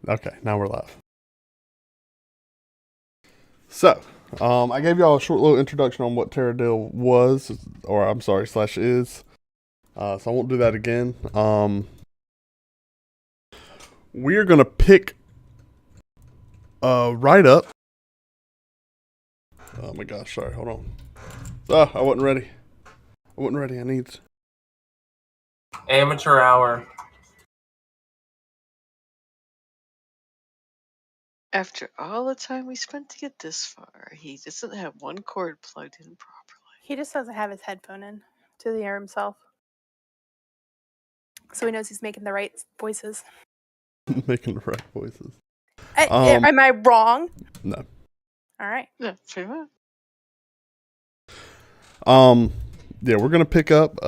Okay, now we're live. So, I gave y'all a short little introduction on what Terradale was, or I'm sorry, / is. So I won't do that again. We're gonna pick right up. Oh my gosh, sorry, hold on. I wasn't ready. I need amateur hour. After all the time we spent to get this far, he doesn't have one cord plugged in properly. He just doesn't have his headphone in to hear himself. So he knows he's making the right voices. making the right voices. Am I wrong? No. All right. Yeah, fair enough. Yeah, we're gonna pick up.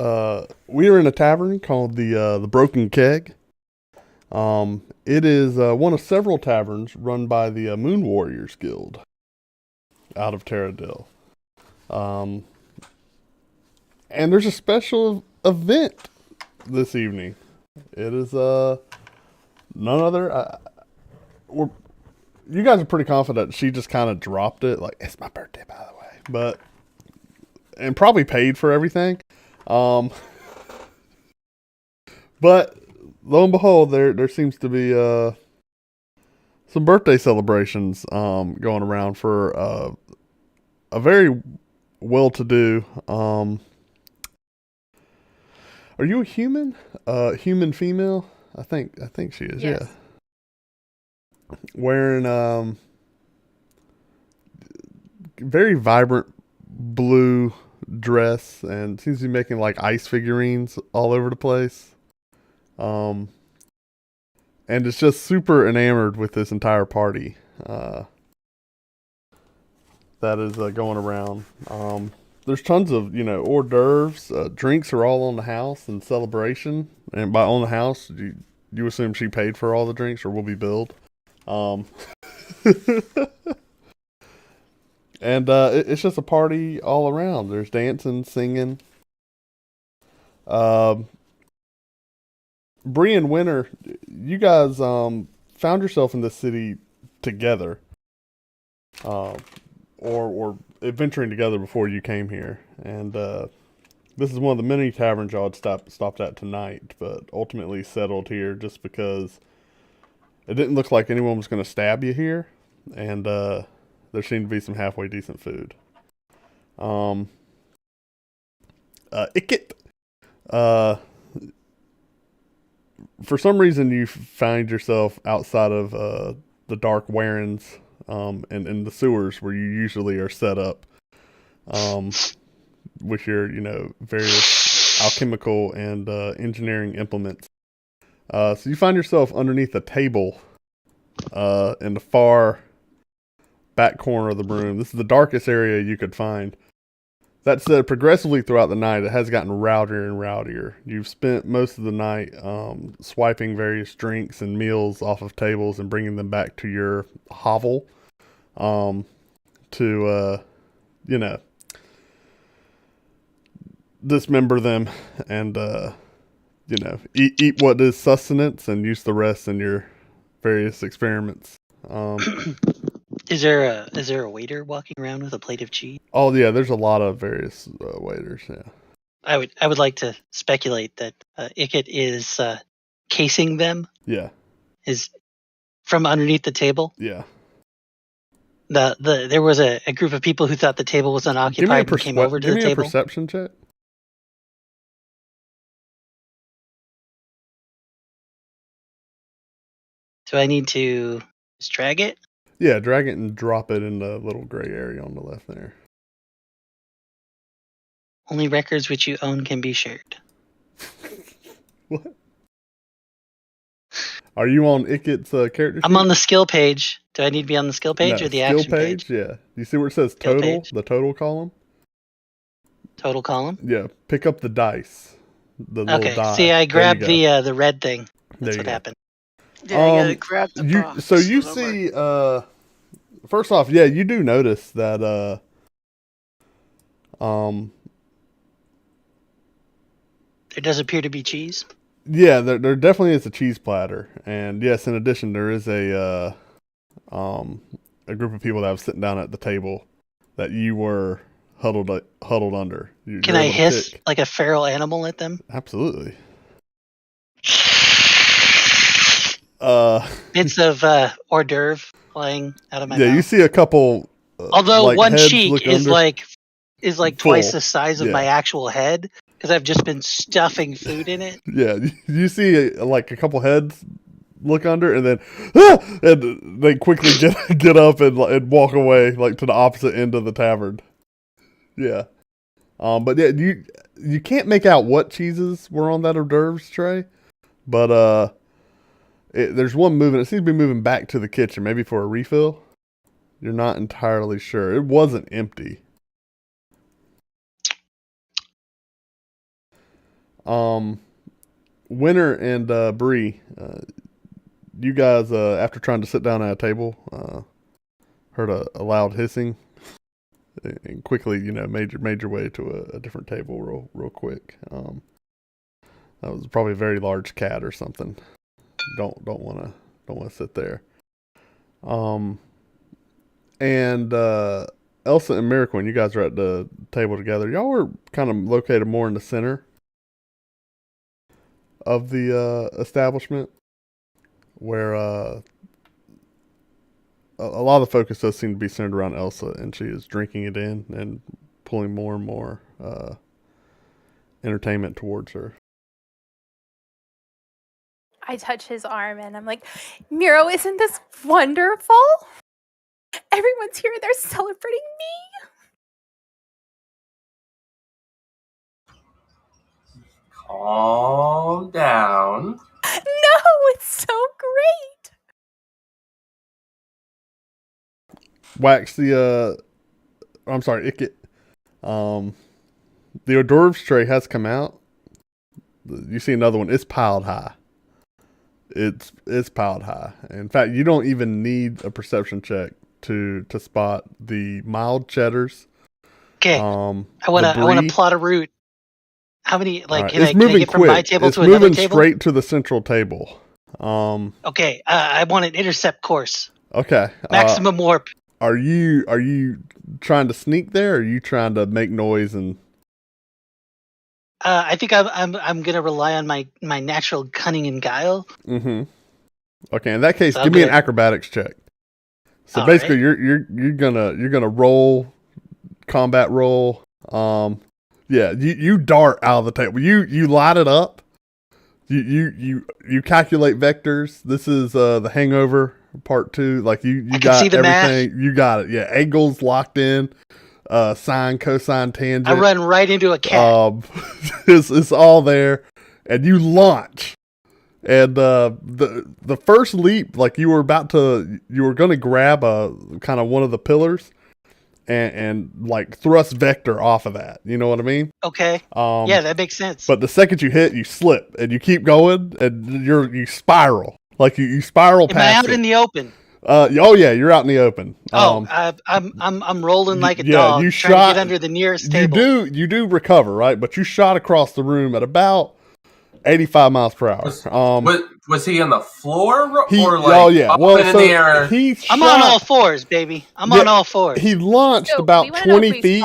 We are in a tavern called the Broken Keg. It is one of several taverns run by the Moon Warriors Guild out of Terradale. And there's a special event this evening. It is none other. You guys are pretty confident she just kind of dropped it, like it's my birthday, by the way, and probably paid for everything. But lo and behold, there seems to be some birthday celebrations going around for a very well-to-do. Are you a human? Human female? I think she is. Yes. Yeah. Wearing very vibrant blue dress and seems to be making like ice figurines all over the place. And it's just super enamored with this entire party that is going around. There's tons of, hors d'oeuvres. Drinks are all on the house in celebration. And by on the house, you assume she paid for all the drinks or will be billed. And it's just a party all around. There's dancing, singing. Bree and Winter, you guys found yourself in this city together, or adventuring together before you came here. And this is one of the many taverns y'all had stopped at tonight, but ultimately settled here just because it didn't look like anyone was going to stab you here, and there seemed to be some halfway decent food. Ikit, for some reason you find yourself outside of the dark warrens and in the sewers where you usually are set up with your various alchemical and engineering implements. So you find yourself underneath a table in the far back corner of the room. This is the darkest area you could find. That said, progressively throughout the night, it has gotten rowdier and rowdier. You've spent most of the night swiping various drinks and meals off of tables and bringing them back to your hovel to, dismember them and, eat what is sustenance and use the rest in your various experiments. Is there a waiter walking around with a plate of cheese? Oh yeah, there's a lot of various waiters. Yeah, I would like to speculate that Ikit is casing them. Yeah, is from underneath the table. Yeah. There was a group of people who thought the table was unoccupied and came over to the table. Give me a perception check. Do I need to just drag it? Yeah, drag it and drop it in the little gray area on the left there. Only records which you own can be shared. What? Are you on Ikit's character sheet? I'm on the skill page. Do I need to be on the skill page or the action page? Yeah. You see where it says skill total? Page. The total column? Total column? Yeah. Pick up the dice. The little die. See, I grabbed the red thing. That's what happened. Yeah, you gotta grab the box. So you see, first off, yeah, you do notice that, there does appear to be cheese. Yeah, there definitely is a cheese platter, and yes, in addition, there is a group of people that was sitting down at the table that you were huddled under. Can You're I able to hiss pick. like a feral animal at them? Absolutely. Bits of hors d'oeuvre flying out of my Yeah, mouth. you see a couple. Although like one heads cheek look is under. like Full. twice the size of Yeah. my actual head because I've just been stuffing food in it. Yeah, you see like a couple heads look under, and then and they quickly get up and walk away like to the opposite end of the tavern. Yeah, but yeah, you can't make out what cheeses were on that hors d'oeuvres tray, but there's one moving. It seems to be moving back to the kitchen, maybe for a refill. You're not entirely sure. It wasn't empty. Winter and Bree, you guys, after trying to sit down at a table, heard a loud hissing, and quickly, made your way to a different table real quick. That was probably a very large cat or something. Don't want to sit there. And Elsa and Miracle, you guys are at the table together. Y'all were kind of located more in the center of the establishment, where a lot of the focus does seem to be centered around Elsa, and she is drinking it in and pulling more and more entertainment towards her. I touch his arm and I'm like, Miro, isn't this wonderful? Everyone's here. They're celebrating me. Calm down. No, it's so great. Wax I'm sorry, Icket. The hors d'oeuvres tray has come out. You see another one. It's piled high. It's piled high. In fact, you don't even need a perception check to spot the mild cheddars. Okay. I wanna plot a route. How many can I get from my table to another table? It's moving straight to the central table. Okay, I want an intercept course. Okay. Maximum warp. Are you trying to sneak there, or are you trying to make noise and? I think I'm gonna rely on my natural cunning and guile. Mm-hmm. Okay, in that case, give me an acrobatics check. So basically, you're gonna roll, combat roll. Yeah, you dart out of the table. You light it up. You calculate vectors. This is the Hangover Part 2. Like you got everything. Math. You got it. Yeah, angles locked in. Sine, cosine, tangent. I run right into a cat. It's all there, and you launch. And the first leap, like you were going to grab a kind of one of the pillars, and like thrust vector off of that. You know what I mean? Okay. Yeah, that makes sense. But the second you hit, you slip, and you keep going, and you spiral. Like you spiral past. Am I out in the open? Oh yeah, you're out in the open. I'm rolling like a dog. You trying to get under the nearest table. You do recover, right? But you shot across the room at about 85 miles per hour. Was he on the floor or like in the air? I'm on all fours, baby. I'm on all fours. He launched about 20 feet.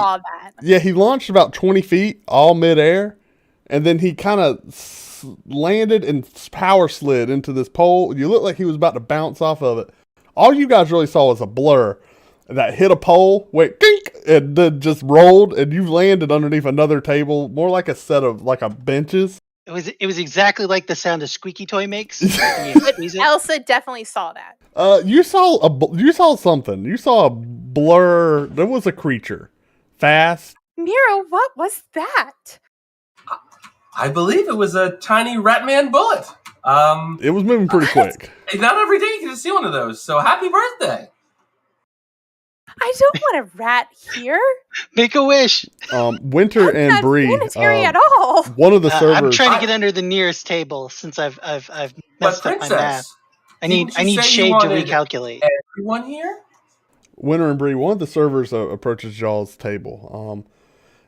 Yeah, he launched about 20 feet, all midair, and then he kind of landed and power slid into this pole. You look like he was about to bounce off of it. All you guys really saw was a blur that hit a pole, went dink, and then just rolled, and you landed underneath another table, more like a set of benches. It was exactly like the sound a squeaky toy makes. Elsa definitely saw that. You saw something. You saw a blur. There was a creature, fast. Miro, what was that? I believe it was a tiny Ratman bullet. It was moving pretty quick. Not every day you can see one of those. So happy birthday! I don't want a rat here. Make a wish. Winter and Bree. Not sanitary at all. One of the servers. I'm trying to get under the nearest table since I've messed up my math. I need shade to recalculate. Everyone here? Winter and Bree. One of the servers approaches y'all's table,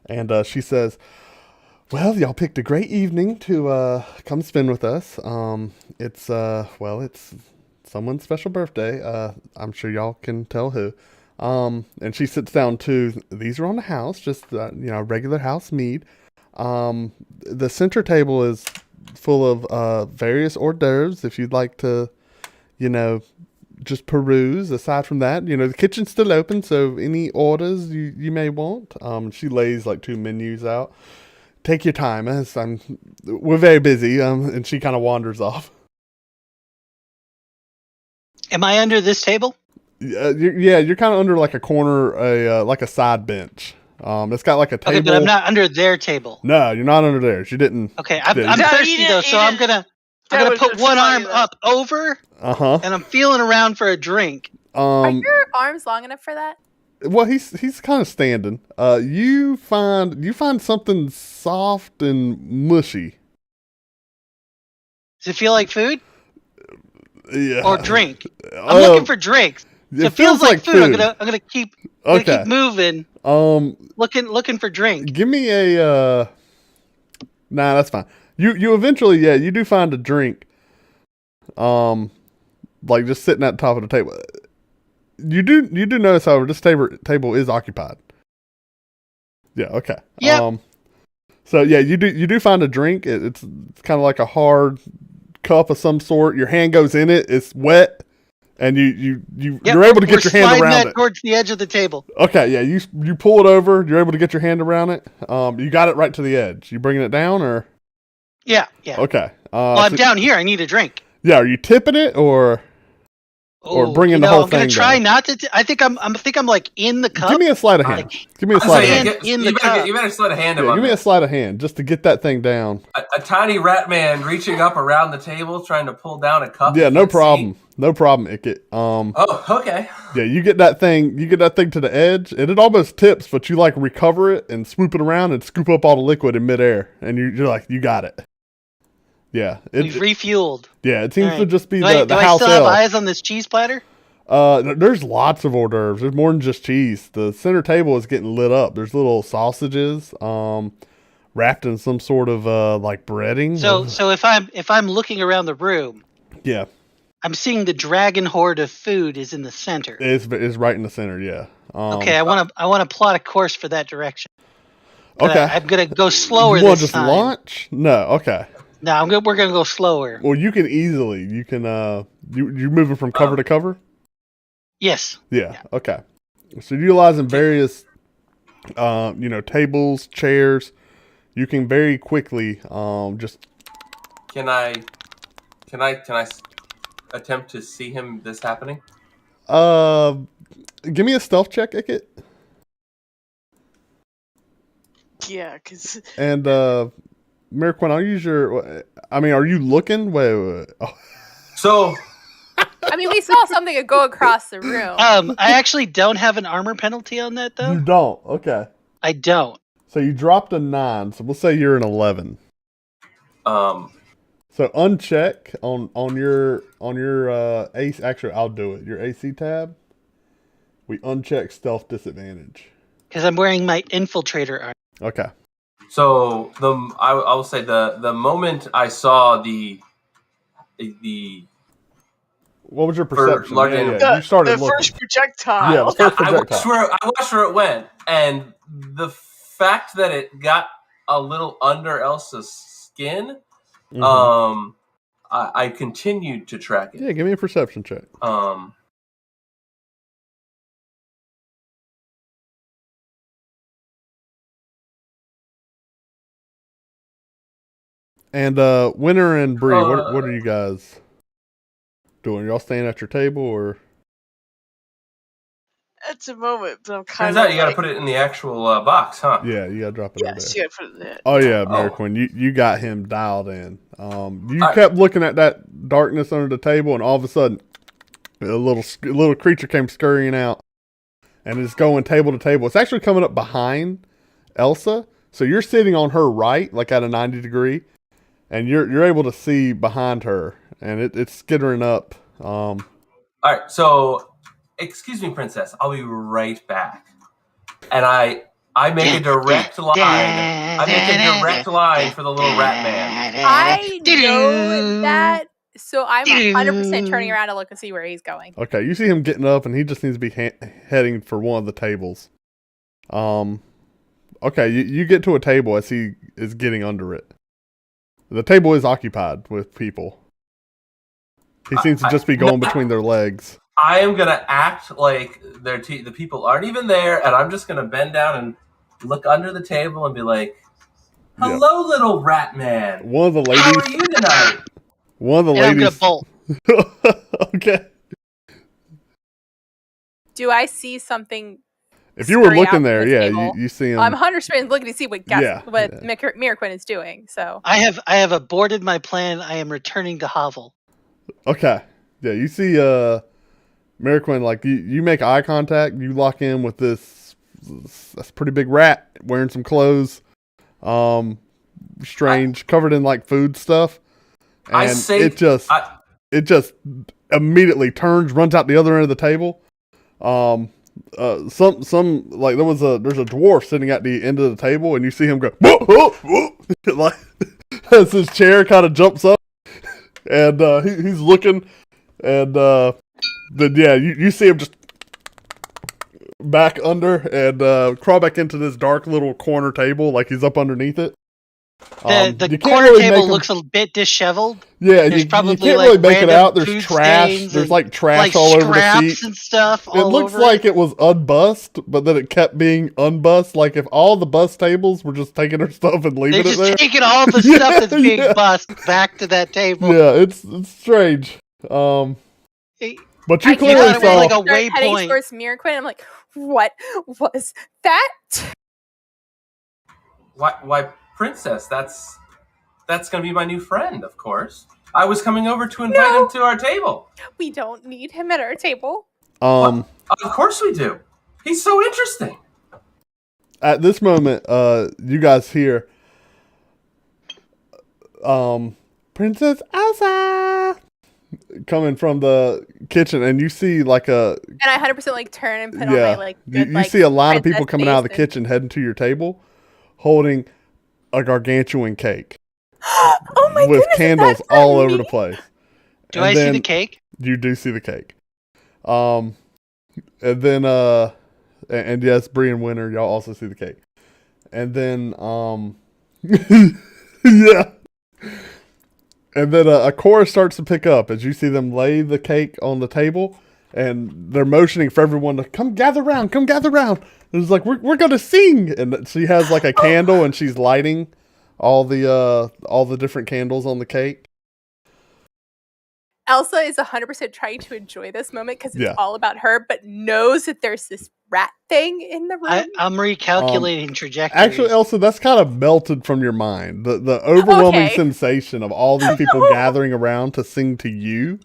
and she says, Well, y'all picked a great evening to come spend with us. It's it's someone's special birthday. I'm sure y'all can tell who. And she sits down too. These are on the house, just regular house mead. The center table is full of various hors d'oeuvres. If you'd like to, just peruse. Aside from that, the kitchen's still open, so any orders you may want. She lays like 2 menus out. Take your time, as we're very busy. And she kind of wanders off. Am I under this table? You're kind of under like a corner, like a side bench. It's got like a table. Okay, but I'm not under their table. No, you're not under there. She didn't. Okay, I'm thirsty though, so I'm gonna put one arm up over. And I'm feeling around for a drink. Are your arms long enough for that? Well, he's kind of standing. You find something soft and mushy. Does it feel like food? Yeah. Or drink? I'm looking for drinks. So it feels like food. I'm gonna keep moving. Looking for drink. Give me a. Nah, that's fine. You eventually, you do find a drink. Like just sitting at the top of the table. You do notice, however, this table is occupied. Yeah. Okay. Yeah. So you do find a drink. It's kind of like a hard cup of some sort. Your hand goes in it. It's wet, and you're able to get your hand around it towards the edge of the table. Okay. Yeah. You pull it over. You're able to get your hand around it. You got it right to the edge. You bringing it down or? Yeah. Yeah. Okay. Well, I'm down here. I need a drink. Yeah. Are you tipping it or bringing the whole thing? I'm gonna try not to. I think I'm like in the cup. Give me a sleight of hand. Give me a sleight of hand. You better sleight of hand. Give me a sleight of hand just to get that thing down. A tiny rat man reaching up around the table trying to pull down a cup. Yeah, no problem. No problem, Ickett. Oh, okay. Yeah, you get that thing to the edge, and it almost tips, but you like recover it and swoop it around and scoop up all the liquid in midair, and you're like, you got it. Yeah, we've refueled. Yeah, it seems to just be the house. Do I still have eyes on this cheese platter? There's lots of hors d'oeuvres. There's more than just cheese. The center table is getting lit up. There's little sausages, wrapped in some sort of like breading. So if I'm looking around the room, yeah, I'm seeing the dragon horde of food is in the center. It's right in the center. Yeah. Okay, I want to plot a course for that direction. Okay, I'm gonna go slower. You want to just launch? No. Okay. No, we're gonna go slower. Well, you can easily. You can. You're moving from cover to cover. Yes. Yeah. Okay. So utilizing various, tables, chairs, you can very quickly just. Can I attempt to see this happening? Give me a stealth check, Ickett. Yeah, because. And Miraquin, I'll use your. I mean, are you looking? Wait. Oh. So. I mean, we saw something go across the room. I actually don't have an armor penalty on that, though. You don't? Okay. I don't. So you dropped a 9, so we'll say you're an 11. So uncheck on your AC. Actually, I'll do it. Your AC tab. We uncheck stealth disadvantage. Because I'm wearing my infiltrator armor. Okay. So I will say the moment I saw the. What was your perception? You started looking. First projectile. Yeah, the first projectile. I watched where it went, and the fact that it got a little under Elsa's skin, I continued to track it. Yeah, give me a perception check. And Winter and Bree, what are you guys doing? Y'all staying at your table or? At the moment, but I'm kind of. Turns out you got to put it in the actual box, huh? Yeah, you got to drop it over there. Yes, you got to put it in there. Oh yeah, Miraquin, you got him dialed in. You kept looking at that darkness under the table, and all of a sudden, a little creature came scurrying out, and it's going table to table. It's actually coming up behind Elsa, so you're sitting on her right, like at a 90 degree. And you're able to see behind her, and it's skittering up. All right, so excuse me, princess. I'll be right back. And I I make a direct line. I make a direct line for the little rat man. I know that, so I'm 100% turning around to look and see where he's going. Okay, you see him getting up, and he just needs to be heading for one of the tables. Okay, you get to a table as he is getting under it. The table is occupied with people. He seems to just be going between their legs. I am going to act like the people aren't even there, and I'm just going to bend down and look under the table and be like, hello, little rat man. One of the ladies. How are you tonight? One of the ladies. I'm going to bolt. Okay. Do I see something? If you were looking there, you see him. I'm 100% looking to see what Miraquin is doing. So I have aborted my plan. I am returning to Hovel. Okay. Yeah, you see Miraquin, like you make eye contact, you lock in with this pretty big rat wearing some clothes. Strange, covered in like food stuff. And it just immediately turns, runs out the other end of the table. There's a dwarf sitting at the end of the table, and you see him go whoa, whoa, whoa, like as his chair kind of jumps up, and he's looking, and then you see him just back under and crawl back into this dark little corner table, like he's up underneath it. The corner table looks a bit disheveled. Yeah, you can't really make it out. There's trash. There's like trash all over the seat and stuff. It looks like it was unbussed, but then it kept being unbussed. Like if all the bus tables were just taking their stuff and leaving it there. They're just taking all the stuff that's being bussed back to that table. Yeah, it's strange. But you clearly saw like a waypoint. Heading towards Miraquin, I'm like, what was that? Why? Princess, that's going to be my new friend, of course. I was coming over to invite him to our table. We don't need him at our table. Of course we do. He's so interesting. At this moment, you guys hear Princess Elsa coming from the kitchen, and you see like and I 100% like turn and put on my like good, you see a line of people coming out of the kitchen heading to your table, holding a gargantuan cake. Oh my with goodness, candles all over the place. Do I see the cake? You do see the cake. And then and yes, Bree and Winter, y'all also see the cake. And then yeah. And then a chorus starts to pick up as you see them lay the cake on the table, and they're motioning for everyone to come gather around. It's like we're gonna sing, and she has like a candle, and she's lighting all the different candles on the cake. Elsa is 100% trying to enjoy this moment because it's all about her, but knows that there's this rat thing in the room. I'm recalculating trajectories. Actually, Elsa, that's kind of melted from your mind. The overwhelming sensation of all these people gathering around to sing to you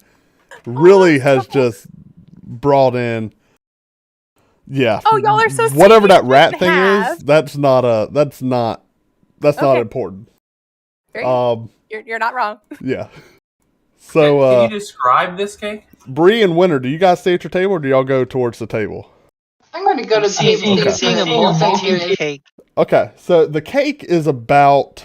really has just brought in. Yeah. Oh, y'all are so sweet. Whatever that rat thing is, that's not important. You're not wrong. Yeah. So can you describe this cake? Bree and Winter, do you guys stay at your table, or do y'all go towards the table? I'm going to go to the table. Seeing a multi-tiered cake. Okay, so the cake is about,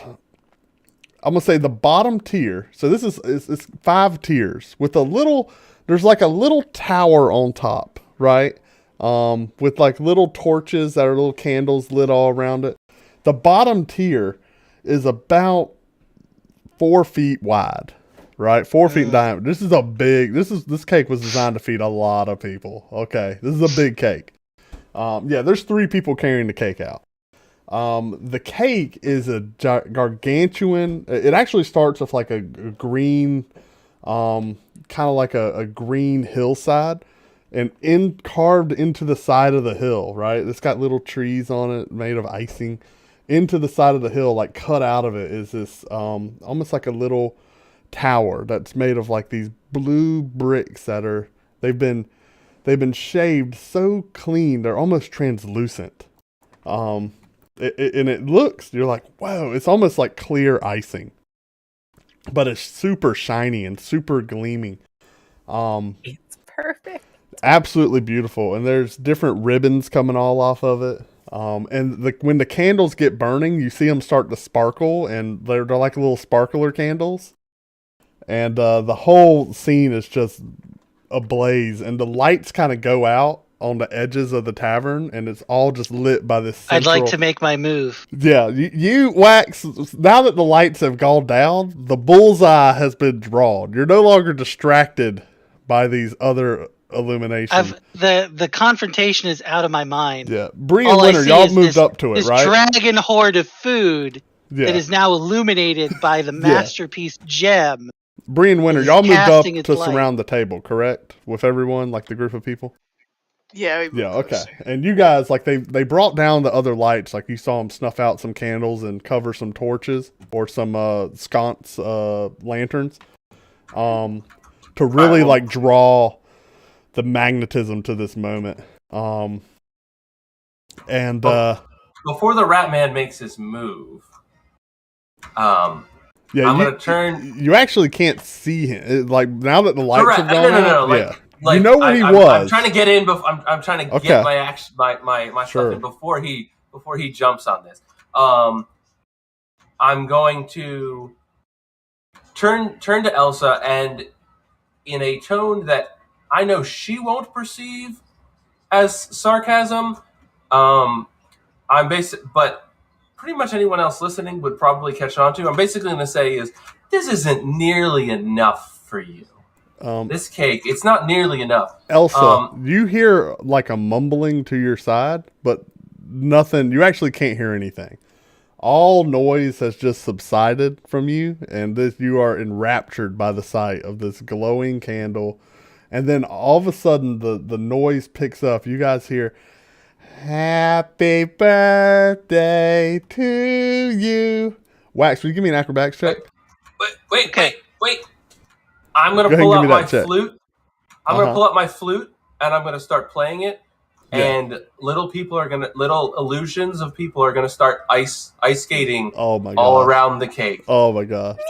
I'm gonna say the bottom tier. So this is it's 5 tiers with there's like a little tower on top, right? With like little torches that are little candles lit all around it. The bottom tier is about 4 feet wide, right? 4 feet in diameter. This cake was designed to feed a lot of people. Okay, this is a big cake. There's 3 people carrying the cake out. The cake is a gargantuan. It actually starts with like a green, kind of like a green hillside, and carved into the side of the hill, right? It's got little trees on it made of icing. Into the side of the hill, like cut out of it, is this almost like a little tower that's made of like these blue bricks that they've been shaved so clean they're almost translucent. And it looks, you're like, whoa, it's almost like clear icing, but it's super shiny and super gleaming. It's perfect. Absolutely beautiful. And there's different ribbons coming all off of it. And when the candles get burning, you see them start to sparkle, and they're like little sparkler candles. And the whole scene is just ablaze, and the lights kind of go out on the edges of the tavern, and it's all just lit by this central... I'd like to make my move. Yeah, you Wax, now that the lights have gone down, the bullseye has been drawn. You're no longer distracted by these other illuminations. The confrontation is out of my mind. Yeah, Bree and Winter, y'all moved up to it, right? This dragon horde of food that is now illuminated by the masterpiece gem. Bree and Winter, y'all moved up to surround the table, correct? With everyone, like the group of people? Yeah. Okay. And you guys, like, they brought down the other lights. Like, you saw them snuff out some candles and cover some torches or some sconce lanterns, to really like draw the magnetism to this moment. And before the Rat Man makes his move, I'm gonna turn. You actually can't see him. Like, now that the lights have gone out. No. Like, you know where he was. I'm trying to get in. I'm trying to get my stuff in before he jumps on this. I'm going to turn to Elsa, and in a tone that I know she won't perceive as sarcasm. But pretty much anyone else listening would probably catch on to. I'm basically going to say this isn't nearly enough for you. This cake, it's not nearly enough. Elsa, you hear like a mumbling to your side, but nothing. You actually can't hear anything. All noise has just subsided from you, and you are enraptured by the sight of this glowing candle. And then all of a sudden, the noise picks up. You guys hear, "Happy birthday to you." Wax, will you give me an acrobatics check? Wait. I'm going to pull out my flute. I'm going to pull out my flute, and I'm going to start playing it. Yeah. And little illusions of people are going to start ice skating all around the cake. Oh my god. Nero!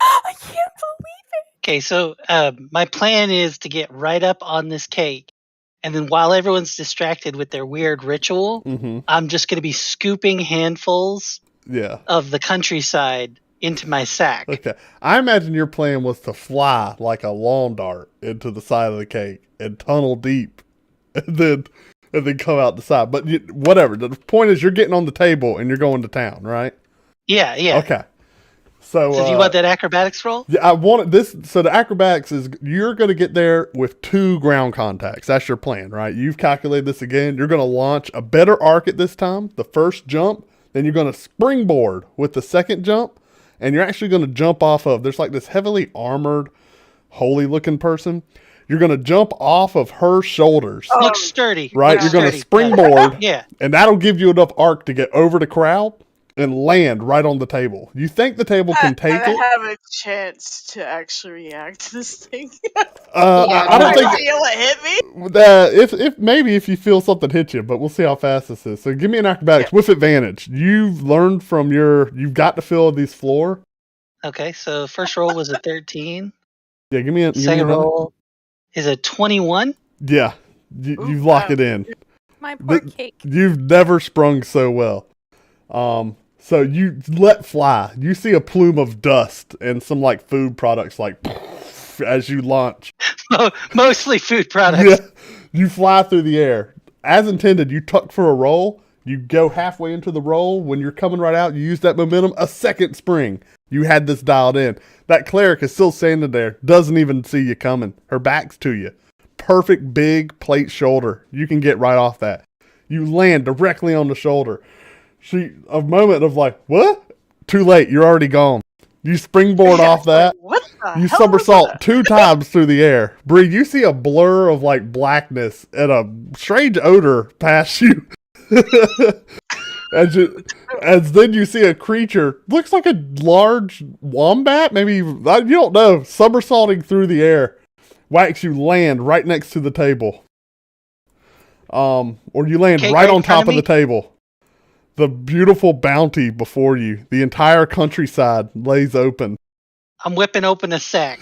I can't believe it. Okay, so my plan is to get right up on this cake. And then while everyone's distracted with their weird ritual, I'm just going to be scooping handfuls of the countryside into my sack. Okay. I imagine your plan was to fly like a lawn dart into the side of the cake and tunnel deep and then come out the side. But whatever. The point is you're getting on the table and you're going to town, right? Yeah. Okay. So do you want that acrobatics roll? Yeah, I wanted this. So the acrobatics is you're going to get there with 2 ground contacts. That's your plan, right? You've calculated this again. You're going to launch a better arc at this time, the first jump. Then you're going to springboard with the second jump. And you're actually going to jump off of, there's like this heavily armored, holy looking person. You're going to jump off of her shoulders. Looks sturdy. Right? You're going to springboard. And that'll give you enough arc to get over the crowd and land right on the table. You think the table can take it? I have a chance to actually react to this thing. I don't think feel it hit me. If you feel something hit you, but we'll see how fast this is. So give me an acrobatics with advantage. You've learned from you've got to fill these floor. Okay, so first roll was a 13. Yeah, give me a second roll is a 21. Yeah, you lock it in. My poor cake. You've never sprung so well. So you let fly. You see a plume of dust and some like food products like as you launch. Mostly food products. Yeah. You fly through the air. As intended, you tuck for a roll. You go halfway into the roll. When you're coming right out, you use that momentum. A second spring. You had this dialed in. That cleric is still standing there. Doesn't even see you coming. Her back's to you. Perfect big plate shoulder. You can get right off that. You land directly on the shoulder. A moment of like, what? Too late. You're already gone. You springboard off that. What the You hell somersault 2 times through the air. Bree, you see a blur of like blackness and a strange odor pass you. As then you see a creature, looks like a large wombat, maybe, you don't know, somersaulting through the air. Wax, you land right next to the table. Or you land right on top of the table. The beautiful bounty before you. The entire countryside lays open. I'm whipping open a sack.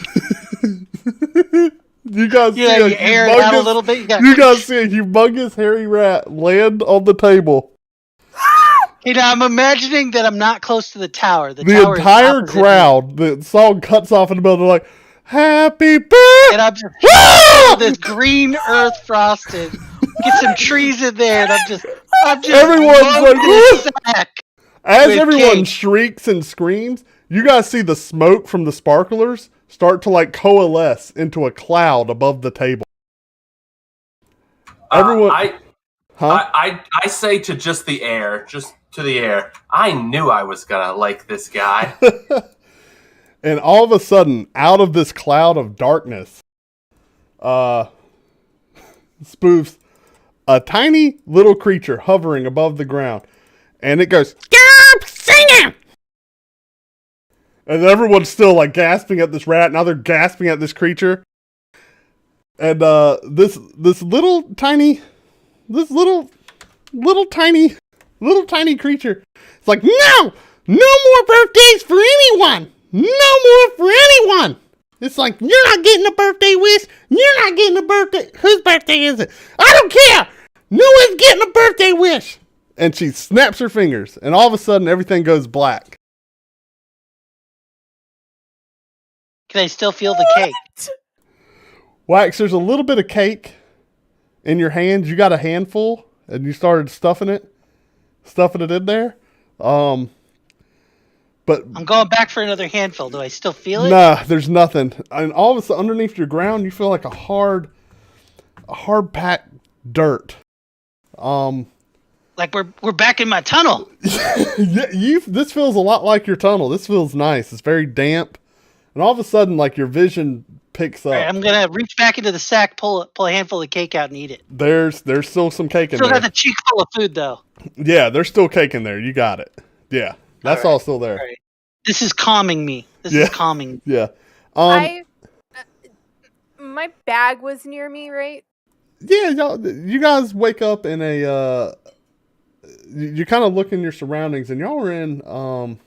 You guys see you air it out a little bit. You guys see a humongous hairy rat land on the table. I'm imagining that I'm not close to the tower. The The tower entire crowd, the song cuts off in the middle. They're like, "Happy birthday!" And I'm just this green earth frosted. Get some trees in there, and I'm just everyone's like, as everyone shrieks and screams, you guys see the smoke from the sparklers start to like coalesce into a cloud above the table. Everyone, I say to just the air, I knew I was gonna like this guy. And all of a sudden, out of this cloud of darkness, spoofs a tiny little creature hovering above the ground, and it goes, "Stop singing!" And everyone's still like gasping at this rat. Now they're gasping at this creature, and this little tiny creature. It's like, no more birthdays for anyone. No more for anyone. It's like, you're not getting a birthday wish. You're not getting a birthday. Whose birthday is it? I don't care. No one's getting a birthday wish. And she snaps her fingers, and all of a sudden, everything goes black. Can I still feel the cake? Wax, there's a little bit of cake in your hands. You got a handful, and you started stuffing it in there. But I'm going back for another handful. Do I still feel it? Nah, there's nothing. And all of a sudden, underneath your ground, you feel like a hard packed dirt. Like we're back in my tunnel. Yeah, this feels a lot like your tunnel. This feels nice. It's very damp, and all of a sudden, like your vision picks up. Right, I'm gonna reach back into the sack, pull a handful of cake out, and eat it. There's still some cake in there. Still got the cheek full of food though. Yeah, there's still cake in there. You got it. Yeah, that's all still there. All right. This is calming me. Is calming. Yeah. My bag was near me, right? Yeah, you guys wake up in a. You kind of look in your surroundings, and y'all are in. Oh,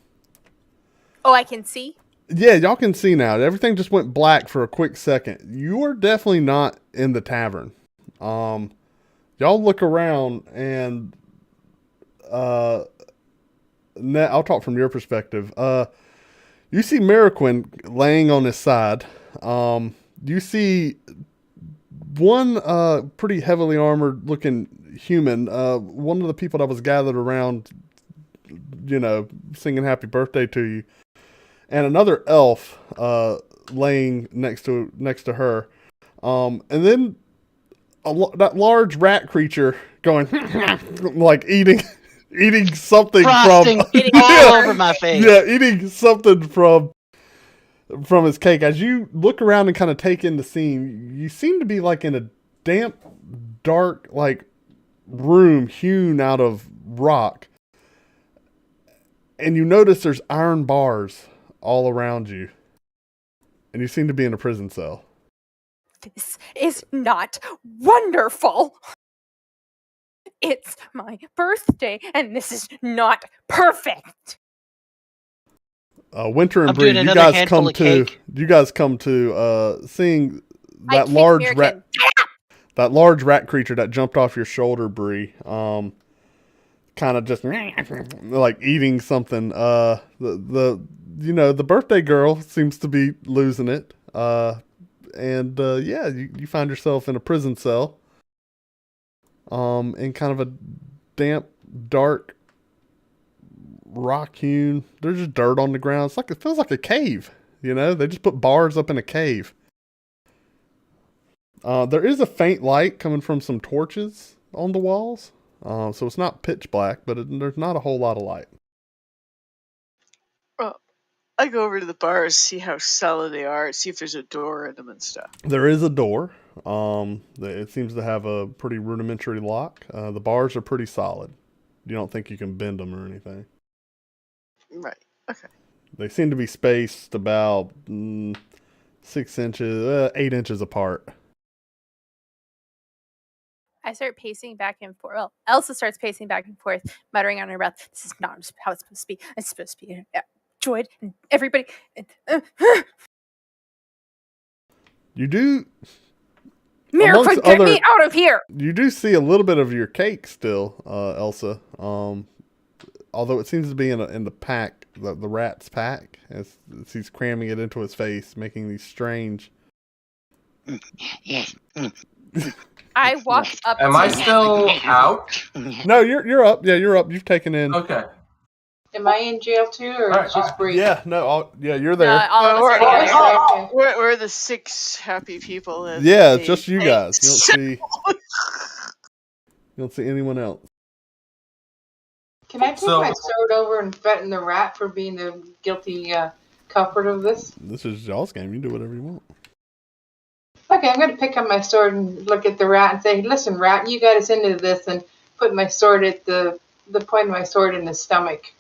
I can see. Yeah, y'all can see now. Everything just went black for a quick second. You are definitely not in the tavern. Y'all look around, and Nett, I'll talk from your perspective. You see Mariquin laying on his side. You see one pretty heavily armored looking human, one of the people that was gathered around, singing happy birthday to you, and another elf laying next to her, and then that large rat creature going like eating something frosting all over my face. Yeah, eating something from his cake. As you look around and kind of take in the scene, you seem to be like in a damp, dark, like room hewn out of rock. And you notice there's iron bars all around you. And you seem to be in a prison cell. This is not wonderful. It's my birthday, and this is not perfect. Winter and Bree, you guys come to seeing that large rat creature that jumped off your shoulder, Bree. Kind of just like eating something. The birthday girl seems to be losing it. You find yourself in a prison cell. In kind of a damp, dark, rock hewn. There's just dirt on the ground. It feels like a cave. They just put bars up in a cave. There is a faint light coming from some torches on the walls. So it's not pitch black, but there's not a whole lot of light. Well, I go over to the bars, see how solid they are, see if there's a door in them and stuff. There is a door. It seems to have a pretty rudimentary lock. The bars are pretty solid. You don't think you can bend them or anything. Right. Okay. They seem to be spaced about 6 inches, 8 inches apart. I start pacing back and forth. Well, Elsa starts pacing back and forth, muttering under her breath, "This is not how it's supposed to be. It's supposed to be enjoyed, and everybody." Miracle, get me out of here! You do see a little bit of your cake still, Elsa. Although it seems to be in the pack, the rat's pack, as he's cramming it into his face, making these strange. Yes. I walk up. Am I still out? No, you're up. Yeah, you're up. You've taken in. Okay. Am I in jail too, or just Bree? Yeah, no, you're there. All of us are together. We're the 6 happy people. Yeah, it's just you guys. You don't see anyone else. Can I take my sword over and threaten the rat for being the guilty culprit of this? This is y'all's game. You can do whatever you want. Okay, I'm going to pick up my sword and look at the rat and say, "Listen, rat, you got us into this," and put my sword at the point of my sword in his stomach.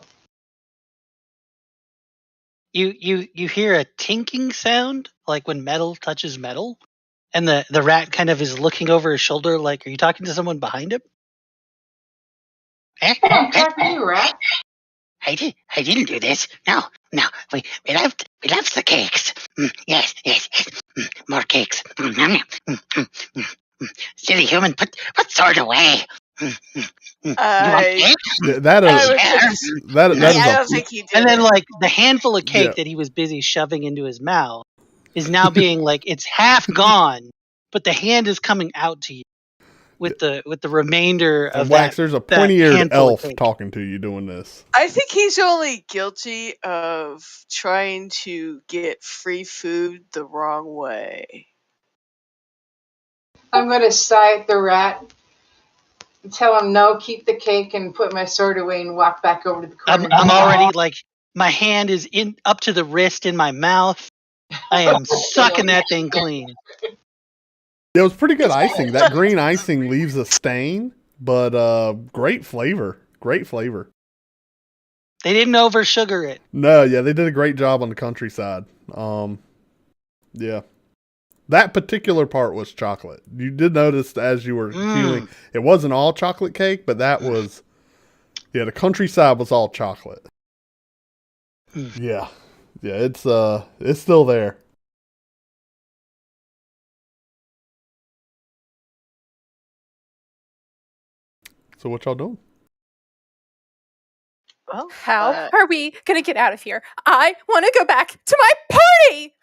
You hear a tinking sound, like when metal touches metal, and the rat kind of is looking over his shoulder, like, are you talking to someone behind him? I'm talking to you, rat. I didn't do this. No. We left the cakes. Yes. More cakes. Silly human, put sword away. That is. And then, like, the handful of cake that he was busy shoving into his mouth is now being like, it's half gone, but the hand is coming out to you with the remainder of Wax, that. There's a pointy-eared elf talking to you doing this. I think he's only guilty of trying to get free food the wrong way. I'm going to sigh at the rat, tell him no, keep the cake, and put my sword away and walk back over to the corner. I'm already, like, my hand is up to the wrist in my mouth. I am sucking that thing clean. It was pretty good icing. That green icing leaves a stain, but great flavor. Great flavor. They didn't over sugar it. No, yeah, they did a great job on the countryside. Yeah. That particular part was chocolate. You did notice as you were healing, it wasn't all chocolate cake, but that was, the countryside was all chocolate. Yeah. Yeah, it's still there. So what y'all doing? Well, how are we gonna get out of here? I want to go back to my party.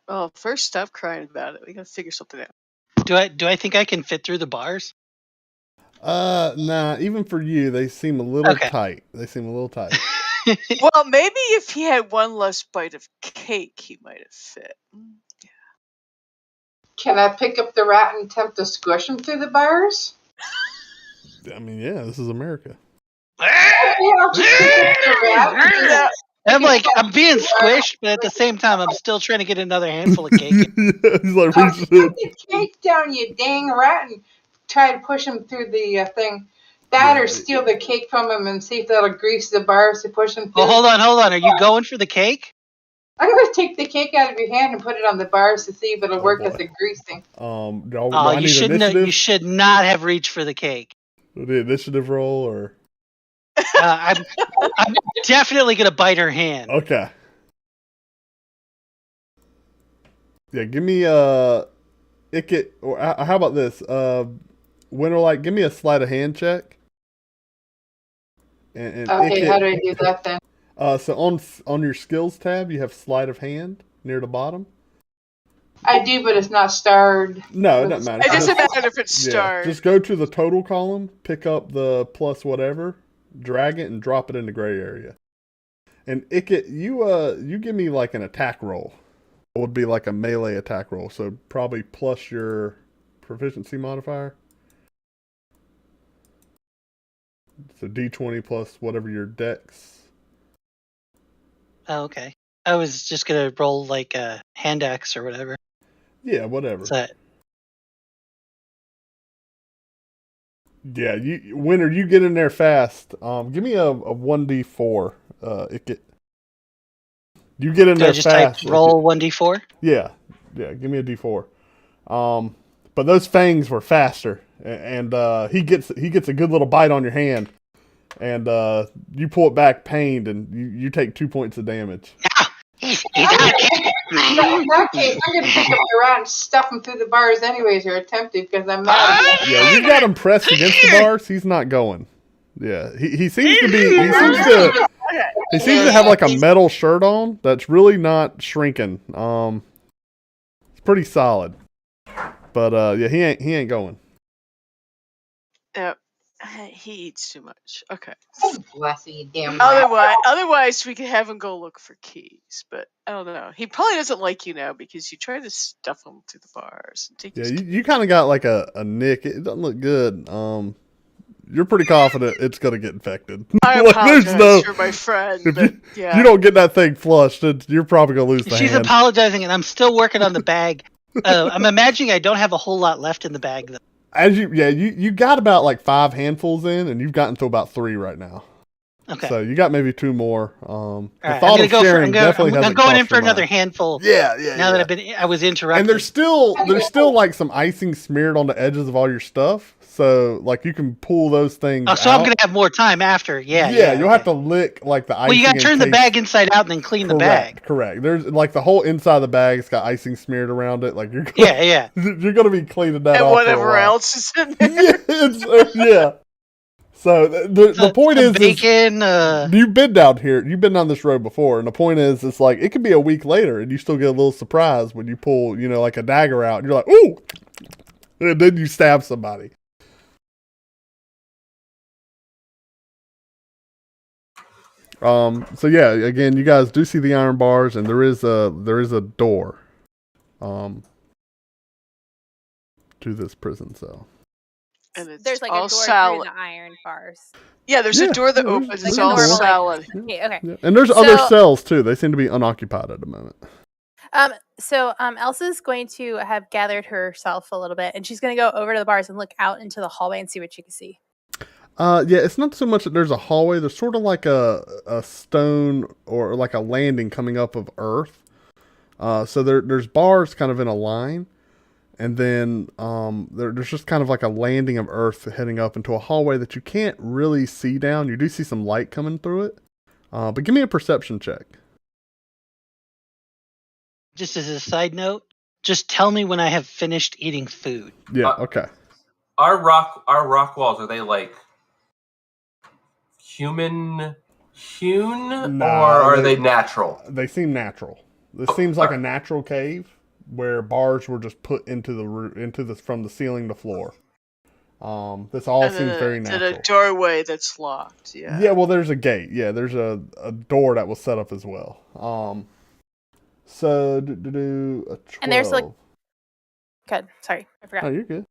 Well, first stop crying about it. We gotta figure something out. Do I think I can fit through the bars? Nah. Even for you, they seem a little tight. They seem a little tight. Well, maybe if he had one less bite of cake, he might have fit. Yeah. Can I pick up the rat and attempt to squish him through the bars? I mean, yeah, this is America. I'm like, I'm being squished, but at the same time, I'm still trying to get another handful of cake. He's like, put the cake down, you dang rat, and try to push him through the thing. That or steal the cake from him and see if that'll grease the bars to push him through. Oh, hold on. Are you going for the cake? I'm going to take the cake out of your hand and put it on the bars to see if it'll work as a greasing. You should not have reached for the cake. The initiative roll, or I'm definitely gonna bite her hand. Okay. Yeah, give me Icket, or how about this? Winterlight, give me a sleight of hand check. And okay, Icket, how do I do that then? So on your skills tab, you have sleight of hand near the bottom. I do, but it's not starred. No, it doesn't matter. It doesn't matter if it's starred. Just go to the total column, pick up the plus whatever, drag it, and drop it in the gray area. And Icket, you give me like an attack roll. It would be like a melee attack roll, so probably plus your proficiency modifier. So D20 plus whatever your dex. Oh, okay. I was just gonna roll like a hand axe or whatever. Yeah, whatever. What's that? Yeah, Winter, you get in there fast. Give me a 1d4, Icket. You get in there just fast. Type roll 1d4? Yeah, give me a d4. But those fangs were faster, and he gets a good little bite on your hand, and you pull it back pained, and you take 2 points of damage. No, he's out. In that case, I'm going to pick up the rat and stuff him through the bars anyways, or attempt to, because I'm mad at him. Yeah, you've got him pressed against the bars. He's not going. Yeah, he seems to be. He seems to have like a metal shirt on that's really not shrinking. It's pretty solid. But yeah, he ain't going. Yep. He eats too much. Okay. Bless you, damn rat. Otherwise, we could have him go look for keys. But I don't know. He probably doesn't like you now because you tried to stuff him through the bars. And take Yeah, you kind of got like a nick. It doesn't look good. You're pretty confident it's gonna get infected. I apologize for my friend. If you don't get that thing flushed, you're probably gonna lose the She's hand. apologizing, and I'm still working on the bag. I'm imagining I don't have a whole lot left in the bag, though. As you got about like 5 handfuls in, and you've gotten to about 3 right now. Okay. So you got maybe 2 more. The right, thought of sharing definitely I'm going in for another handful. Yeah. Now that I was interrupted. And there's still like some icing smeared on the edges of all your stuff. So like you can pull those things. So out. I'm gonna have more time after. Yeah. You'll have to lick like the icing. Well, you gotta turn the bag inside out and then clean the bag. Correct. There's like the whole inside of the bag. It's got icing smeared around it. Like you're you're gonna be cleaning that and off. Whatever else is in there. Yeah. So the point is, bacon. You've been down here. You've been down this road before, and the point is, it's like it could be a week later, and you still get a little surprise when you pull, like a dagger out, and you're like, ooh, and then you stab somebody. So yeah, again, you guys do see the iron bars, and there is a door, to this prison cell. And it's there's like all a door solid. through the iron bars. Yeah, there's a door that opens. It's all normal, solid. Okay. Yeah. And there's other cells too. They seem to be unoccupied at the moment. So Elsa's going to have gathered herself a little bit, and she's going to go over to the bars and look out into the hallway and see what she can see. Yeah, it's not so much that there's a hallway. There's sort of like a stone or like a landing coming up of earth. So there's bars kind of in a line, and then there's just kind of like a landing of earth heading up into a hallway that you can't really see down. You do see some light coming through it. But give me a perception check. Just as a side note, just tell me when I have finished eating food. Yeah, okay. Our rock walls, are they like human hewn, or are they natural? They seem natural. This seems like a natural cave where bars were just put into the from the ceiling to floor. This all seems very natural. And a doorway that's locked. Yeah. Yeah, well, there's a gate. Yeah, there's a door that was set up as well. So do a 12. And there's like. Good. Sorry, I forgot. Oh, you're good.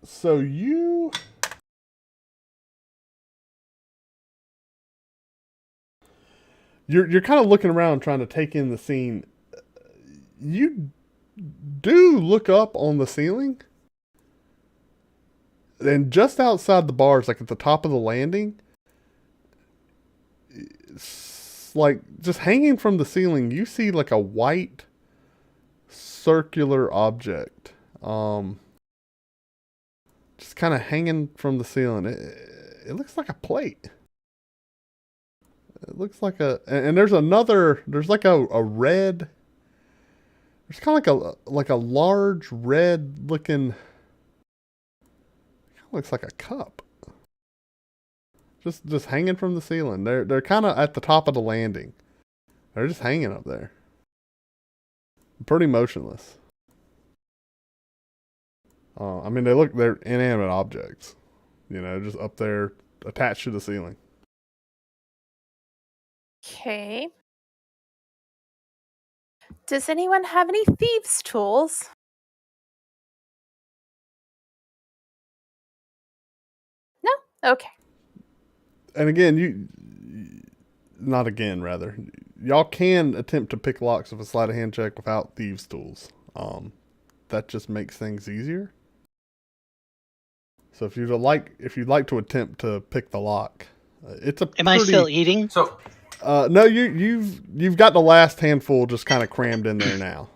So you're kind of looking around trying to take in the scene. You do look up on the ceiling, and just outside the bars, like at the top of the landing, like just hanging from the ceiling, you see like a white circular object. Just kind of hanging from the ceiling. It looks like a plate. It looks like and there's like a red, there's kind of like a large red looking, looks like a cup. Just hanging from the ceiling. They're kind of at the top of the landing. They're just hanging up there. Pretty motionless. I mean, they're inanimate objects. Just up there attached to the ceiling. Okay. Does anyone have any thieves' tools? No? Okay. And again, y'all can attempt to pick locks with a sleight of hand check without thieves' tools. That just makes things easier. So if you'd like to attempt to pick the lock, it's a. Am I still eating? So, no, you've got the last handful just kind of crammed in there now.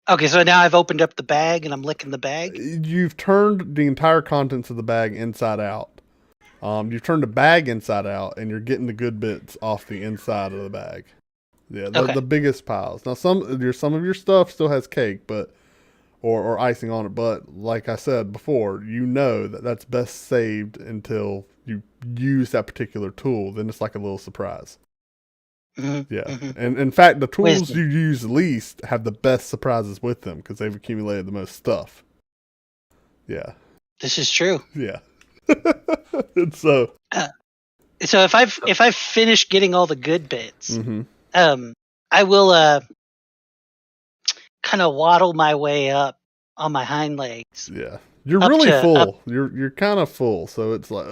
Okay, so now I've opened up the bag and I'm licking the bag. You've turned the entire contents of the bag inside out. You've turned the bag inside out, and you're getting the good bits off the inside of the bag. Yeah, the biggest piles. Now, some of your stuff still has cake, but or icing on it. But like I said before, that's best saved until you use that particular tool. Then it's like a little surprise. Mm-hmm. Yeah, mm-hmm. And in fact, the tools you use least have the best surprises with them because they've accumulated the most stuff. Yeah, this is true. Yeah, and so if I've finished getting all the good bits, mm-hmm. I will kind of waddle my way up on my hind legs. Yeah, you're really full. You're kind of full, so it's like, ugh.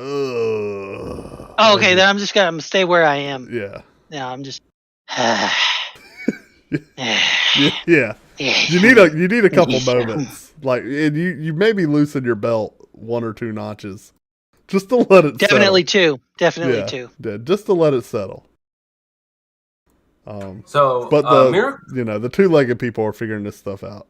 Oh, okay. Then I'm just gonna stay where I am. Yeah. Yeah, I'm just. Yeah. You need a couple moments, like, and you maybe loosen your belt 1 or 2 notches, just to let it definitely settle. two, Yeah, just to let it settle. But the 2-legged people are figuring this stuff out.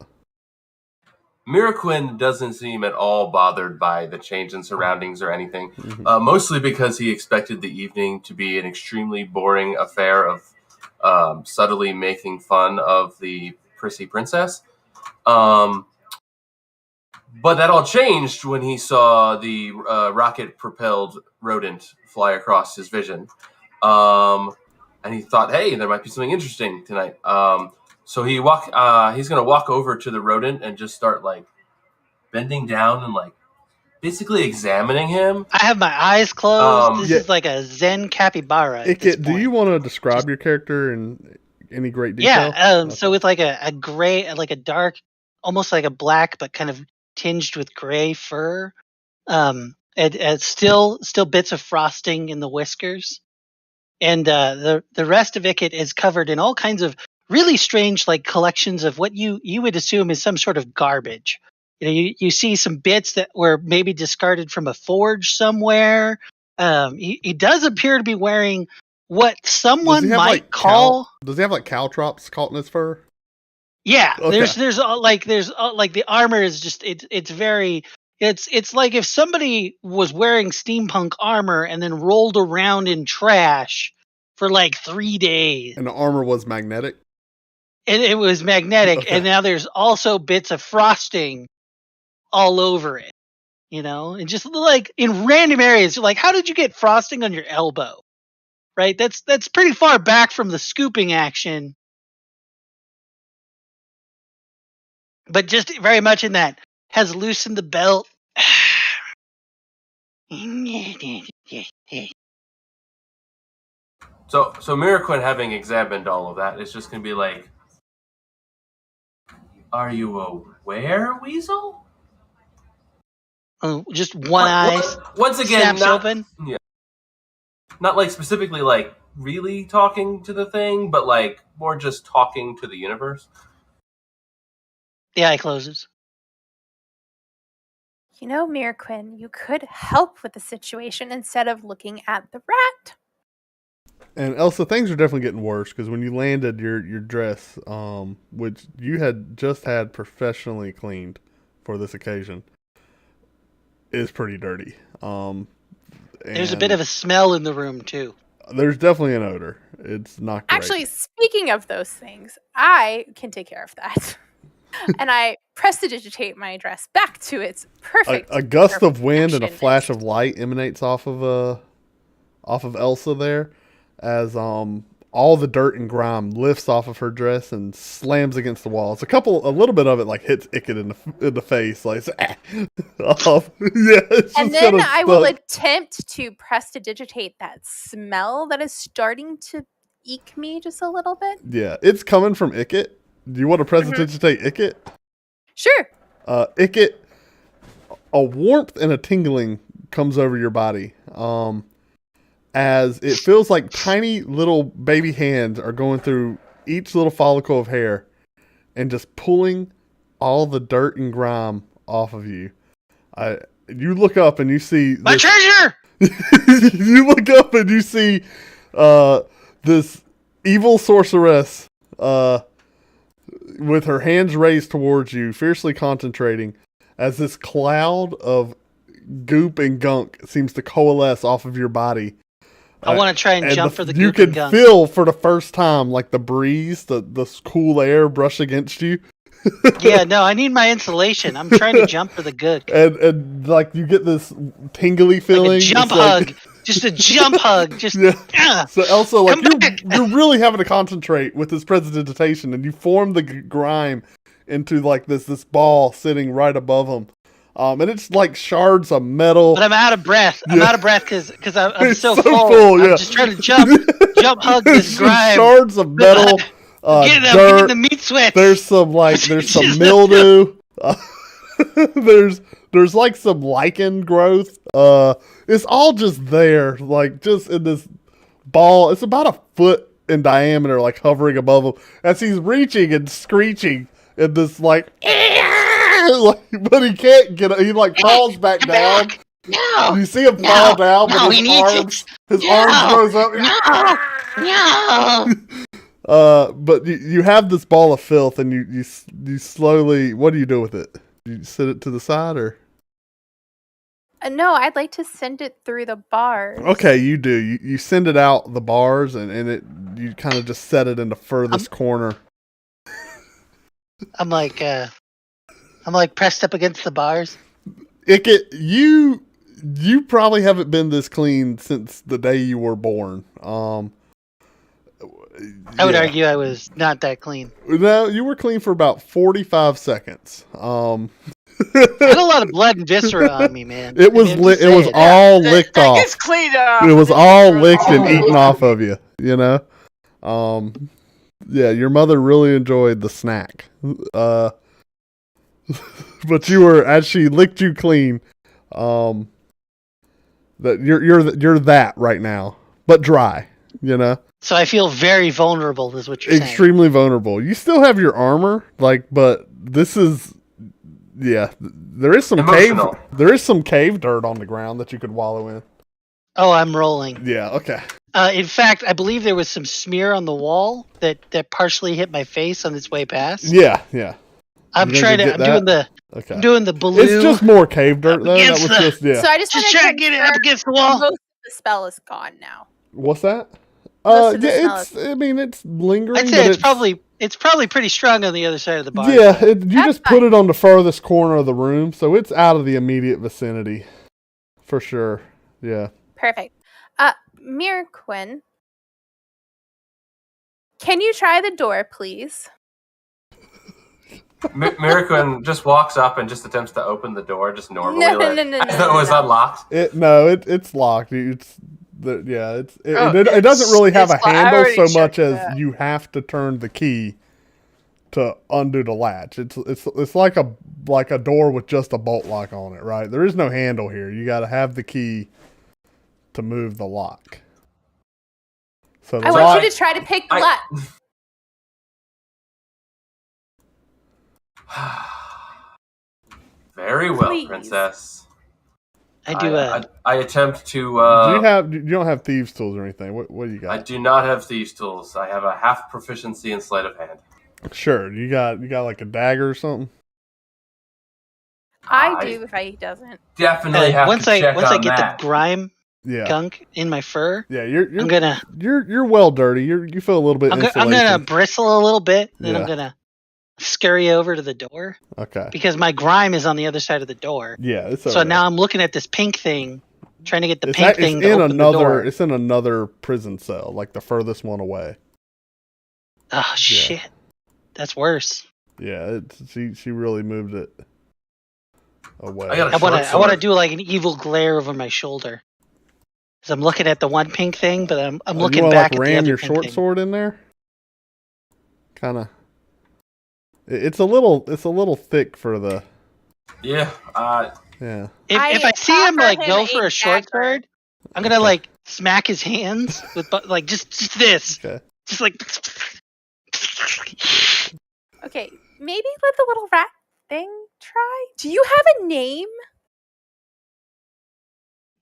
Miraquin doesn't seem at all bothered by the change in surroundings or anything, mostly because he expected the evening to be an extremely boring affair of subtly making fun of the prissy princess. But that all changed when he saw the rocket-propelled rodent fly across his vision. And he thought, hey, there might be something interesting tonight. So he's going to walk over to the rodent and just start, like, bending down and, like, basically examining him. I have my eyes closed. This is like a Zen capybara. Do you want to describe your character in any great detail? Yeah, so with, like, a gray, like a dark, almost like a black, but kind of tinged with gray fur. And still bits of frosting in the whiskers. And the rest of Ikit is covered in all kinds of really strange, like, collections of what you would assume is some sort of garbage. You see some bits that were maybe discarded from a forge somewhere. He does appear to be wearing what someone might call. Does he have like caltrops caught in his fur? Yeah, okay. there's the armor is just it's very. It's like if somebody was wearing steampunk armor and then rolled around in trash for like 3 days. And the armor was magnetic? And it was magnetic, okay. And now there's also bits of frosting all over it. And just like in random areas, like, how did you get frosting on your elbow? Right? That's pretty far back from the scooping action. But just very much in that. Has loosened the belt. So Miraquin, having examined all of that, is just going to be like, are you aware, Weasel? Oh, just one eye. Once again, not open. Yeah, not like specifically like really talking to the thing, but like more just talking to the universe. The eye closes. Miraquin, you could help with the situation instead of looking at the rat. And Elsa, things are definitely getting worse because when you landed your dress, which you had just had professionally cleaned for this occasion, is pretty dirty. There's a bit of a smell in the room too. There's definitely an odor. It's not great. Actually, speaking of those things, I can take care of that. And I prestidigitate my dress back to its perfect. A gust of wind and a flash of light emanates off of Elsa there, as all the dirt and grime lifts off of her dress and slams against the wall. It's a little bit of it like hits Ikit in the face, like and then I will attempt to prestidigitate that smell that is starting to eke me just a little bit. Yeah, it's coming from Ikit. Do you want to prestidigitate Ikit? Sure. Ikit, a warmth and a tingling comes over your body. As it feels like tiny little baby hands are going through each little follicle of hair and just pulling all the dirt and grime off of you. You look up and you see my treasure. You look up and you see this evil sorceress with her hands raised towards you, fiercely concentrating, as this cloud of goop and gunk seems to coalesce off of your body. I want to try and jump for the you goop and can gunk. feel for the first time like the breeze, the cool air brush against you. Yeah, no, I need my insulation. I'm trying to jump for the gook. And like you get this tingly feeling. Like a jump hug. Just a jump hug. Just So Elsa, like you're really having to concentrate with this prestidigitation, and you form the grime into like this ball sitting right above him. And it's like shards of metal. But I'm out of breath. I'm out of breath because I'm so full. full. I'm just trying to jump hug this grime. Shards of metal. Get in the meat sweats. There's some mildew. There's like some lichen growth. It's all just there, like just in this ball. It's about a foot in diameter, like hovering above him as he's reaching and screeching in this like, but he can't get it. He like falls back down. No, you see him fall down, but his arms goes up. No. But you have this ball of filth, and you slowly. What do you do with it? You sit it to the side, or? No, I'd like to send it through the bars. Okay, you do. You send it out the bars, and you kind of just set it in the furthest corner. I'm like pressed up against the bars. You probably haven't been this clean since the day you were born. I would argue I was not that clean. No, you were clean for about 45 seconds. I had a lot of blood and viscera on me, man. It was all licked off. It's cleaned up. It was all licked and eaten off of you. You know. Yeah, your mother really enjoyed the snack. But you were, as she licked you clean, that you're that right now, but dry. You know. So I feel very vulnerable, is what you're saying. Extremely vulnerable. You still have your armor, but this is, there is some emotional. There is some cave dirt on the ground that you could wallow in. Oh, I'm rolling. Yeah. Okay. In fact, I believe there was some smear on the wall that partially hit my face on its way past. Yeah. I'm doing the blue. It's just more cave dirt though. That was So I just try to get it up against the wall. Most of the spell is gone now. What's that? It's lingering. I'd say it's probably pretty strong on the other side of the bar. Yeah, you just put it on the furthest corner of the room, so it's out of the immediate vicinity, for sure. Yeah. Perfect. Mirquin, can you try the door, please? Mirquin just walks up and just attempts to open the door, just normally. No. As though it was unlocked. It's locked. It doesn't really have a handle so much as you have to turn the key to undo the latch. It's like a door with just a bolt lock on it, right? There is no handle here. You got to have the key to move the lock. So I want you to try to pick the lock. Very well, Please. Princess. I attempt to. You don't have thieves' tools or anything. What do you got? I do not have thieves' tools. I have a half proficiency in sleight of hand. Sure, you got like a dagger or something. I do if he doesn't. Definitely have once to check once on I get that. the grime gunk in my fur. Yeah, you're well dirty. You feel a little bit. I'm gonna bristle a little bit, then I'm gonna scurry over to the door. Okay. Because my grime is on the other side of the door. Yeah. So now I'm looking at this pink thing, trying to get the pink thing to open the door. It's in another prison cell, like the furthest one away. Oh shit, that's worse. Yeah, she really moved it away. I want to do like an evil glare over my shoulder. Because I'm looking at the one pink thing, but I'm looking back at the other ram your pink short thing. sword in there. Kind of. It's a little thick for the. Yeah. Yeah. If I see him like go for a short sword, I'm gonna like smack his hands with like just this. Okay. Just like. Okay, maybe let the little rat thing try. Do you have a name?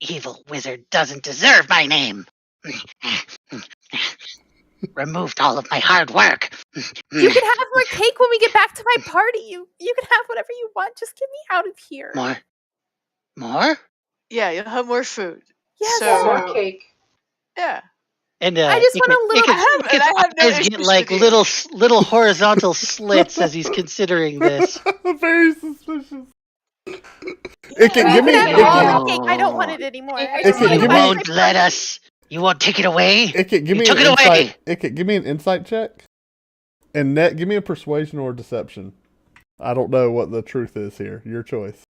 Evil wizard doesn't deserve my name. Removed all of my hard work. You can have more cake when we get back to my party. You can have whatever you want. Just get me out of here. More? Yeah, you'll have more food. Yes. So, more cake. Yeah. And I just want a little. I have no eyes issues get like with you. little horizontal slits as he's considering this. Very suspicious. It can give me. You It can have all can, the cake. I don't want it anymore. I It just can want give You me- my won't let us. You won't take it away. It can give You me took an it insight. away. It can give me an insight check. And Nett, give me a persuasion or deception. I don't know what the truth is here. Your choice.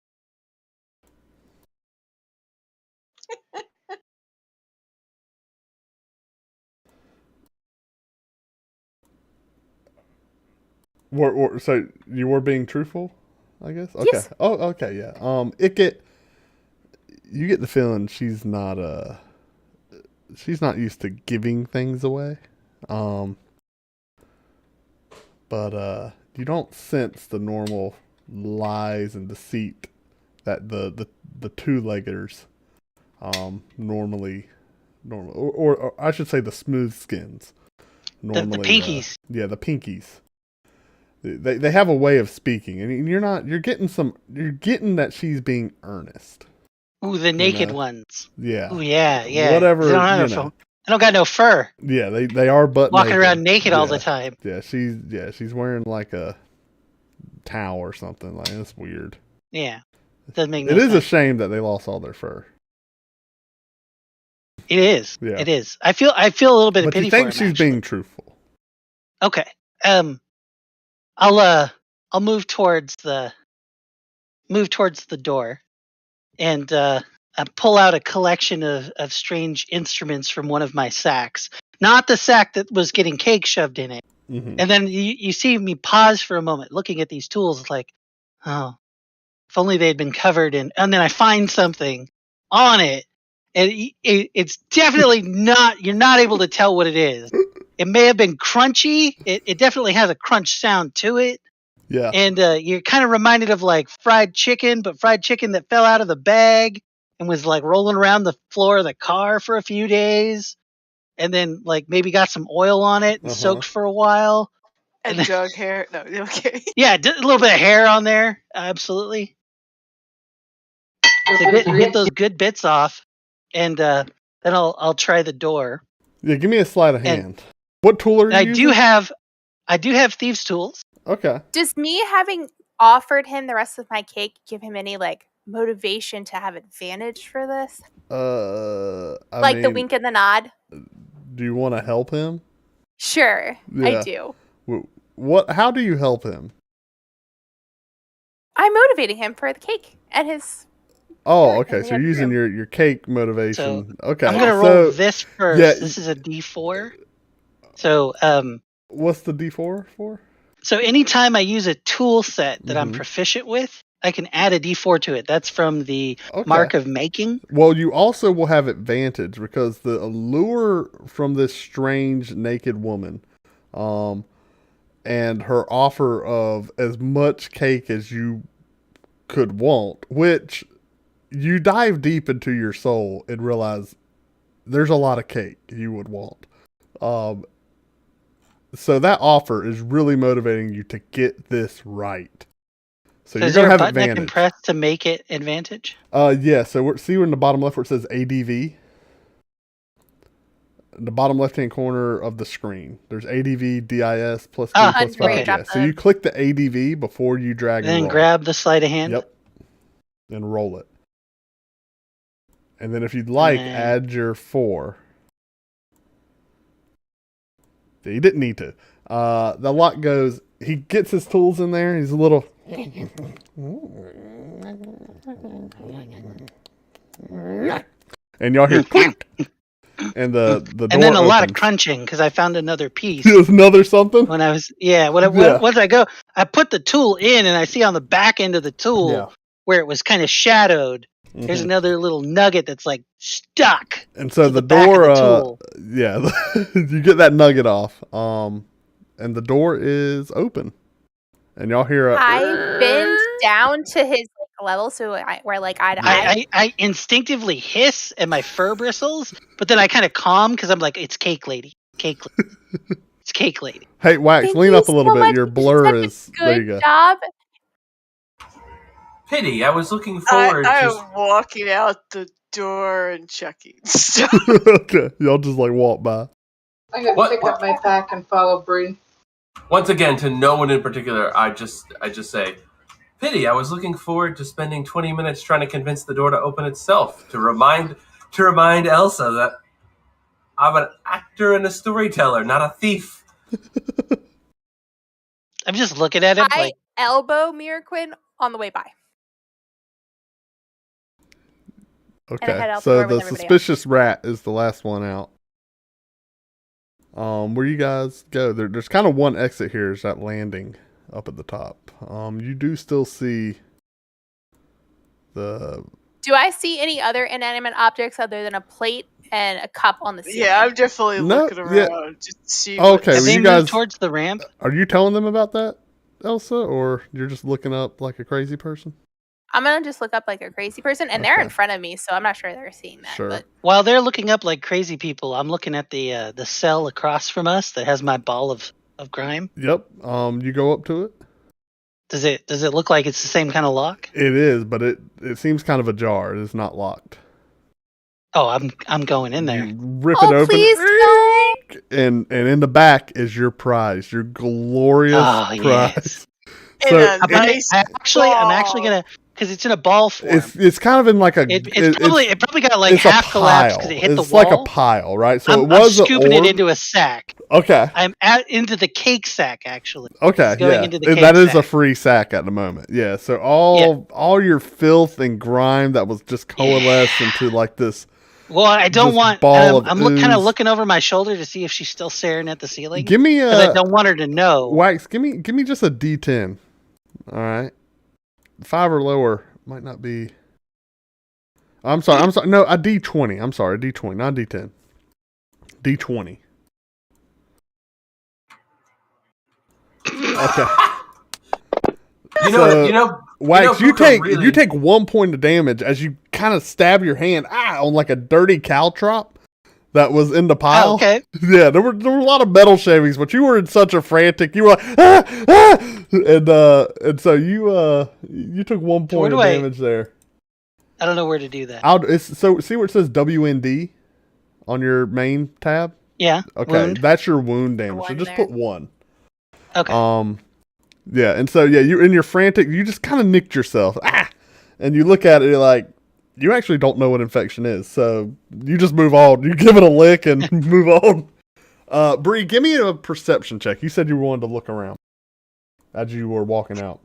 So you were being truthful, I guess. Okay. Yes. Oh, okay, yeah. You get the feeling she's not used to giving things away. But you don't sense the normal lies and deceit that the two-leggers normally or I should say the smooth skins normally The pinkies. the pinkies. They have a way of speaking, and you're getting that she's being earnest. Ooh, the naked ones. Yeah. Ooh, yeah. Whatever, They don't got no fur. Yeah, they are butt Walking naked. around naked all the Yeah. time. Yeah, she's wearing like a towel or something. Like, it's weird. Yeah. Doesn't make no It is a sense. shame that they lost all their fur. It is. Yeah. It is. I feel a little bit of But pity you for think him, she's actually. being truthful. Okay. I'll move towards the door and I pull out a collection of strange instruments from one of my sacks. Not the sack that was getting cake shoved in it. Mm-hmm. And then you see me pause for a moment looking at these tools like, oh, if only they'd been covered in. And then I find something on it. And it's definitely not, you're not able to tell what it is. It may have been crunchy. It definitely has a crunch sound to it. Yeah. And you're kind of reminded of like fried chicken, but fried chicken that fell out of the bag and was like rolling around the floor of the car for a few days. And then like maybe got some oil on it and soaked for a while. And then, dog hair. No, okay. Yeah, a little bit of hair on there. Absolutely. So get those good bits off. And then I'll try the door. Yeah, give me a sleight of hand. What tool are you using? I do have thieves' tools. Okay. Does me having offered him the rest of my cake give him any like motivation to have advantage for this? I mean, the wink and the nod. Do you want to help him? Sure, Yeah. I do. What? How do you help him? I'm motivating him for the cake and his. Oh, okay. So you're using your cake motivation. So okay. I'm gonna roll this first. Yeah, this is a D4. So what's the D4 for? So anytime I use a tool set that I'm proficient with, I can add a D4 to it. That's from the Mark of Making. Well, you also will have advantage because the allure from this strange naked woman, and her offer of as much cake as you could want, which you dive deep into your soul and realize there's a lot of cake you would want. So that offer is really motivating you to get this right. So you're going to have advantage. I can press to make it advantage? Yeah. So see in the bottom left where it says ADV? In the bottom left-hand corner of the screen. There's ADV, DIS, plus 2, plus 5. Yeah. So you click the ADV before you drag and roll. Then grab the sleight of hand? Yep. And roll it. And then if you'd like, add your 4. He didn't need to. The lock goes, he gets his tools in there. He's a little... and y'all hear clink. And the door and then a lot of opens. crunching because I found another piece. There's another something? When I was, once I go, I put the tool in and I see on the back end of the tool where it was kind of shadowed. There's another little nugget that's like stuck. And so the door, you get that nugget off. And the door is open. And y'all hear a... I bend down to his level, so we're like eye to eye. I instinctively hiss and my fur bristles, but then I kind of calm because I'm like, it's cake lady. It's cake lady. Hey, Wax, lean up a little bit. Your blur is... There you go. Job. Pity, I was looking forward I to... am walking out the door and checking stuff. Okay, y'all just like walk by. I'm gonna pick up my pack and follow Bree. Once again, to no one in particular, I just say, Pity, I was looking forward to spending 20 minutes trying to convince the door to open itself, to remind Elsa that I'm an actor and a storyteller, not a thief. I'm just looking at him I elbow Miraquin on the way by. Okay, so the suspicious rat is the last one out. Where you guys go? There's kind of one exit here. Is that landing up at the top? You do still see the. Do I see any other inanimate objects other than a plate and a cup on the ceiling? Yeah, I'm definitely looking around just to see. Okay, Have they you guys towards the ramp? Are you telling them about that, Elsa, or you're just looking up like a crazy person? I'm gonna just look up like a crazy person, and they're in front of me, so I'm not sure they're seeing that. Sure. But... While they're looking up like crazy people, I'm looking at the cell across from us that has my ball of grime. Yep. You go up to it. Does it look like it's the same kind of lock? It is, but it seems kind of ajar. It is not locked. Oh, I'm going in there. You rip it open. Please don't. And in the back is your prize, your glorious prize. Yes. So I'm actually gonna, because it's in a ball form. It's kind of in like a. It probably got like half collapsed because it hit the wall. It's like a pile, right? So I'm scooping it into a sack. Okay. I'm into the cake sack actually. Okay, into the cake that is sack. a free sack at the moment. Yeah. So all your filth and grime that was just coalesced into like this. Well, I don't want. I'm kind of looking over my shoulder to see if she's still staring at the ceiling. Give me I don't want her to know. Wax. Give me just a D10. All right. 5 or lower might not be. I'm sorry. No, a D20. I'm sorry, a D20, not a D10. D20. Okay. Wax, you take 1 point of damage as you kind of stab your hand on like a dirty caltrop that was in the pile. Oh, okay. Yeah, there were a lot of metal shavings, but you were in such a frantic. You were like, and so you took 1 point of damage there. I don't know where to do that. So see where it says WND on your main tab? Yeah. Okay, wound. That's your wound damage. So just put 1. Okay. Yeah, and so you're in your frantic. You just kind of nicked yourself. And you look at it, you're like, you actually don't know what infection is, so you just move on. You give it a lick and move on. Bree, give me a perception check. You said you wanted to look around as you were walking out.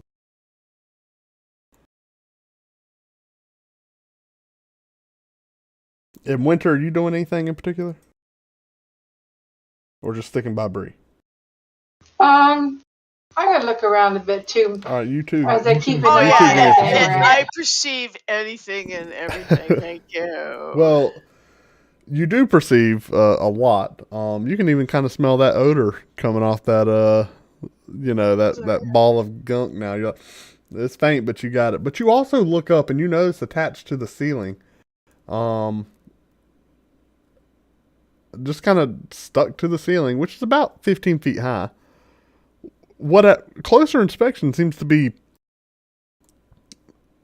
In Winter, are you doing anything in particular? Or just sticking by Bree? I gotta look around a bit too. All right, you too. As I keep I perceive anything and everything. Thank you. Well, you do perceive a lot. You can even kind of smell that odor coming off that that ball of gunk. Now you're like, it's faint, but you got it. But you also look up and you notice attached to the ceiling, just kind of stuck to the ceiling, which is about 15 feet high. What at closer inspection seems to be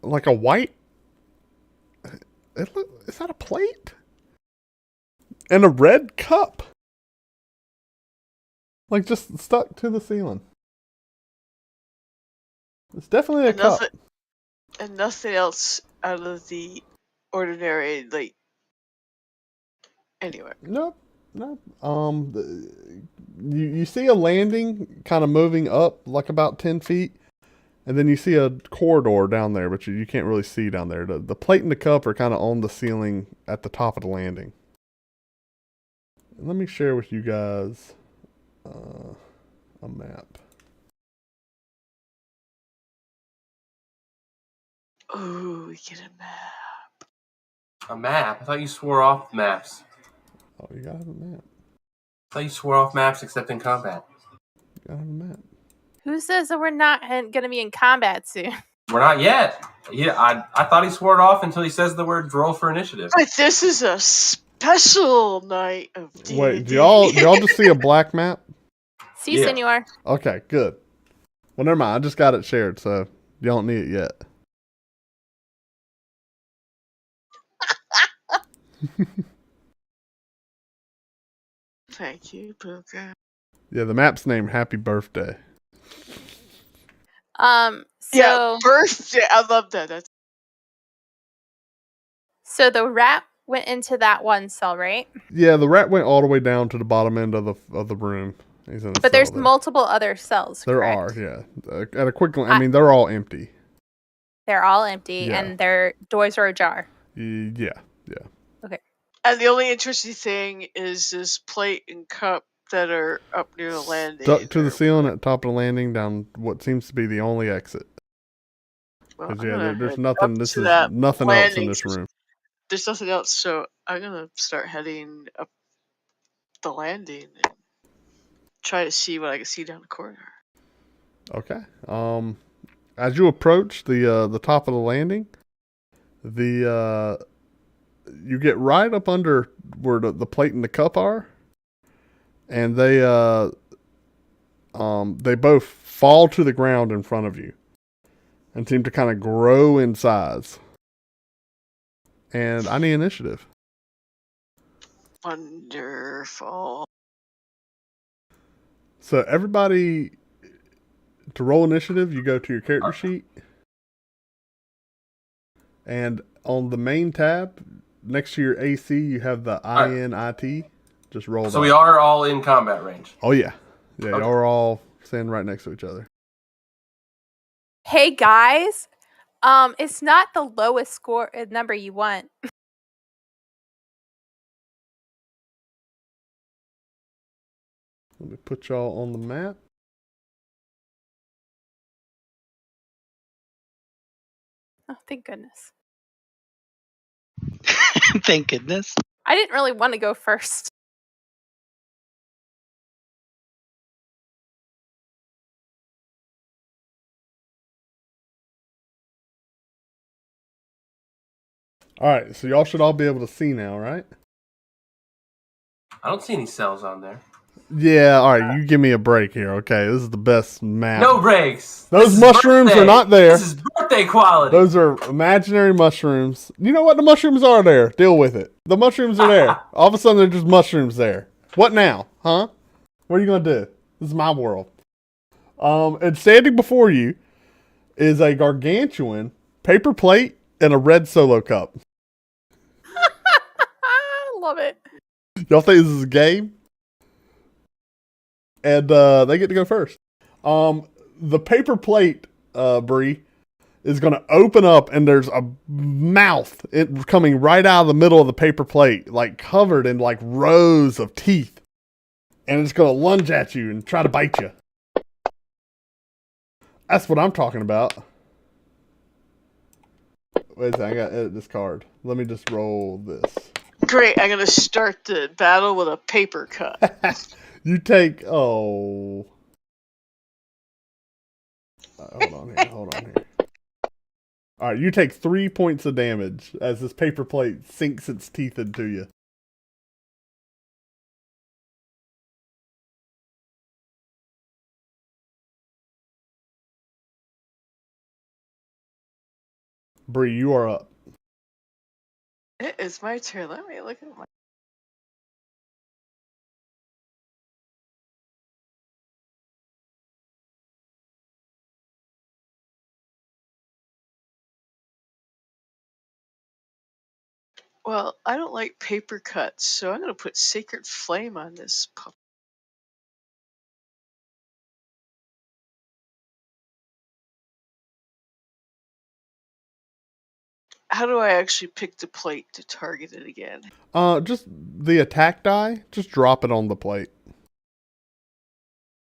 like a white. Is that a plate? And a red cup. Like just stuck to the ceiling. It's definitely a cup. And nothing else out of the ordinary, like, anyway. Nope. You see a landing kind of moving up like about 10 feet, and then you see a corridor down there, but you can't really see down there. The plate and the cup are kind of on the ceiling at the top of the landing. And let me share with you guys a map. Ooh, we get a map. A map? I thought you swore off maps. Oh, you gotta have a map. I thought you swore off maps except in combat. You gotta have a map. Who says that we're not going to be in combat soon? We're not yet. Yeah, I thought he swore it off until he says the word roll for initiative. But this is a special night of D&D. Wait, do y'all just see a black map? Si, senor. Okay, good. Well, never mind. I just got it shared, so you don't need it yet. Thank you, Pookha. Yeah, the map's named Happy Birthday. Yeah, birthday. I love that. So the rat went into that one cell, right? Yeah, the rat went all the way down to the bottom end of the room. He's in a but there's cell there. multiple other cells. There correct? are, yeah. At a quick glance, I mean, they're all empty. They're all empty, Yeah. and their doors are ajar. Yeah. Okay. And the only interesting thing is this plate and cup that are up near the landing. Stuck to the ceiling at the top of the landing down what seems to be the only exit. Well, there's nothing. This is nothing else in this room. There's nothing else, so I'm gonna start heading up the landing and try to see what I can see down the corridor. Okay. As you approach the top of the landing, you get right up under where the plate and the cup are, and they both fall to the ground in front of you and seem to kind of grow in size. And I need initiative. Wonderful. So everybody, to roll initiative, you go to your character sheet, and on the main tab next to your AC, you have the INIT. Just roll. So we are all in combat range. Oh yeah, okay. Y'all are all standing right next to each other. Hey guys, it's not the lowest score number you want. Let me put y'all on the map. Oh, thank goodness. Thank goodness. I didn't really want to go first. All right, so y'all should all be able to see now, right? I don't see any cells on there. Yeah, all right, you give me a break here, okay? This is the best map. No breaks. Those mushrooms are not there. This is birthday quality. Those are imaginary mushrooms. You know what? The mushrooms are there. Deal with it. The mushrooms are there. All of a sudden, they're just mushrooms there. What now? Huh? What are you going to do? This is my world. And standing before you is a gargantuan paper plate and a red Solo cup. I love it. Y'all think this is a game? And they get to go first. The paper plate, Bree, is going to open up, and there's a mouth coming right out of the middle of the paper plate, like covered in like rows of teeth. And it's going to lunge at you and try to bite you. That's what I'm talking about. Wait a second, I got to edit this card. Let me just roll this. Great, I'm going to start the battle with a paper cut. You take, hold on here. All right, you take 3 points of damage as this paper plate sinks its teeth into you. Bree, you are up. It is my turn. Let me look at my... Well, I don't like paper cuts, so I'm going to put Sacred Flame on this pup. How do I actually pick the plate to target it again? Just the attack die, just drop it on the plate.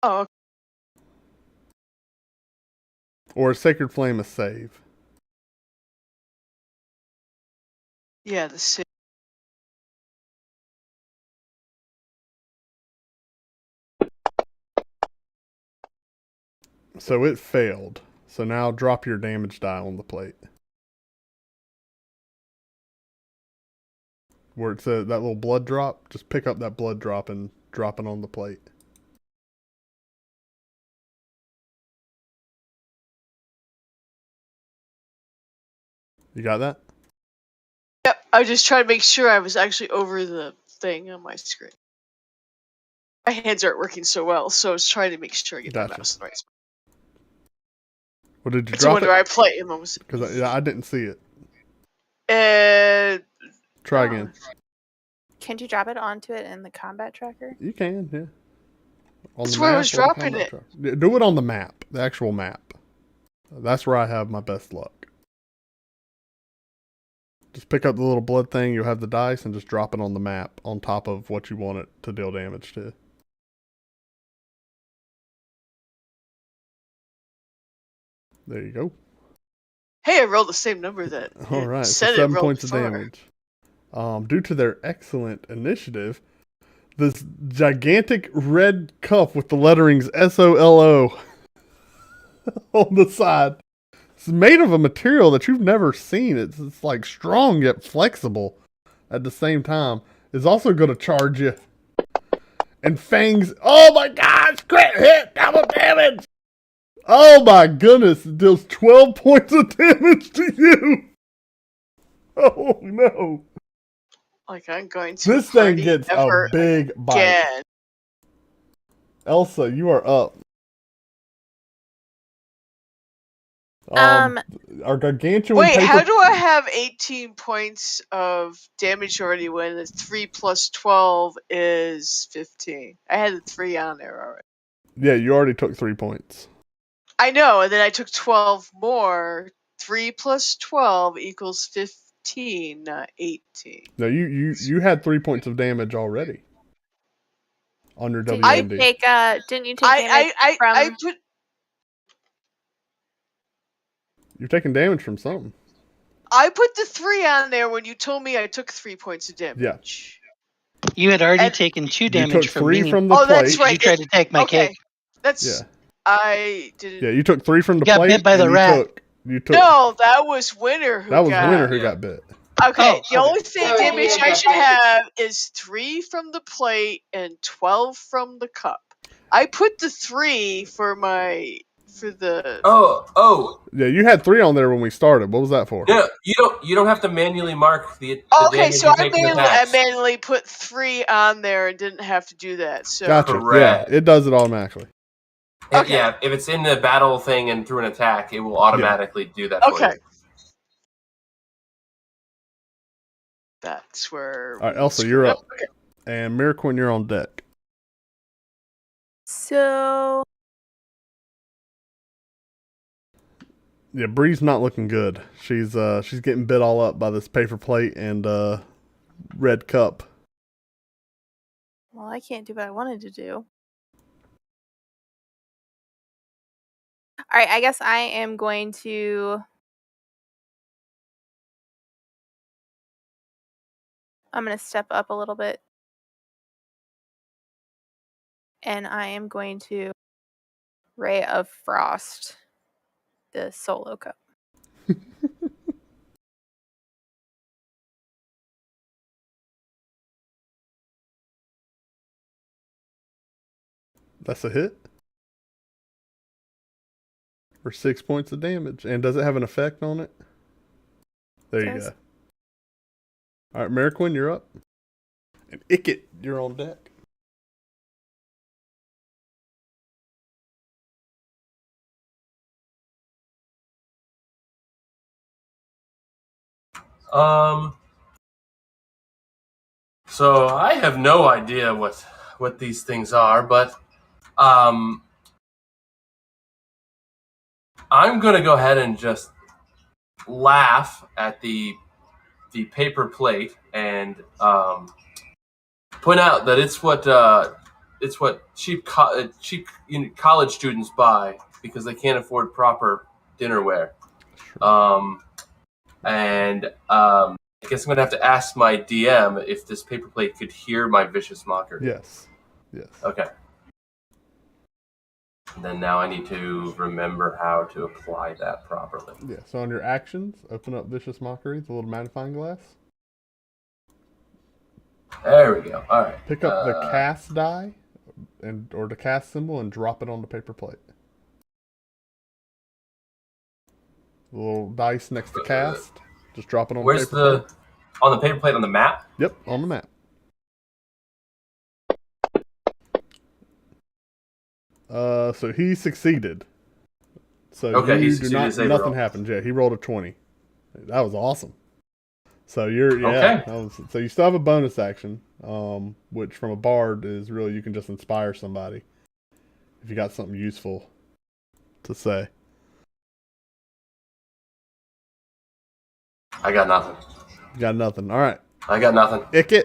Oh. Or Sacred Flame a save. Yeah, the save. So it failed. So now drop your damage die on the plate. Where it says that little blood drop, just pick up that blood drop and drop it on the plate. You got that? Yep. I just tried to make sure I was actually over the thing on my screen. My hands aren't working so well, so I was trying to make sure I get the mouse in the right spot. Well, did you It's a drop wonder it? I play in moments. Because I didn't see it. Try again. Can't you drop it onto it in the combat tracker? You can, yeah. That's where I was dropping it. Do it on the map, the actual map. That's where I have my best luck. Just pick up the little blood thing, you'll have the dice, and just drop it on the map on top of what you want it to deal damage to. There you go. Hey, I rolled the same number that. All right, so 7 points of damage. Due to their excellent initiative, this gigantic red cup with the letterings SOLO on the side. It's made of a material that you've never seen. It's like strong yet flexible at the same time. It's also going to charge you. And fangs. Oh my gosh! Crit hit! Double damage! Oh my goodness! It deals 12 points of damage to you! Oh no! Like I'm going to. This thing gets a big bite. Again. Elsa, you are up. Our gargantuan. Wait, how do I have 18 points of damage already when it's 3 plus 12 is 15? I had the 3 on there already. Yeah, you already took 3 points. I know, and then I took 12 more. 3 plus 12 equals 15, not 18. No, you had 3 points of damage already on your Didn't WND. Didn't you take damage from? I put. You're taking damage from something. I put the 3 on there when you told me I took 3 points of damage. Yeah. You had already taken 2 damage you took from 3 me. from the plate. That's right. You tried to take my cake. That's. I didn't. Yeah, you took 3 from the got plate. Bit by the rat. You took. No, that was Winter who got. Winter who got bit. Okay, the only thing Oh, damage yeah, I should okay. have is 3 from the plate and 12 from the cup. I put the 3 for the. Oh. Yeah, you had 3 on there when we started. What was that for? Yeah, you don't have to manually mark the Okay, damage so you I take from attacks. manually put 3 on there and didn't have to do that. So. Gotcha. Correct. Yeah, it does it automatically. Okay. Yeah, if it's in the battle thing and through an attack, it will automatically do that for you. That's where. All right, Elsa, you're up. Okay. And Miraquin, you're on deck. So. Yeah, Bree's not looking good. She's getting bit all up by this paper plate and red cup. Well, I can't do what I wanted to do. All right, I guess I am going to. I'm going to step up a little bit. And I am going to Ray of Frost the solo cup. That's a hit. For 6 points of damage. And does it have an effect on it? There you go. All right, Miraquin, you're up. And Icket, you're on deck. So I have no idea what these things are, but I'm gonna go ahead and just laugh at the paper plate and point out that it's what cheap college students buy because they can't afford proper dinnerware. I guess I'm going to have to ask my DM if this paper plate could hear my vicious mockery. Yes. Okay. And then now I need to remember how to apply that properly. Yeah, so on your actions, open up Vicious Mockery, the little magnifying glass. There we go. All right. Pick up the cast die or the cast symbol and drop it on the paper plate. The little dice next to cast. Just drop it on the paper plate. On the paper plate on the map? Yep, on the map. So he succeeded. So okay, you do not. Nothing happened. Yeah, he rolled a 20. That was awesome. So you're okay. So you still have a bonus action, which from a bard is really you can just inspire somebody if you got something useful to say. I got nothing. You got nothing. All right. I got nothing. Icket.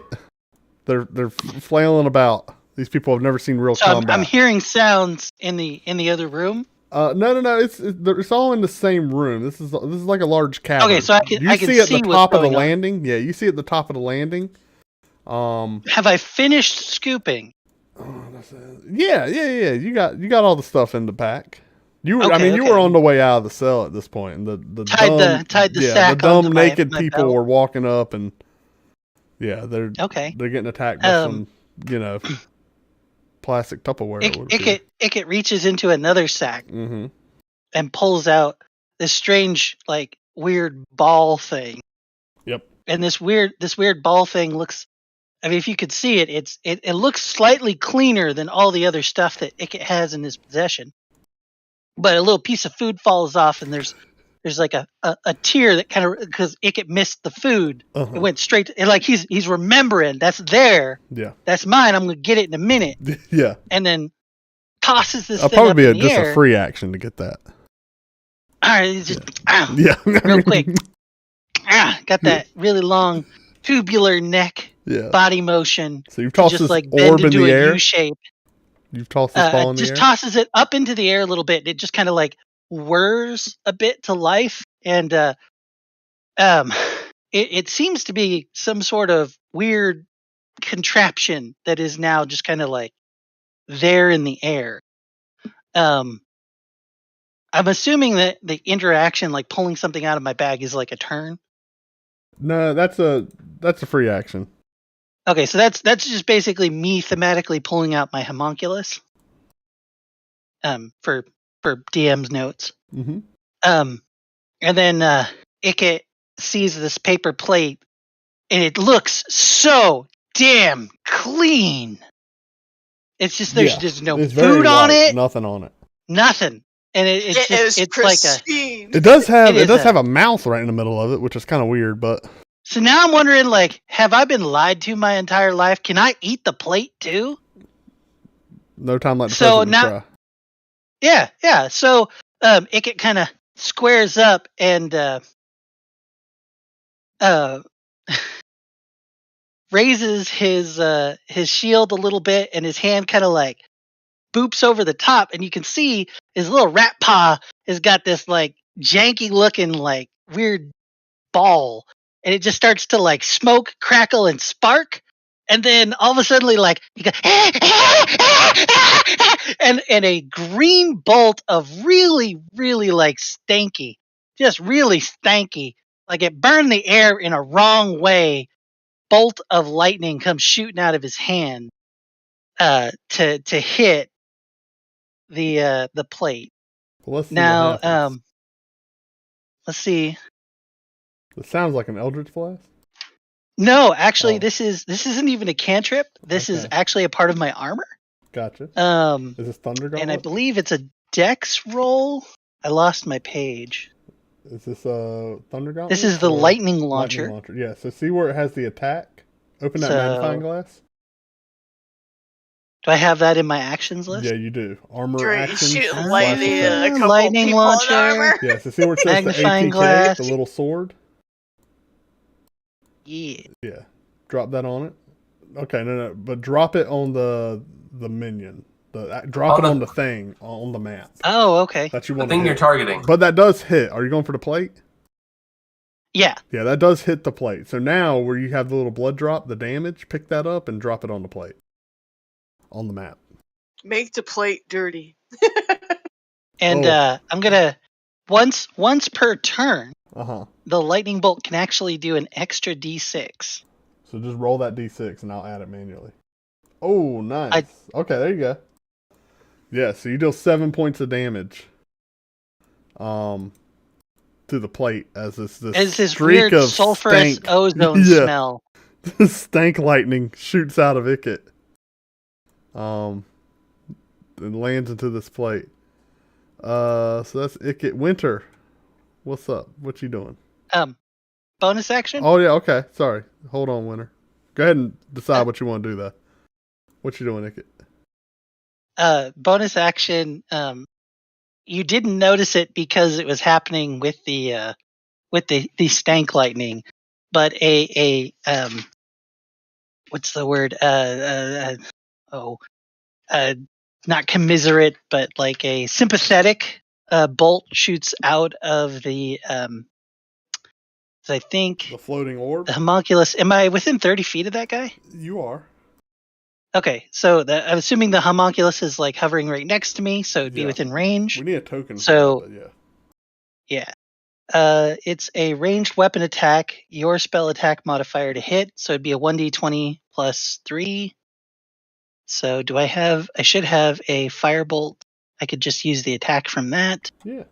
They're flailing about. These people have never seen real combat. I'm hearing sounds in the other room. No. It's all in the same room. This is like a large cavern. Okay, so I can see at the top of the landing. Yeah, you see at the top of the landing. Have I finished scooping? Yeah. You got all the stuff in the pack. You were on the way out of the cell at this point, and the tied the sack. The dumb naked people were walking up, and they're getting attacked by some plastic Tupperware. Icket reaches into another sack and pulls out this strange, like, weird ball thing. Yep. And this weird ball thing looks. I mean, if you could see it, it looks slightly cleaner than all the other stuff that Icket has in his possession. But a little piece of food falls off, and there's like a tear that kind of, because Icket missed the food. It went straight to, like he's remembering that's there. Yeah, that's mine. I'm gonna get it in a minute. Yeah, and then tosses this. It'll thing probably up be in the just air. a free action to get that. All right, just real quick. Got that really long tubular neck. Yeah. Body motion. So you've tossed this like orb in the air. U shape. You've tossed this ball in the air. Just tosses it up into the air a little bit. It just kind of like whirs a bit to life, and it seems to be some sort of weird contraption that is now just kind of like there in the air. I'm assuming that the interaction, like pulling something out of my bag, is like a turn. No, that's a free action. Okay, so that's just basically me thematically pulling out my homunculus. For DM's notes. Mm-hmm. And then Icket sees this paper plate, and it looks so damn clean. It's just there's no food on it. Nothing on it. Nothing. And it's like it does have a mouth right in the middle of it, which is kind of weird, but. So now I'm wondering, like, have I been lied to my entire life? Can I eat the plate too? No time like the present to try. Yeah. So Icket kind of squares up and raises his shield a little bit, and his hand kind of like boops over the top, and you can see his little rat paw has got this like janky looking like weird ball. And it just starts to like smoke, crackle, and spark. And then all of a sudden, like, you go, and a green bolt of really, really like stanky, just really stanky, like it burned the air in a wrong way. Bolt of lightning comes shooting out of his hand to hit the plate. Well, let's see now, let's see. It sounds like an Eldritch Blast. No, actually, this isn't even a cantrip. This is actually a part of my armor. Gotcha. Is this Thunder Gauntlet? And I believe it's a Dex roll. I lost my page. Is this a Thunder Gauntlet? This is the lightning launcher. Yeah. So see where it has the attack. Open that magnifying glass. Do I have that in my actions list? Yeah, you do. Armor actions. Lightning launcher. Yeah. So see where it says magnifying the ATK, glass. the little sword. Yeah. Drop that on it. Okay, no, but drop it on the minion. Drop it on the thing on the map. Oh, okay. That you the want thing you're targeting. But that does hit. Are you going for the plate? Yeah. Yeah, that does hit the plate. So now where you have the little blood drop, the damage, pick that up and drop it on the plate. On the map. Make the plate dirty. And I'm gonna once per turn. The lightning bolt can actually do an extra D6. So just roll that D6 and I'll add it manually. Oh, nice. Okay, there you go. Yeah, so you deal 7 points of damage. to the plate as this streak weird of sulfurous stank. ozone smell. Stank lightning shoots out of Icket. And lands into this plate. So that's Icket. Winter, what's up? What you doing? Bonus action? Oh yeah, okay. Sorry. Hold on, Winter. Go ahead and decide what you want to do though. What you doing, Icket? Bonus action. You didn't notice it because it was happening with the stank lightning, but what's the word? Not commiserate, but like a sympathetic bolt shoots out of the I think The floating orb. the homunculus. Am I within 30 feet of that guy? You are. Okay, so I'm assuming the homunculus is like hovering right next to me, so it'd be within range. We need a token. So for that, yeah. It's a ranged weapon attack. Your spell attack modifier to hit, so it'd be a 1d20 plus 3. So I should have a firebolt. I could just use the attack from that. Yeah.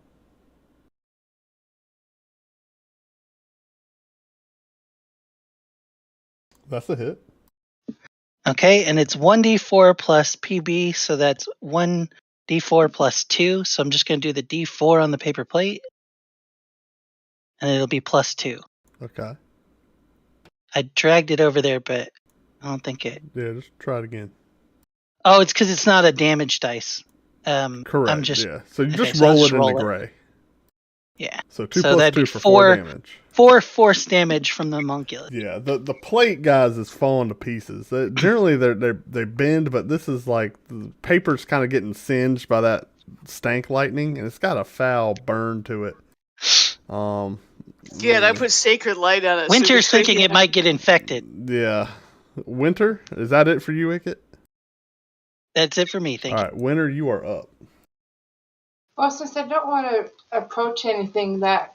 That's a hit. Okay, and it's 1d4 plus PB, so that's 1d4 plus 2. So I'm just going to do the d4 on the paper plate. And it'll be plus 2. Okay. I dragged it over there, but I don't think it... Yeah, just try it again. Oh, it's because it's not a damage dice. Correct, yeah. So you just roll it into gray. Yeah. So 2 plus 2 for 4 damage. 4 force damage from the homunculus. Yeah, the plate, guys, is falling to pieces. Generally, they bend, but this is like the paper's kind of getting singed by that stank lightning, and it's got a foul burn to it. Yeah, and I put sacred light on it. Winter's thinking it might get infected. Yeah. Winter, is that it for you, Icket? That's it for me, thank you. All right, Winter, you are up. Well, since I don't want to approach anything that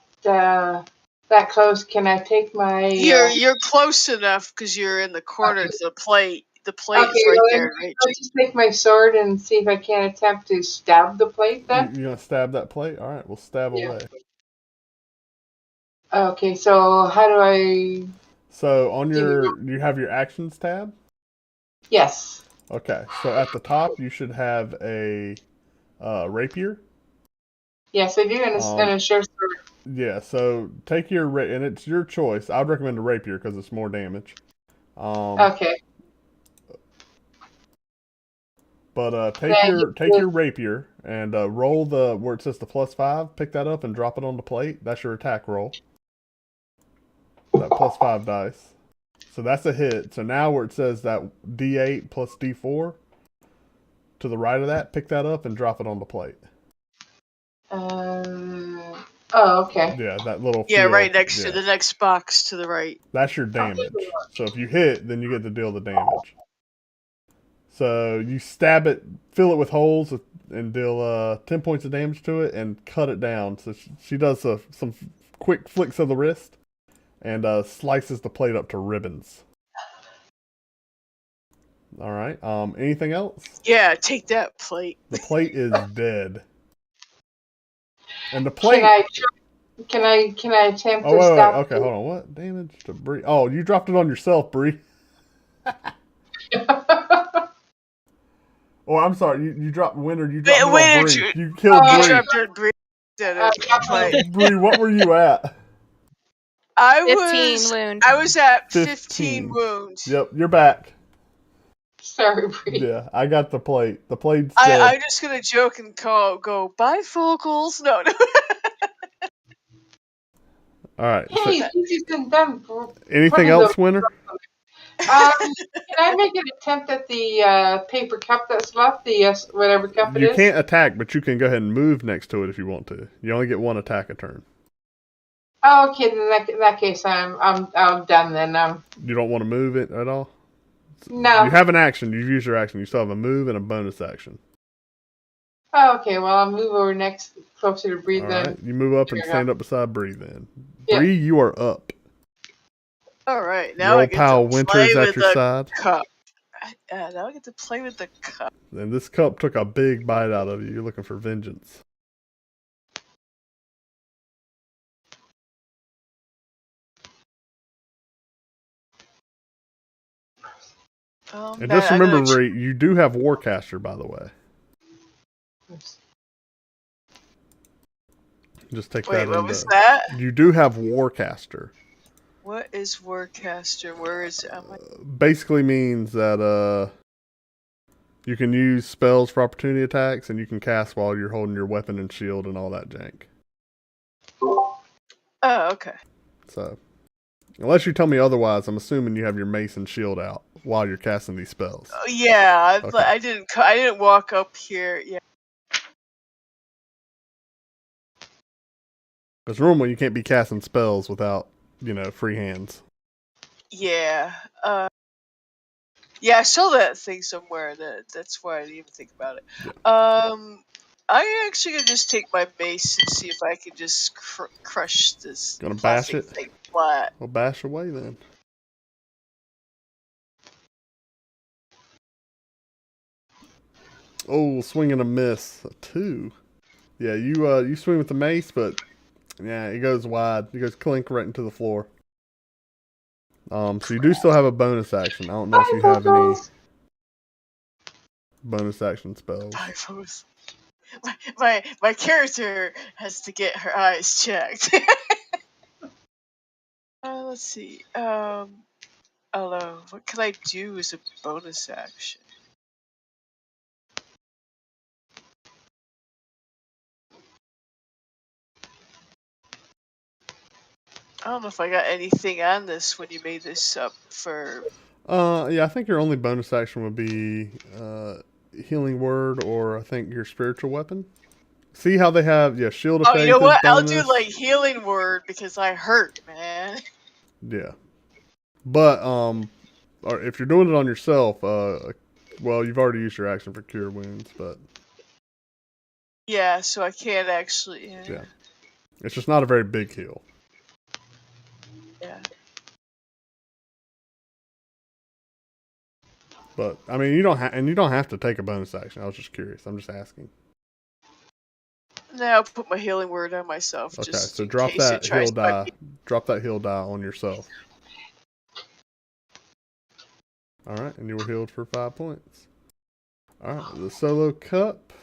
close, can I take my... You're close enough because you're in the corner to the plate. The plate's right there. Right? I'll just take my sword and see if I can attempt to stab the plate then. You going to stab that plate? All right, we'll stab away. Okay, so how do I... So on you have your actions tab? Yes. Okay, so at the top you should have a rapier. Yes, I do, and a short sword. Yeah, so take your and it's your choice. I'd recommend a rapier because it's more damage. Okay. But take your rapier and roll where it says the +5. Pick that up and drop it on the plate. That's your attack roll. That +5 dice. So that's a hit. So now where it says that D8 plus D4, to the right of that, pick that up and drop it on the plate. Oh, okay. Yeah, that little field, right next to the next box to the right. That's your damage. So if you hit, then you get to deal the damage. So you stab it, fill it with holes, and deal 10 points of damage to it, and cut it down. So she does some quick flicks of the wrist, and slices the plate up to ribbons. All right. Anything else? Yeah, take that plate. The plate is dead. And the plate. Can I attempt to stop? Okay, hold on. What damage to Bree? Oh, you dropped it on yourself, Bree. Oh, I'm sorry. You dropped Winter. You dropped it on Bree. You killed Bree. Bree, what were you at? I 15 wounds. I was at 15 wounds. Yep, you're back. Sorry, Bree. Yeah, I got the plate. The plate's dead. I'm just gonna joke and go bifocals. No. All right. Hey, this isn't done. Anything else, Winter? Can I make an attempt at the paper cup that's left? The whatever cup it is. You can't attack, but you can go ahead and move next to it if you want to. You only get one attack a turn. Oh, okay. Then in that case, I'm done then. You don't want to move it at all? No. You have an action. You've used your action. You still have a move and a bonus action. Oh, okay. Well, I'll move over closer to Bree then. All right. You move up and stand up beside Bree then. Yeah. Bree, you are up. All right. Now I get to play with the cup. Now I get to play with the cup. And this cup took a big bite out of you. You're looking for vengeance. And just remember, you do have Warcaster, by the way. Just take that. Wait, what was that? You do have Warcaster. What is Warcaster? Where is it? Basically means that you can use spells for opportunity attacks, and you can cast while you're holding your weapon and shield and all that jank. Oh, okay. So, unless you tell me otherwise, I'm assuming you have your mace and shield out while you're casting these spells. Oh, yeah, okay. I didn't walk up here. Yeah. Because normally you can't be casting spells without, free hands. Yeah. Yeah, I saw that thing somewhere. That's why I didn't even think about it. Yeah. I'm actually gonna just take my mace and see if I can just crush this. Gonna bash it? Thing flat. Well, bash away then. Oh, swing and a miss. A 2. Yeah, you swing with the mace, but yeah, it goes wide. It goes clink right into the floor. So you do still have a bonus action. I don't know if you have any bonus action spells. My character has to get her eyes checked. Let's see. Hello. What can I do as a bonus action? I don't know if I got anything on this when you made this up for. Yeah, I think your only bonus action would be healing word, or I think your spiritual weapon. See how they have shield of faith. Oh, you know what? I'll do healing word because I hurt, man. Yeah, but or if you're doing it on yourself, well, you've already used your action for cure wounds, but. Yeah, so I can't actually. Yeah, it's just not a very big heal. Yeah. But I mean, you don't have to take a bonus action. I was just curious. I'm just asking. No, I'll put my healing word on myself. Okay, so drop that heal die. Drop that heal die on yourself. All right, and you were healed for 5 points. All right, the solo cup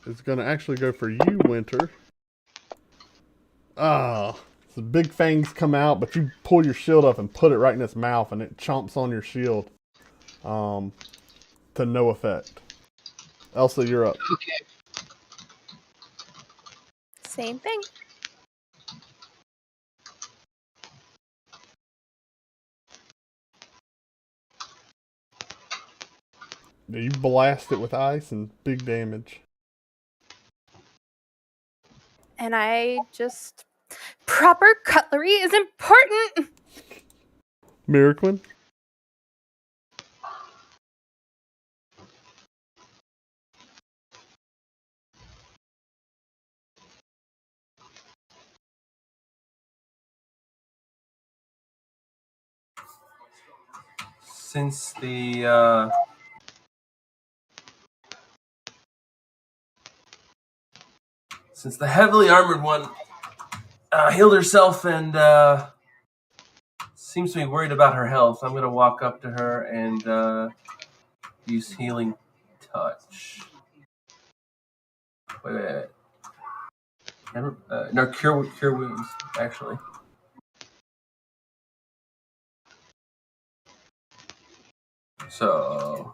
is going to actually go for you, Winter. Ah, the big fangs come out, but you pull your shield up and put it right in its mouth, and it chomps on your shield to no effect. Elsa, you're up. Okay. Same thing. You blast it with ice and big damage. And I just... Proper cutlery is important! Miraquin? Since the heavily armored one healed herself and seems to be worried about her health, I'm going to walk up to her and use healing touch. Wait. No, cure wounds, actually. So...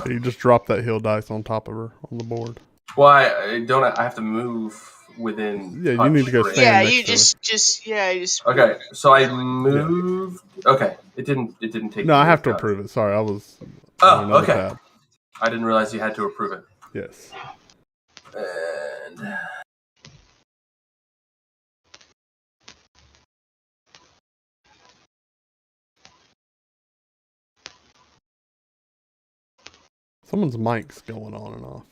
you just drop that heal dice on top of her on the board. Well, I have to move within. Yeah, you need to go stand yeah, next you to her. just. Okay, so I moved. Yeah. Okay, it didn't take. No, I have to approve it. Sorry, I was. Oh, okay. Tab. I didn't realize you had to approve it. Yes. And. Someone's mic's going on and off.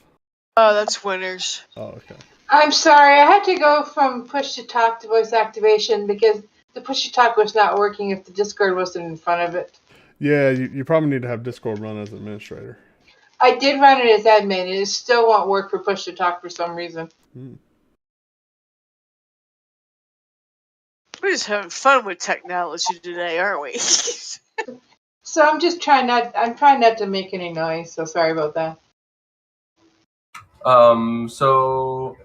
Oh, that's Winters. Oh, okay. I'm sorry, I had to go from push to talk to voice activation because the push to talk was not working if the Discord wasn't in front of it. Yeah, you probably need to have Discord run as administrator. I did run it as admin, and it still won't work for push to talk for some reason. We're just having fun with technology today, aren't we? So I'm just trying not. I'm trying not to make any noise. So sorry about that. So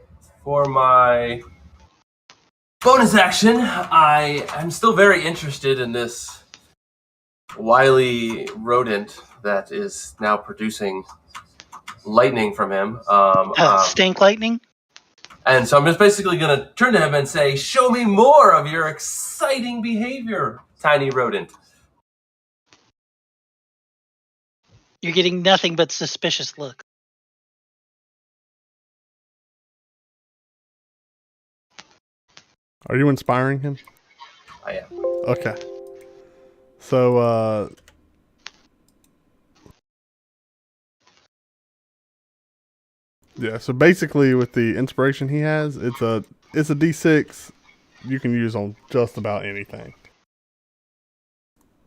for my bonus action, I am still very interested in this wily rodent that is now producing lightning from him. Stank lightning? And so I'm just basically going to turn to him and say, "Show me more of your exciting behavior, tiny rodent." You're getting nothing but suspicious looks. Are you inspiring him? I am. Okay. So, yeah, so basically with the inspiration he has, it's a D6 you can use on just about anything.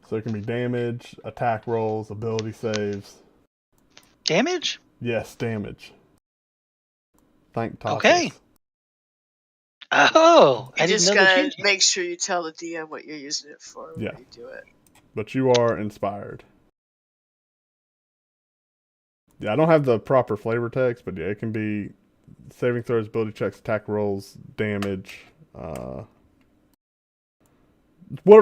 So it can be damage, attack rolls, ability saves. Damage? Yes, damage. Thank Tassus. Okay. Oh, You I didn't just know gotta that. make sure you tell the DM what you're using it for when Yeah. you do it. But you are inspired. Yeah, I don't have the proper flavor text, but yeah, it can be saving throws, ability checks, attack rolls, damage, whatever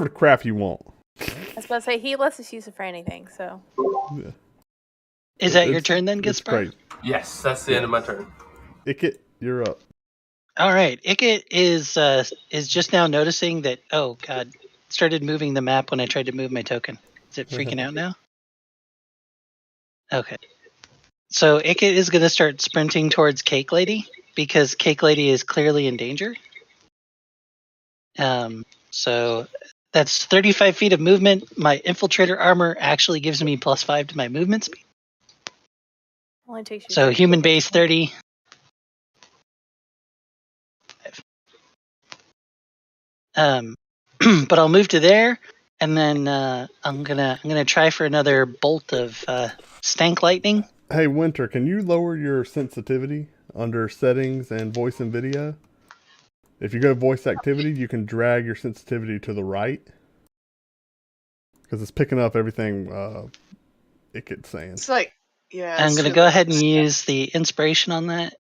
the crap you want. I was about to say, he lets us use it for anything, so. Yeah. Is that your turn then, It's Gaspar? great. Yes, that's the end of my turn. Icket, you're up. All right. Icket is just now noticing that, oh, God, started moving the map when I tried to move my token. Is it freaking out now? Okay. So Icket is going to start sprinting towards Cake Lady because Cake Lady is clearly in danger. So that's 35 feet of movement. My infiltrator armor actually gives me +5 to my movement speed. Only takes you So 30 human seconds. base 30. But I'll move to there, and then I'm gonna try for another bolt of stank lightning. Hey, Winter, can you lower your sensitivity under settings and voice and video? If you go voice activity, you can drag your sensitivity to the right. Because it's picking up everything Icket's saying. It's like, yeah. I'm gonna go ahead and use the inspiration on that.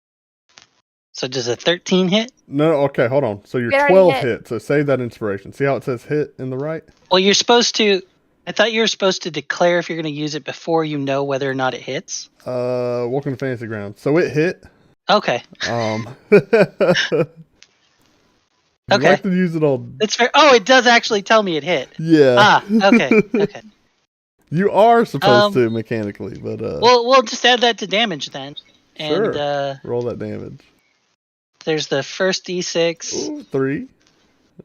So does a 13 hit? No, okay, hold on. So you're 12 hit, so save that inspiration. See how it says hit in the right? Well, you're supposed to... I thought you were supposed to declare if you're going to use it before you know whether or not it hits. Welcome to Fantasy Ground. So it hit. Okay. Okay. Like to use it all. It's fair. Oh, it does actually tell me it hit. Yeah. Okay. Okay. You are supposed to mechanically, but we'll just add that to damage then. Sure. And roll that damage. There's the first D6. Ooh, 3.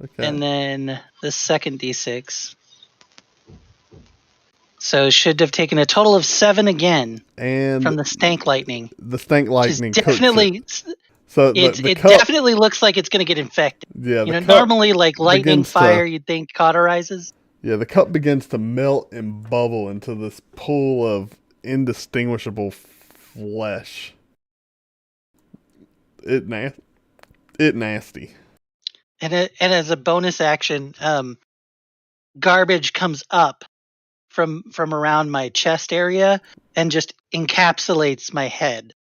Okay. And then the second D6. So should have taken a total of 7 again. And from the stank lightning. The stank lightning definitely. So it definitely looks like it's going to get infected. Yeah. Normally, like lightning, fire, you'd think cauterizes. Yeah, the cup begins to melt and bubble into this pool of indistinguishable flesh. It nasty. And as a bonus action, garbage comes up from around my chest area and just encapsulates my head.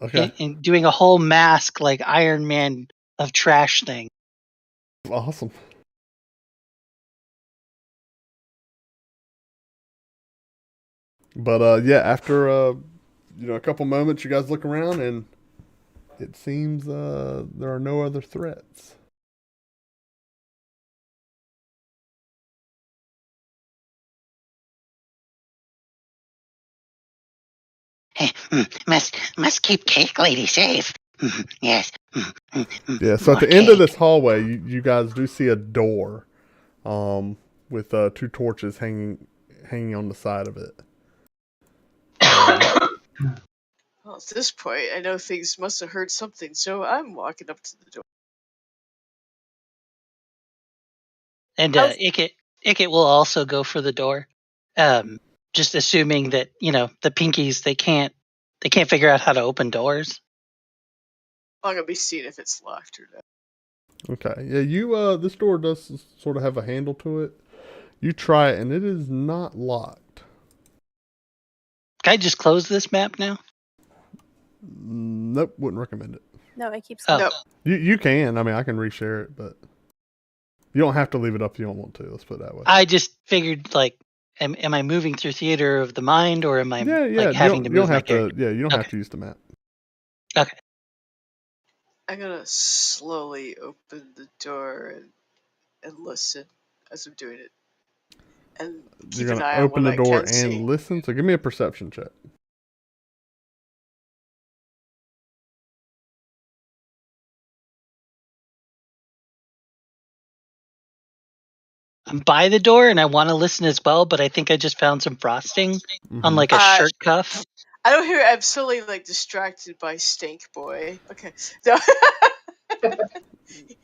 Okay. And doing a whole mask like Iron Man of trash thing. Awesome. But yeah, after a couple moments, you guys look around and it seems there are no other threats. Must keep Cake Lady safe. Yes. Yeah. So at the end of this hallway, you guys do see a door, with 2 torches hanging on the side of it. Well, at this point, I know things must have heard something, so I'm walking up to the door. And Icket will also go for the door. Just assuming that, the pinkies, they can't figure out how to open doors. I'm gonna be seeing if it's locked or not. Okay. Yeah, this door does sort of have a handle to it. You try it, and it is not locked. Can I just close this map now? Nope, wouldn't recommend it. No, it keeps. No. You can. I mean, I can reshare it, but you don't have to leave it up if you don't want to. Let's put it that way. I just figured, am I moving through theater of the mind, or am I having to move my character? You don't have to use the map. Okay. I'm gonna slowly open the door and listen as I'm doing it. And keep You're an gonna eye open on the what door I can see. and listen. So give me a perception check. Mm-hmm. I'm by the door and I want to listen as well, but I think I just found some frosting on like a shirt cuff. I don't hear. I'm solely distracted by Stink Boy. Okay. No.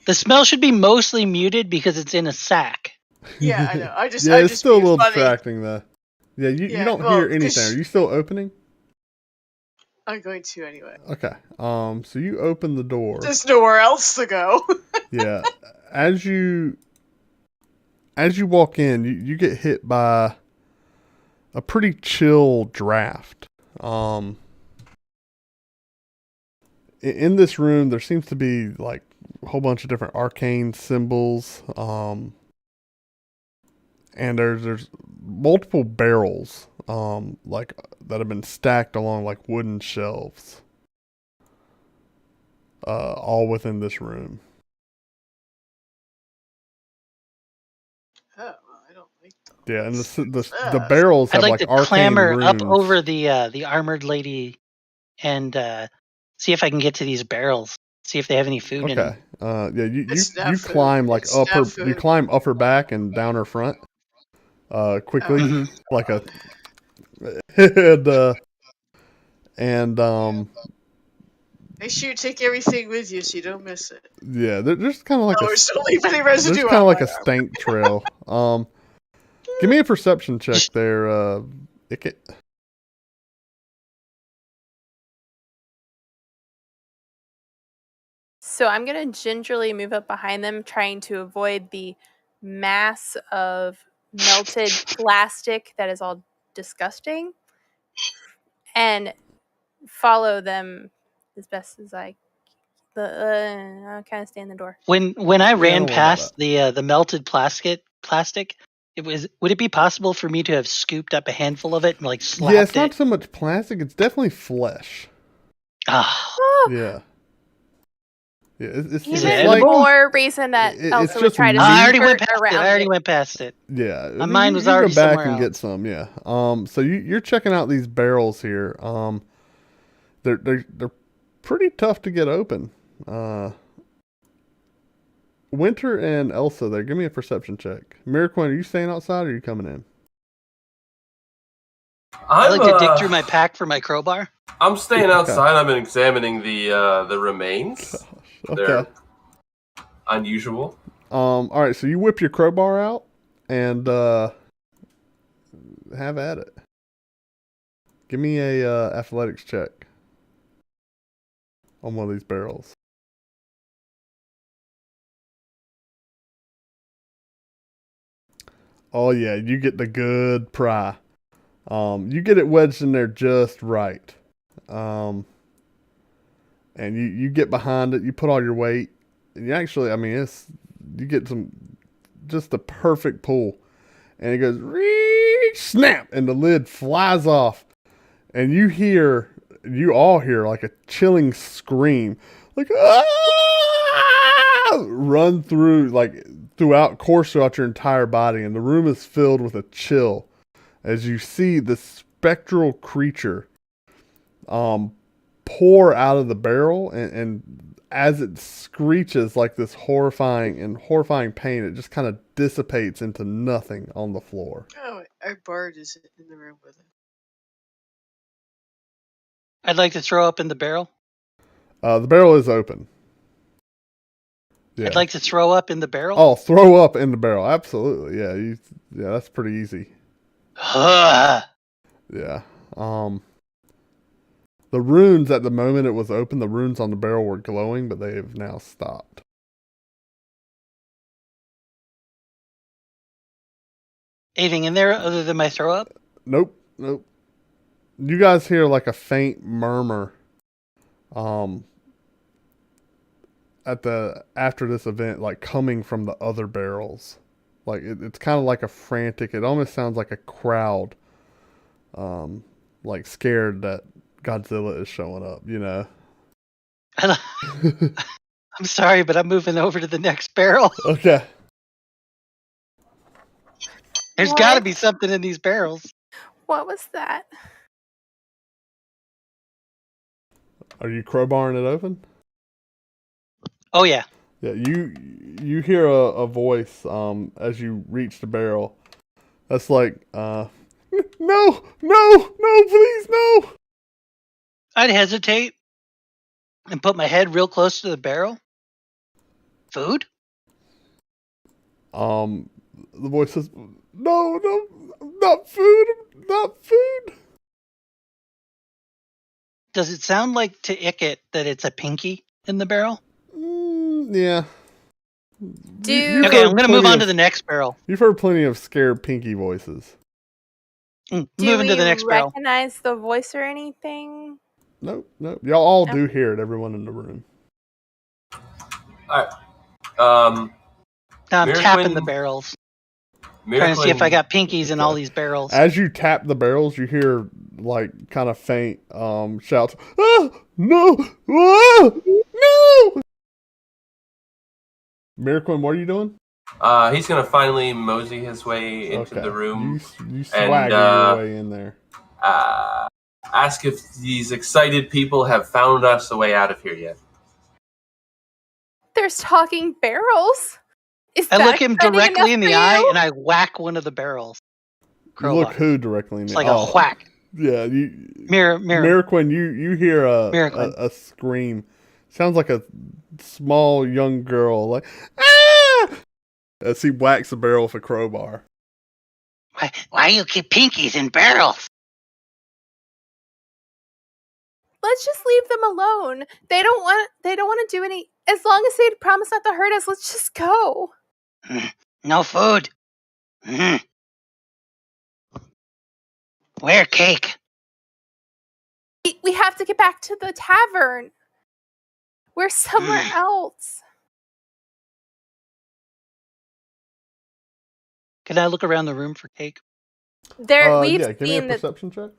The smell should be mostly muted because it's in a sack. Yeah, I know. It's still a little distracting though. Yeah, you don't hear anything. Are you still opening? I'm going to anyway. Okay. So you open the door. There's nowhere else to go. Yeah. As you walk in, you get hit by a pretty chill draft. In this room, there seems to be like a whole bunch of different arcane symbols. And there's multiple barrels, that have been stacked along like wooden shelves. All within this room. Oh, I don't like those. Yeah, and the barrels have I'd like to arcane clamber runes. up over the armored lady and see if I can get to these barrels. See if they have any food in them. Yeah, you climb you climb up her back and down her front. Quickly, like a and make sure you take everything with you so you don't miss it. Yeah, there's kind of like there's any residue. There's kind of like a stank trail. Give me a perception check there, Icket. So I'm gonna gingerly move up behind them, trying to avoid the mass of melted plastic that is all disgusting, and follow them as best as I. I kind of stay in the door. When I ran past the melted plastic, would it be possible for me to have scooped up a handful of it and slapped it? Yeah, it's not so much plastic; it's definitely flesh. Yeah. Yeah, it's even more reason that Elsa would try to. I already went past it. Yeah, my mind was already somewhere else. Go back and get some. Yeah. So you're checking out these barrels here. They're pretty tough to get open. Winter and Elsa, there. Give me a perception check. Miraquin, are you staying outside or are you coming in? I like to dig through my pack for my crowbar. I'm staying outside. I've been examining the remains. Okay. They're unusual. All right, so you whip your crowbar out and have at it. Give me a athletics check on one of these barrels. Oh yeah, you get the good pry. You get it wedged in there just right. And you get behind it, you put all your weight, and you actually, you get just the perfect pull. And it goes, snap, and the lid flies off. And you all hear like a chilling scream. Like, run course throughout your entire body. And the room is filled with a chill as you see the spectral creature pour out of the barrel, and as it screeches like this horrifying pain, it just kind of dissipates into nothing on the floor. Oh, our bard is in the room with it. I'd like to throw up in the barrel. The barrel is open. Yeah. I'd like to throw up in the barrel. Oh, throw up in the barrel. Absolutely. Yeah, that's pretty easy. Yeah. The runes at the moment it was open, the runes on the barrel were glowing, but they have now stopped. Anything in there other than my throw up? Nope. You guys hear like a faint murmur after this event, like coming from the other barrels. Like it's kind of like a frantic, it almost sounds like a crowd like scared that Godzilla is showing up, you know. I'm sorry, but I'm moving over to the next barrel. Okay. There's got to be something in these barrels. What was that? Are you crowbarring it open? Oh yeah. Yeah, you hear a voice as you reach the barrel. That's like no, please no. I'd hesitate and put my head real close to the barrel. Food? The voice says, no, not food. Does it sound like to Ickett that it's a pinky in the barrel? Yeah. Okay, I'm going to move on to the next barrel. You've heard plenty of scared pinky voices. Moving to the next barrel. Do we recognize the voice or anything? Nope. Y'all all do hear it, everyone in the room. Alright. Now I'm tapping the barrels. Trying to see if I got pinkies in all these barrels. As you tap the barrels, you hear like kind of faint shouts. Ah! No! Ah! No! Miraquin, what are you doing? He's gonna finally mosey his way into the room. You swagger your way in there. Ask if these excited people have found us a way out of here yet. There's talking barrels. I look him directly in the eye and I whack one of the barrels. You look who directly in the eye? It's like a whack. Yeah, Miraquin, you hear a scream. Sounds like a small young girl, like ah! As he whacks a barrel with a crowbar. Why you keep pinkies in barrels? Let's just leave them alone. They don't want to do any. As long as they promise not to hurt us, let's just go. No food. Where cake? We have to get back to the tavern. We're somewhere else. Can I look around the room for cake? Give me a perception check.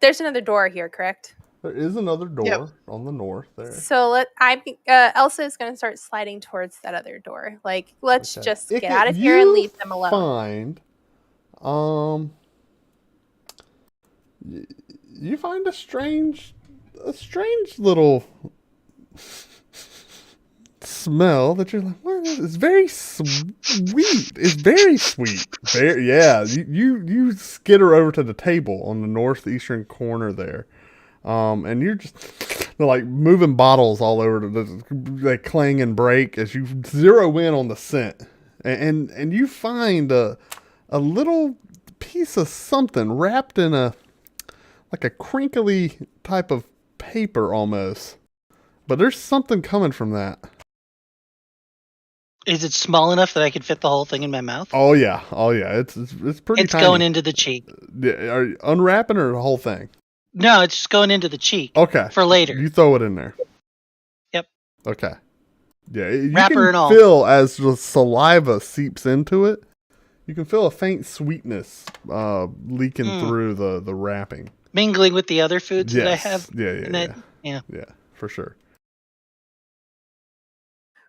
There's another door here, correct? There is another door on the north there. So Elsa is going to start sliding towards that other door. Like, let's just get out of here and leave them alone. You find a strange little smell that you're like, what is this? It's very sweet. It's very sweet. You skitter over to the table on the northeastern corner there. And you're just like moving bottles all over. They clang and break as you zero in on the scent, and you find a little piece of something wrapped in a crinkly type of paper almost. But there's something coming from that. Is it small enough that I could fit the whole thing in my mouth? Oh yeah. It's pretty. It's tiny. going into the cheek. Are you unwrapping or the whole thing? No, it's just going into the cheek. Okay. For later. You throw it in there. Yep. Okay. Yeah, you Wrapper and all. feel as the saliva seeps into it. You can feel a faint sweetness leaking through the wrapping, mingling with the other foods that I have. Yeah, for sure.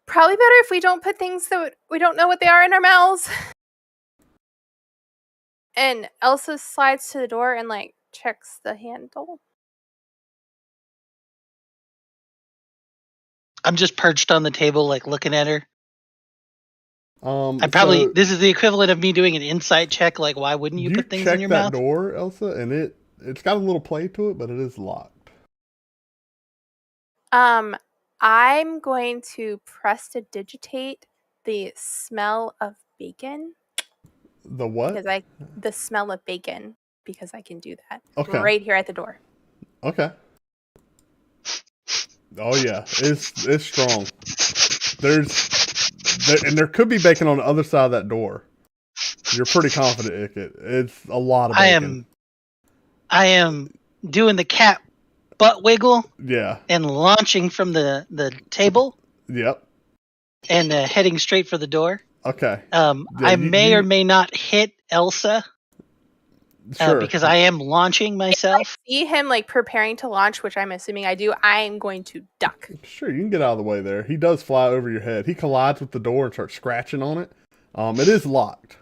Probably better if we don't put things that we don't know what they are in our mouths. And Elsa slides to the door and checks the handle. I'm just perched on the table, looking at her. This is the equivalent of me doing an insight check. Like, why wouldn't you put things in your mouth? You check that door, Elsa, and it's got a little play to it, but it is locked. I'm going to prestidigitate the smell of bacon. The what? The smell of bacon. because I can do that. Okay. Right here at the door. Okay. Oh yeah, it's strong. There could be bacon on the other side of that door. You're pretty confident, Ickett. It's a lot of bacon. I am doing the cat butt wiggle. Yeah. And launching from the table. Yep. And heading straight for the door. Okay. I may or may not hit Elsa. Sure. Because I am launching myself. If I see him like preparing to launch, which I'm assuming I do, I'm going to duck. Sure, you can get out of the way there. He does fly over your head. He collides with the door and starts scratching on it. It is locked.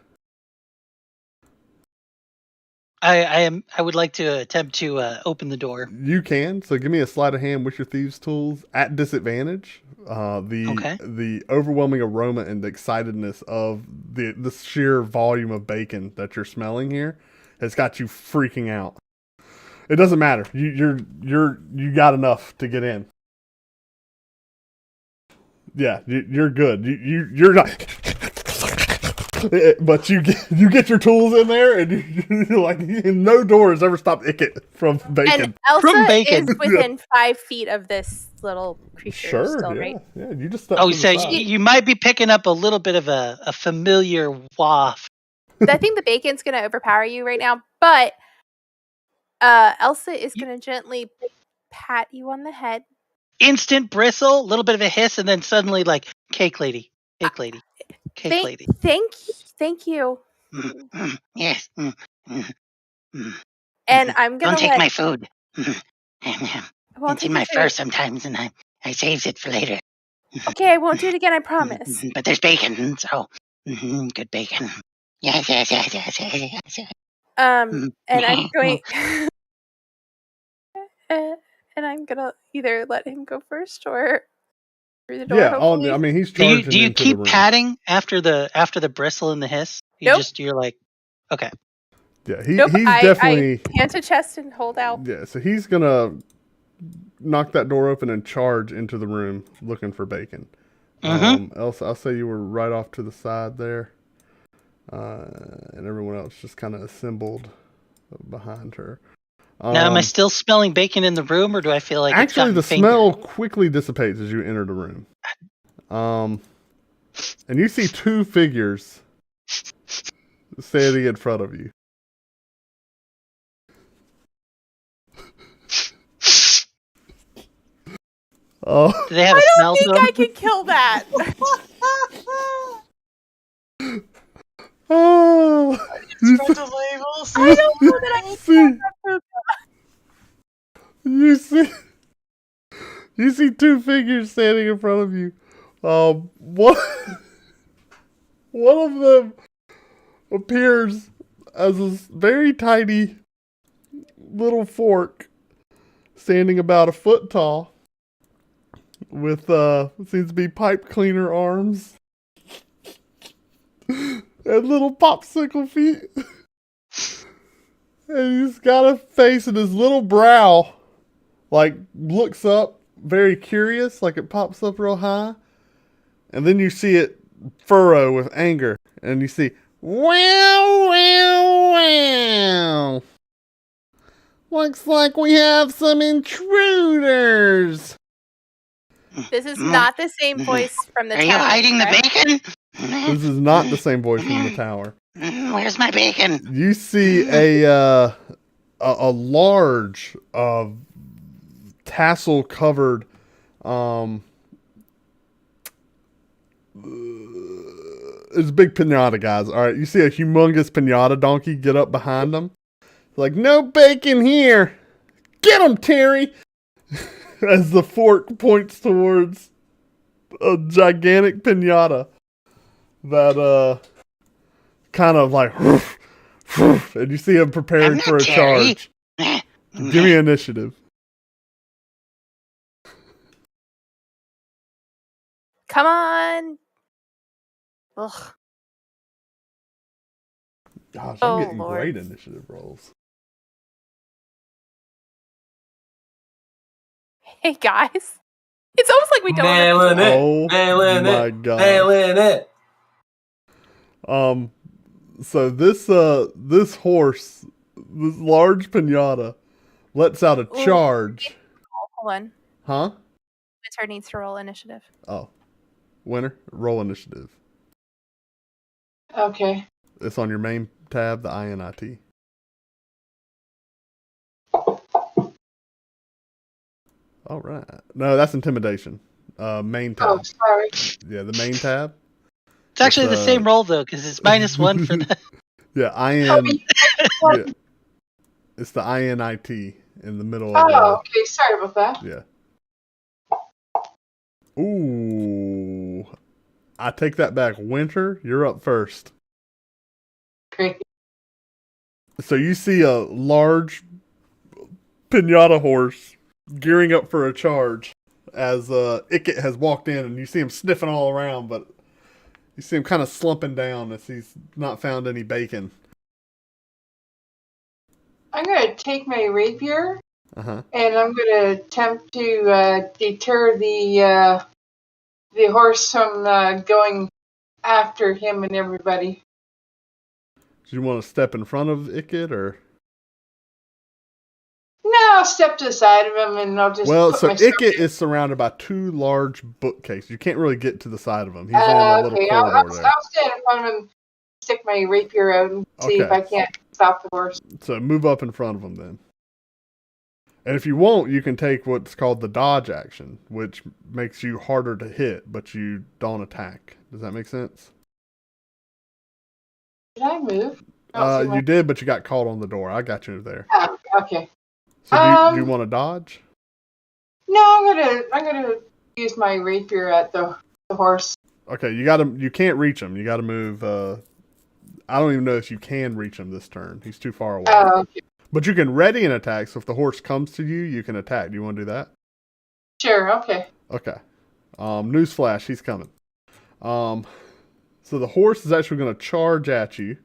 I would like to attempt to open the door. You can. So give me a sleight of hand with your thieves' tools at disadvantage. The overwhelming aroma and the excitedness of the sheer volume of bacon that you're smelling here has got you freaking out. It doesn't matter. You got enough to get in. Yeah, you're good. You're not. But you get your tools in there, and you like no door has ever stopped Ickett from bacon. And Elsa is within 5 feet of this little creature. Sure, still, yeah, right? yeah. You just so you might be picking up a little bit of a familiar waft. I think the bacon's going to overpower you right now, but Elsa is going to gently pat you on the head. Instant bristle, a little bit of a hiss, and then suddenly like cake lady. Thank you. Yes. And I'm gonna don't take my food. It's in my fur food. sometimes, and I saves it for later. Okay, I won't do it again. I promise. But there's bacon, so good bacon. Yes. And I'm going. And I'm gonna either let him go first or through the door. Yeah, hopefully. I mean he's charging. Do you keep patting after the bristle and the hiss? You're like, okay. Yeah, he's definitely. I hand to chest and hold out. Yeah, so he's gonna knock that door open and charge into the room looking for bacon. Elsa, I'll say you were right off to the side there, and everyone else just kind of assembled behind her. Now, am I still smelling bacon in the room, or do I feel like actually the smell quickly dissipates as you enter the room? And you see 2 figures standing in front of you. Do they have a smell to them? I can kill that. Oh, the labels. I don't know that I can see. That You see 2 figures standing in front of you. One of them appears as a very tiny little fork, standing about a foot tall, with seems to be pipe cleaner arms and little popsicle feet. And he's got a face, and his little brow like looks up very curious, like it pops up real high, and then you see it furrow with anger, and you see wow. Looks like we have some intruders. This is not the same voice from the tower. Are you hiding the bacon? This is not the same voice from the tower. Where's my bacon? You see a large tassel covered it's a big pinata, guys. All right, you see a humongous pinata donkey get up behind them. Like, no bacon here. Get him, Terry. As the fork points towards a gigantic pinata that kind of like and you see him preparing for a charge. Give me initiative. Come on. Ugh. Gosh, I'm getting great initiative rolls. Hey guys, it's almost like we don't. Nailing it. Oh my god. Nailing it. So this horse This large pinata lets out a charge. Hold on. Huh? Winter needs to roll initiative. Oh. Winter, roll initiative. Okay. It's on your main tab, the INIT. All right. No, that's intimidation. Main tab. Oh, sorry. Yeah, the main tab. It's actually the same roll, though, because it's -1 for the... Yeah, yeah. It's the INIT in the middle of okay. Sorry about that. Yeah. Ooh. I take that back. Winter, you're up first. Great. So you see a large pinata horse gearing up for a charge as Icket has walked in, and you see him sniffing all around, but you see him kind of slumping down as he's not found any bacon. I'm going to take my rapier, Uh-huh. and I'm going to attempt to deter the horse from going after him and everybody. Do you want to step in front of Icket, or? No, I'll step to the side of him, and I'll just. Well, so Icket is surrounded by 2 large bookcases. You can't really get to the side of him. He's in a little corridor there. I'll stand in front of him, stick my rapier out, and see if I can't stop the horse. So move up in front of him then. And if you won't, you can take what's called the dodge action, which makes you harder to hit, but you don't attack. Does that make sense? Did I move? You did, but you got caught on the door. I got you there. Oh, okay. So do you want to dodge? No, I'm gonna use my rapier at the horse. Okay, you can't reach him. You gotta move. I don't even know if you can reach him this turn. He's too far away. Oh, okay. But you can ready an attack, so if the horse comes to you, you can attack. Do you want to do that? Sure, okay. Okay. Newsflash, he's coming. So the horse is actually going to charge at you.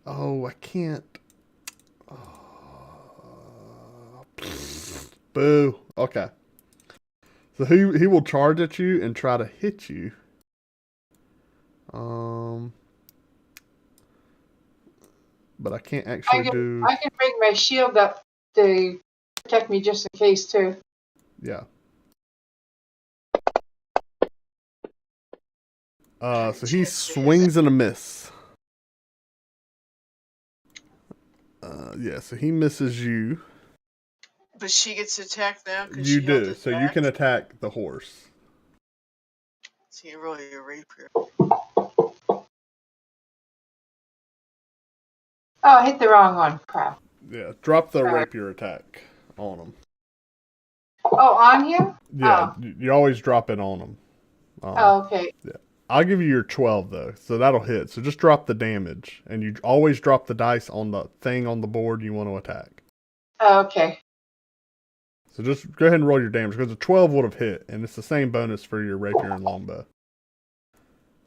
Oh, I can't. Boo. Okay. So he will charge at you and try to hit you. But I can't actually I can bring my shield up to protect me just in case too. Yeah. So he swings and a miss. Yeah, so he misses you. But she gets attacked now? You do, so you can attack the horse. So you roll your rapier. Oh, I hit the wrong one. Crap. Yeah, drop the rapier attack on him. Oh, on him? Yeah, you always drop it on him. Okay. Yeah. I'll give you your 12, though, so that'll hit. So just drop the damage, and you always drop the dice on the thing on the board you want to attack. Okay. So just go ahead and roll your damage, because the 12 would have hit, and it's the same bonus for your rapier and longbow.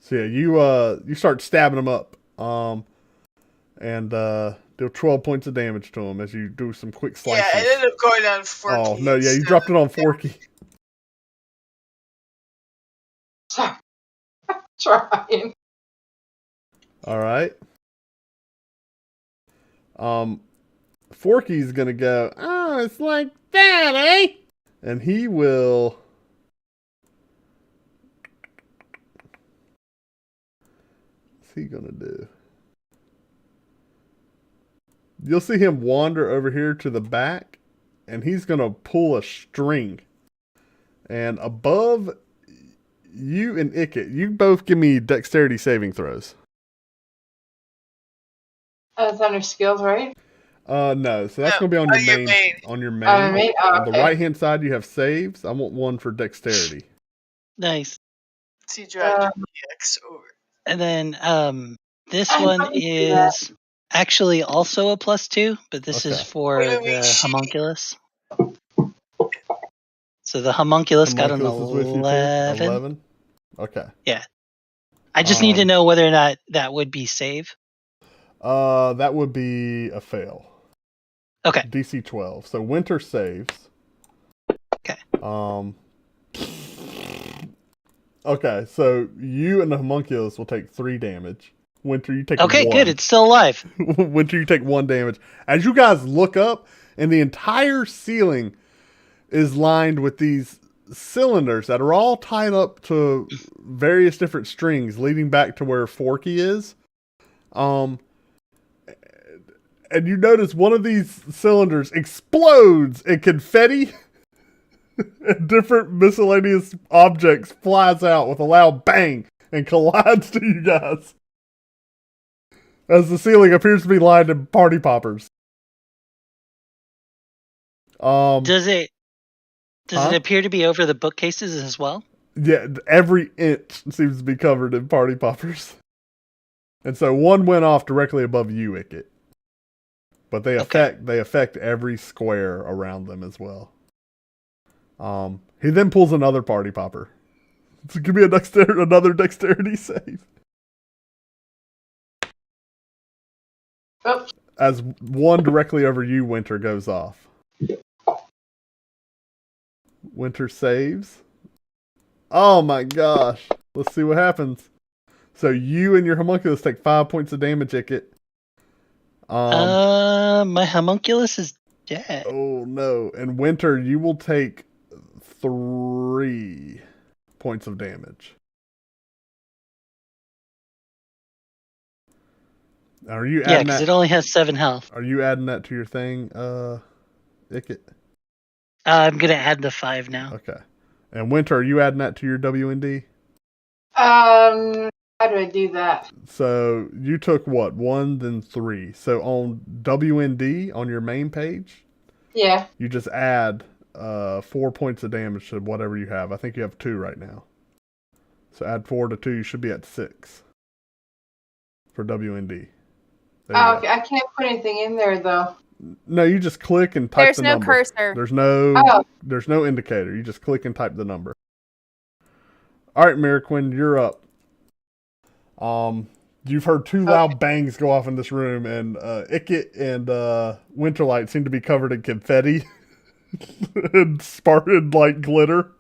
So yeah, you start stabbing him up, and deal 12 points of damage to him as you do some quick slices. Yeah, it ended up going on Forky. Oh, no, yeah, you dropped it on Forky. Sorry. Trying. All right. Forky's gonna go, oh, it's like that, eh? And he will. What's he gonna do? You'll see him wander over here to the back, and he's gonna pull a string. And above you and Icket, you both give me dexterity saving throws. That's under skills, right? No. So that's going to be on your main. On your main. On the right-hand side, you have saves. I want one for dexterity. Nice. So you drag your EX over. And then this one is actually also a +2, but this is for the homunculus. So the homunculus got an 11. 11? Okay. Yeah. I just need to know whether or not that would be save. That would be a fail. Okay. DC 12. So Winter saves. Okay. Okay, so you and the homunculus will take 3 damage. Winter, you take Okay, 1. good. It's still alive. Winter, you take 1 damage. As you guys look up, and the entire ceiling is lined with these cylinders that are all tied up to various different strings leading back to where Forky is. And you notice one of these cylinders explodes and confetti and different miscellaneous objects flies out with a loud bang and collides to you guys. As the ceiling appears to be lined in party poppers. Does it appear to be over the bookcases as well? Yeah, every inch seems to be covered in party poppers. And so one went off directly above you, Icket. But they affect every square around them as well. He then pulls another party popper. So give me another dexterity save. Oops. As one directly over you, Winter, goes off. Winter saves. Oh my gosh. Let's see what happens. So you and your homunculus take 5 points of damage, Icket. My homunculus is dead. Oh no. And Winter, you will take 3 points of damage. Are you adding because it only has 7 health. Are you adding that to your thing, Icket? I'm gonna add the 5 now. Okay. And Winter, are you adding that to your WND? How do I do that? So you took what? 1, then 3. So on WND on your main page, Yeah. you just add 4 points of damage to whatever you have. I think you have 2 right now. So add 4 to 2. You should be at 6 for WND. Oh, okay. I can't put anything in there though. No, you just click and type There's the no number. cursor. There's no indicator. You just click and type the number. All right, Miraquin, you're up. You've heard 2 loud bangs go off in this room, and Icket and Winterlight seem to be covered in confetti and sparkling like glitter.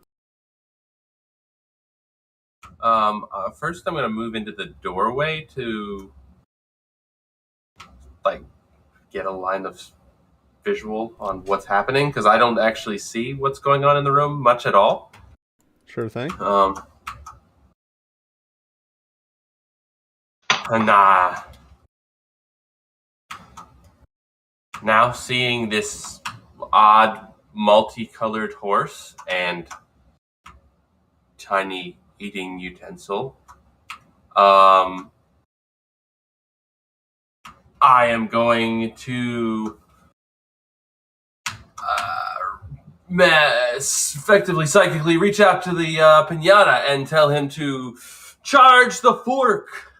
First, I'm going to move into the doorway to get a line of visual on what's happening, because I don't actually see what's going on in the room much at all. Sure thing. And now seeing this odd multicolored horse and tiny eating utensil, I am going to effectively psychically reach out to the pinata and tell him to charge the fork,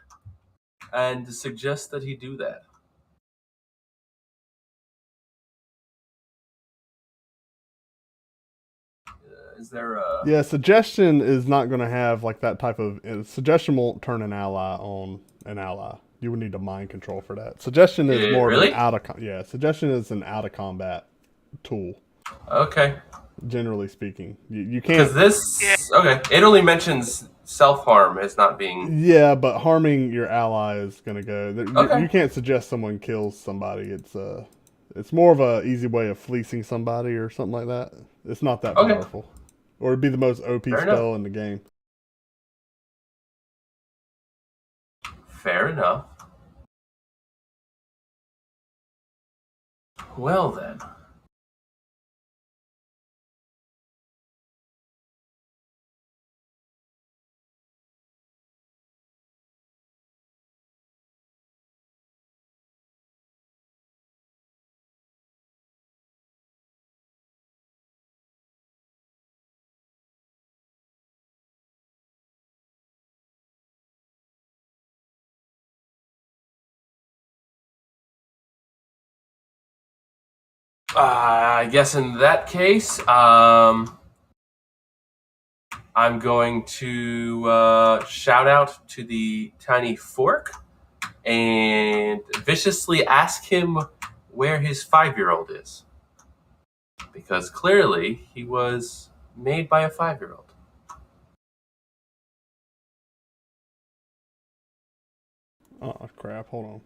and to suggest that he do that. Is there a... Yeah, suggestion is not going to have like that type of... Suggestion won't turn an ally on an ally. You would need a mind control for that. Suggestion is more of an suggestion is an out of combat tool. Okay. Generally speaking, you can't, because this it only mentions self-harm as not being... Yeah, but harming your ally is gonna go. You can't suggest someone kills somebody. It's more of a easy way of fleecing somebody or something like that. It's not that powerful, or it'd be the most OP spell in the game. Fair enough. Well then. I guess in that case, I'm going to shout out to the tiny fork and viciously ask him where his 5-year-old is. Because clearly he was made by a 5-year-old. Oh crap! Hold on.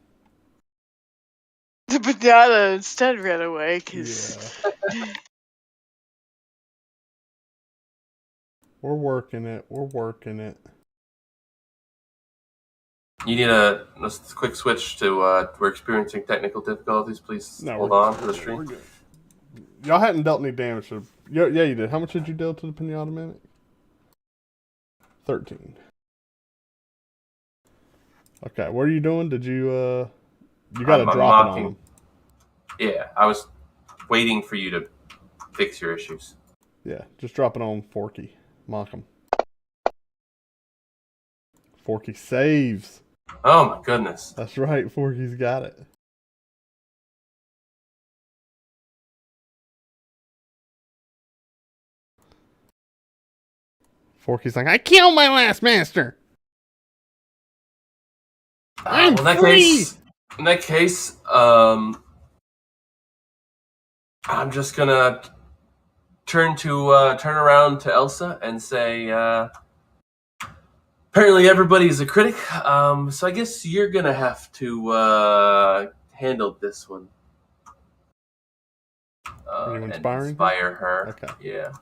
The banana instead ran away because. Yeah. We're working it. We're working it. You need a quick switch to we're experiencing technical difficulties. Please hold on to the stream. We're good. Y'all hadn't dealt any damage to... Yeah, you did. How much did you deal to the pinata mimic? 13. Okay, what are you doing? Did you, you got to drop it on him. Yeah, I was waiting for you to fix your issues. Yeah, just drop it on Forky. Mock him. Forky saves. Oh my goodness. That's right, Forky's got it. Forky's like, I killed my last master. I'm free. In that case, I'm just gonna turn around to Elsa and say, apparently everybody's a critic, so I guess you're gonna have to handle this one. Are you inspiring? Inspire her. Okay. Yeah.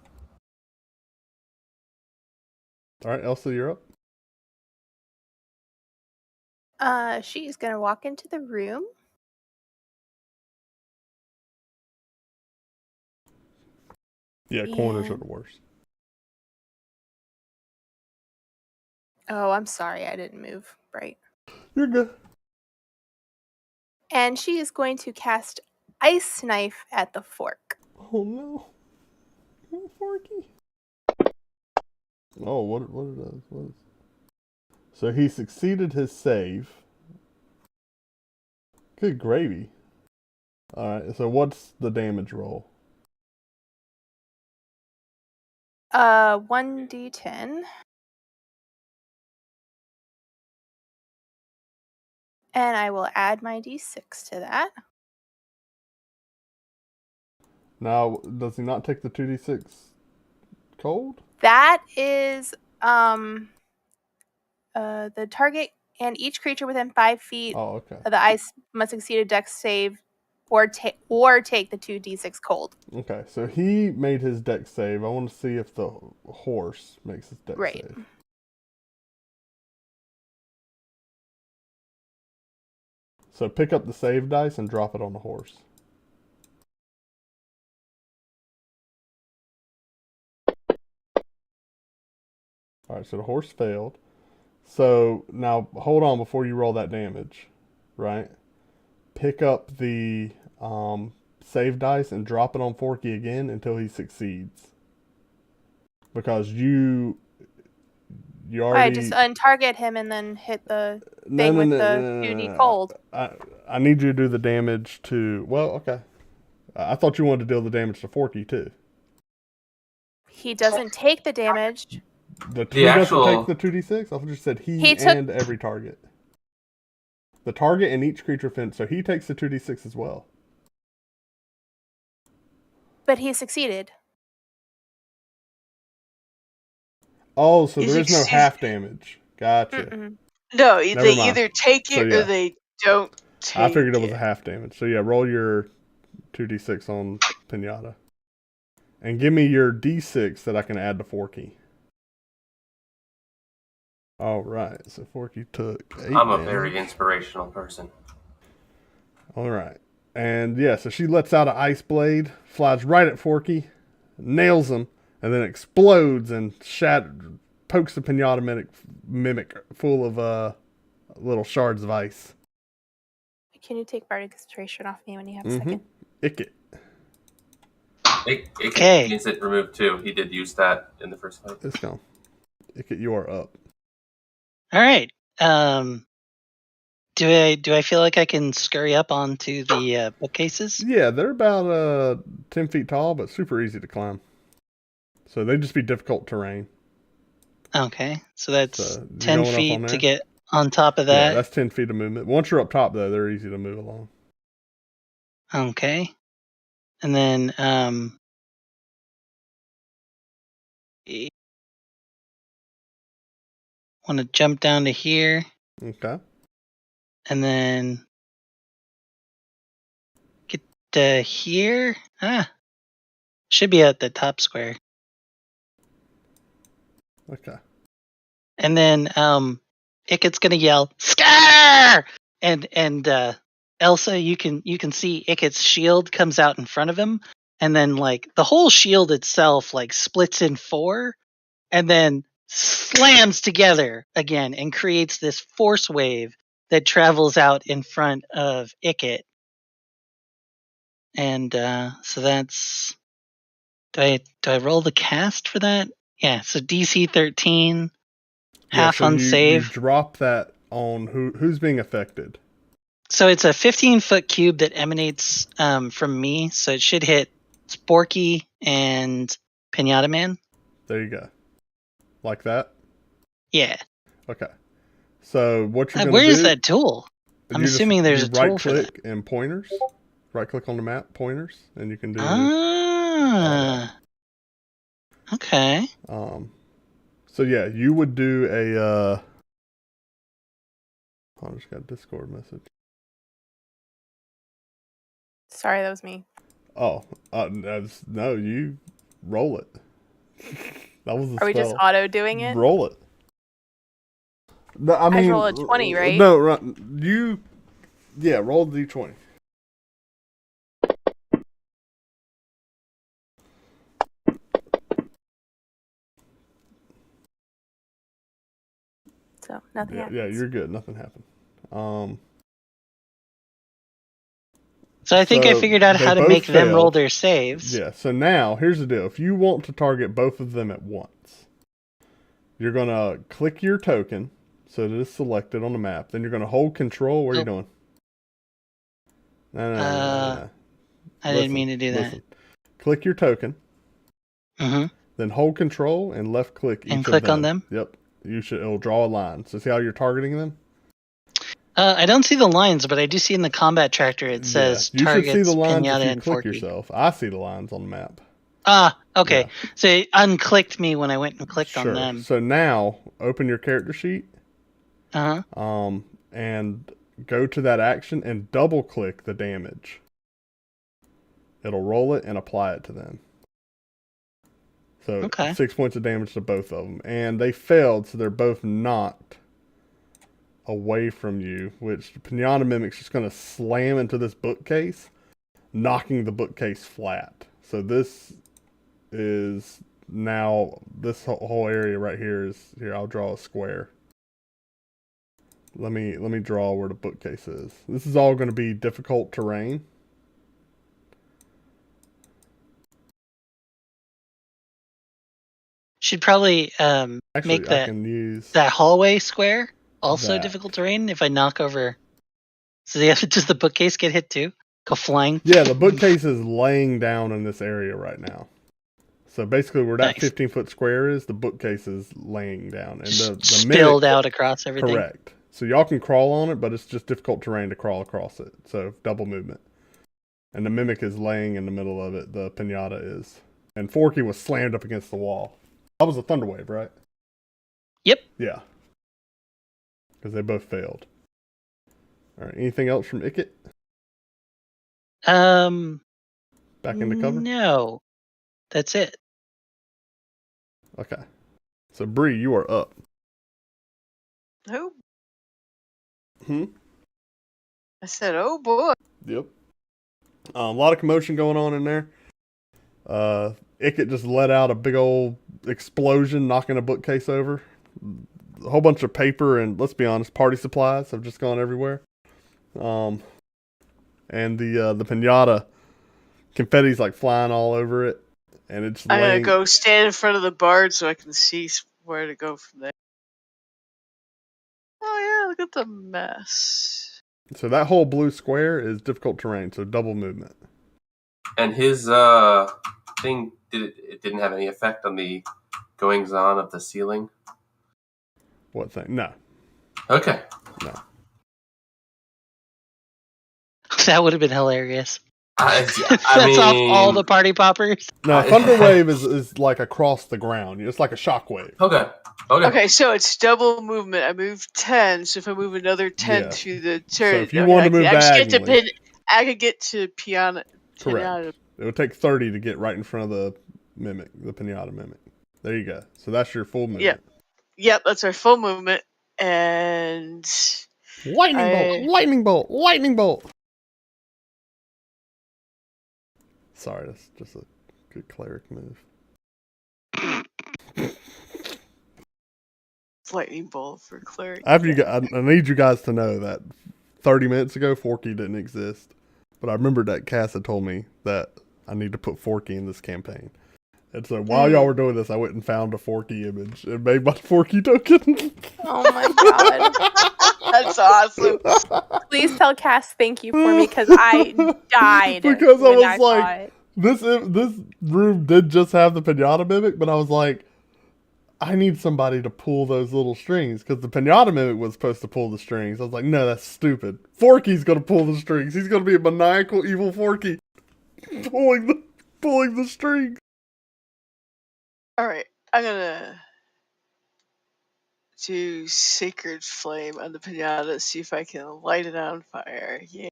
All right, Elsa, you're up. She's gonna walk into the room. Yeah, corners are the worst. Oh, I'm sorry, I didn't move right. You're good. And she is going to cast Ice Knife at the fork. Oh no. Oh, Forky. Oh, what it does? What is... So he succeeded his save. Good gravy. Alright, so what's the damage roll? 1d10. And I will add my d6 to that. Now, does he not take the 2d6 cold? That is the target and each creature within 5 feet of the ice must succeed a dex save or take the 2d6 cold. Okay, so he made his dex save. I want to see if the horse makes his dex save. So pick up the save dice and drop it on the horse. Alright, so the horse failed. So now hold on before you roll that damage, right? Pick up the save dice and drop it on Forky again until he succeeds. Because you already... I just untarget him and then hit the thing with the 2d cold. I need you to do the damage to... Well, okay. I thought you wanted to deal the damage to Forky too. He doesn't take the damage. The doesn't take the 2d6? I thought you said he and every target. The target and each creature fence, so he takes the 2d6 as well. But he succeeded. Oh, so there is no half damage. Gotcha. Mm-mm. No, they either take it or they don't take it. I figured it was a half damage. So yeah, roll your 2d6 on Pinata. And give me your d6 that I can add to Forky. Alright, so Forky took 8 I'm a very inspirational person. Alright. And yeah, so she lets out an ice blade, flies right at Forky, nails him, and then explodes and pokes the pinata mimic full of little shards of ice. Can you take bardic concentration off me when you have a second? Ick it. It means it removed too. He did use that in the first fight. It's gone. Ick it, you are up. All right. Do I feel like I can scurry up onto the bookcases? Yeah, they're about 10 feet tall, but super easy to climb. So they'd just be difficult terrain. Okay, so that's 10 feet to get on top of that. Yeah, that's 10 feet of movement. Once you're up top, though, they're easy to move along. Okay. And then want to jump down to here. Okay. And then get to here. Should be at the top square. Okay. And then Ickett's gonna yell, "Scar!" And Elsa, you can see Ickett's shield comes out in front of him, and then like the whole shield itself like splits in 4, and then slams together again and creates this force wave that travels out in front of Ickett. And so that's do I roll the cast for that? Yeah, so DC 13, half on save. You drop that on who's being affected. So it's a 15-foot cube that emanates from me, so it should hit Sporky and Pinata Man. There you go. Like that? Yeah. Okay. So what you're going to do... Where is that tool? I'm assuming there's a tool for that. Right-click and pointers. Right-click on the map, pointers, and you can do... Okay. So yeah, you would do a... I just got a Discord message. Sorry, that was me. Oh, no, you roll it. That was the Are we just auto doing it? Roll it. No, I mean, roll a 20, right? No, roll the d20. So nothing happens. Yeah, you're good. Nothing happened. So I think I figured out how to make them roll their saves. Yeah, so now, here's the deal. If you want to target both of them at once, you're going to click your token, so that it's selected on the map. Then you're going to hold control. What are you doing? No. I didn't mean to do that. Listen. Click your token. Mm-hmm. Then hold control and left click each and click on them? Yep. It'll draw a line. So see how you're targeting them? I don't see the lines, but I do see in the combat tracker it says targets, you should see the lines Pinata, if you and click Forky. yourself. I see the lines on the map. Okay. Yeah. So it unclicked me when I went and clicked on them. So now, open your character sheet. Uh-huh. And go to that action and double click the damage. It'll roll it and apply it to them. So 6 points of damage to both of them. And they failed, so they're both knocked away from you, which the Pinata Mimic's just going to slam into this bookcase, knocking the bookcase flat. So this is now, this whole area right here is, here, I'll draw a square. Let me draw where the bookcase is. This is all going to be difficult terrain. Should probably make that hallway square also difficult terrain if I knock over. So does the bookcase get hit too? Go flying? Yeah, the bookcase is laying down in this area right now. So basically where that 15-foot square is, the bookcase is laying down. And the spilled out across everything? Correct. So y'all can crawl on it, but it's just difficult terrain to crawl across it. So double movement. And the Mimic is laying in the middle of it. The Pinata is. And Forky was slammed up against the wall. That was a thunder wave, right? Yep. Yeah. Because they both failed. All right. Anything else from Ickett? Back into cover? No. That's it. Okay. So Bree, you are up. Who? I said, oh boy. Yep. A lot of commotion going on in there. Ickett just let out a big old explosion, knocking a bookcase over. A whole bunch of paper and, let's be honest, party supplies have just gone everywhere. And the Pinata, confetti's like flying all over it. And it's I'm going to go stand in front of the bard so I can see where to go from there. Oh yeah, look at the mess. So that whole blue square is difficult terrain, so double movement. And his thing, it didn't have any effect on the goings on of the ceiling? What thing? No. Okay. No. That would have been hilarious. That's off all the party poppers. No, Thunderwave is like across the ground. It's like a shockwave. Okay, so it's double movement. I move 10, so if I move another 10 through the turn, so if you want to move diagonally, I could get to Piana. Correct. It would take 30 to get right in front of the mimic, the pinata mimic. There you go. So that's your full movement. Yep, that's our full movement. And lightning bolt. Sorry, that's just a good cleric move. Lightning bolt for cleric. I need you guys to know that 30 minutes ago, Forky didn't exist. But I remember that Cass had told me that I need to put Forky in this campaign. And so while y'all were doing this, I went and found a Forky image and made my Forky token. Oh my god. That's awesome. Please tell Cass thank you for me, because I died. Because I was like, this room did just have the pinata mimic, but I was like, I need somebody to pull those little strings, because the pinata mimic was supposed to pull the strings. I was like, no, that's stupid. Forky's going to pull the strings. He's going to be a maniacal, evil Forky pulling the strings. All right, I'm going to do Sacred Flame on the pinata, see if I can light it on fire. Yeah.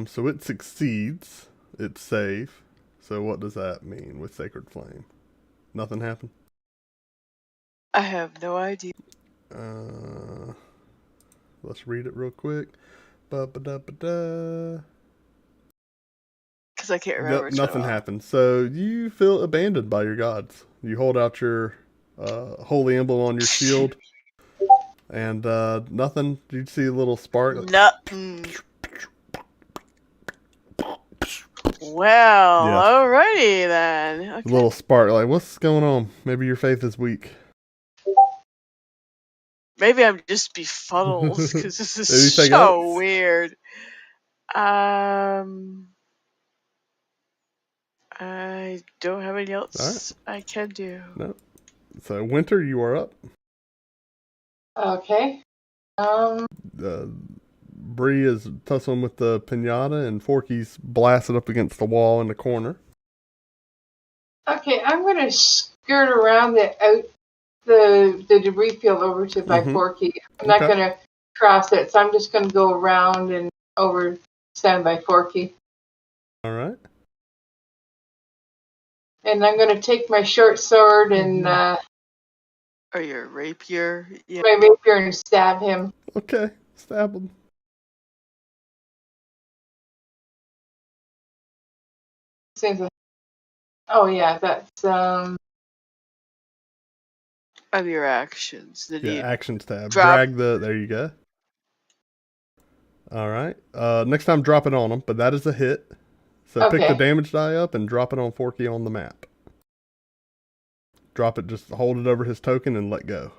So it succeeds. It's safe. So what does that mean with Sacred Flame? Nothing happened? I have no idea. Let's read it real quick. Ba-ba-da-ba-da. Because I can't remember. Nothing happened. So you feel abandoned by your gods. You hold out your holy emblem on your shield. And nothing. You see a little spark. Nothing. Well, alrighty then. Okay. A little spark. Like, what's going on? Maybe your faith is weak. Maybe I'm just befuddled because this is so weird. I don't have anything else I can do. No. So Winter, you are up. Okay. Bree is tussling with the pinata, and Forky's blasted up against the wall in the corner. Okay, I'm going to skirt around the debris field over to by Forky. I'm not going to cross it, so I'm just going to go around and over stand by Forky. All right. And I'm going to take my short sword and or your rapier. Yeah. My rapier and stab him. Okay, stab him. Oh yeah, that's of your actions. Action tab. Drag there you go. All right. Next time drop it on him, but that is a hit. So pick the damage die up and drop it on Forky on the map. Drop it, just hold it over his token and let go.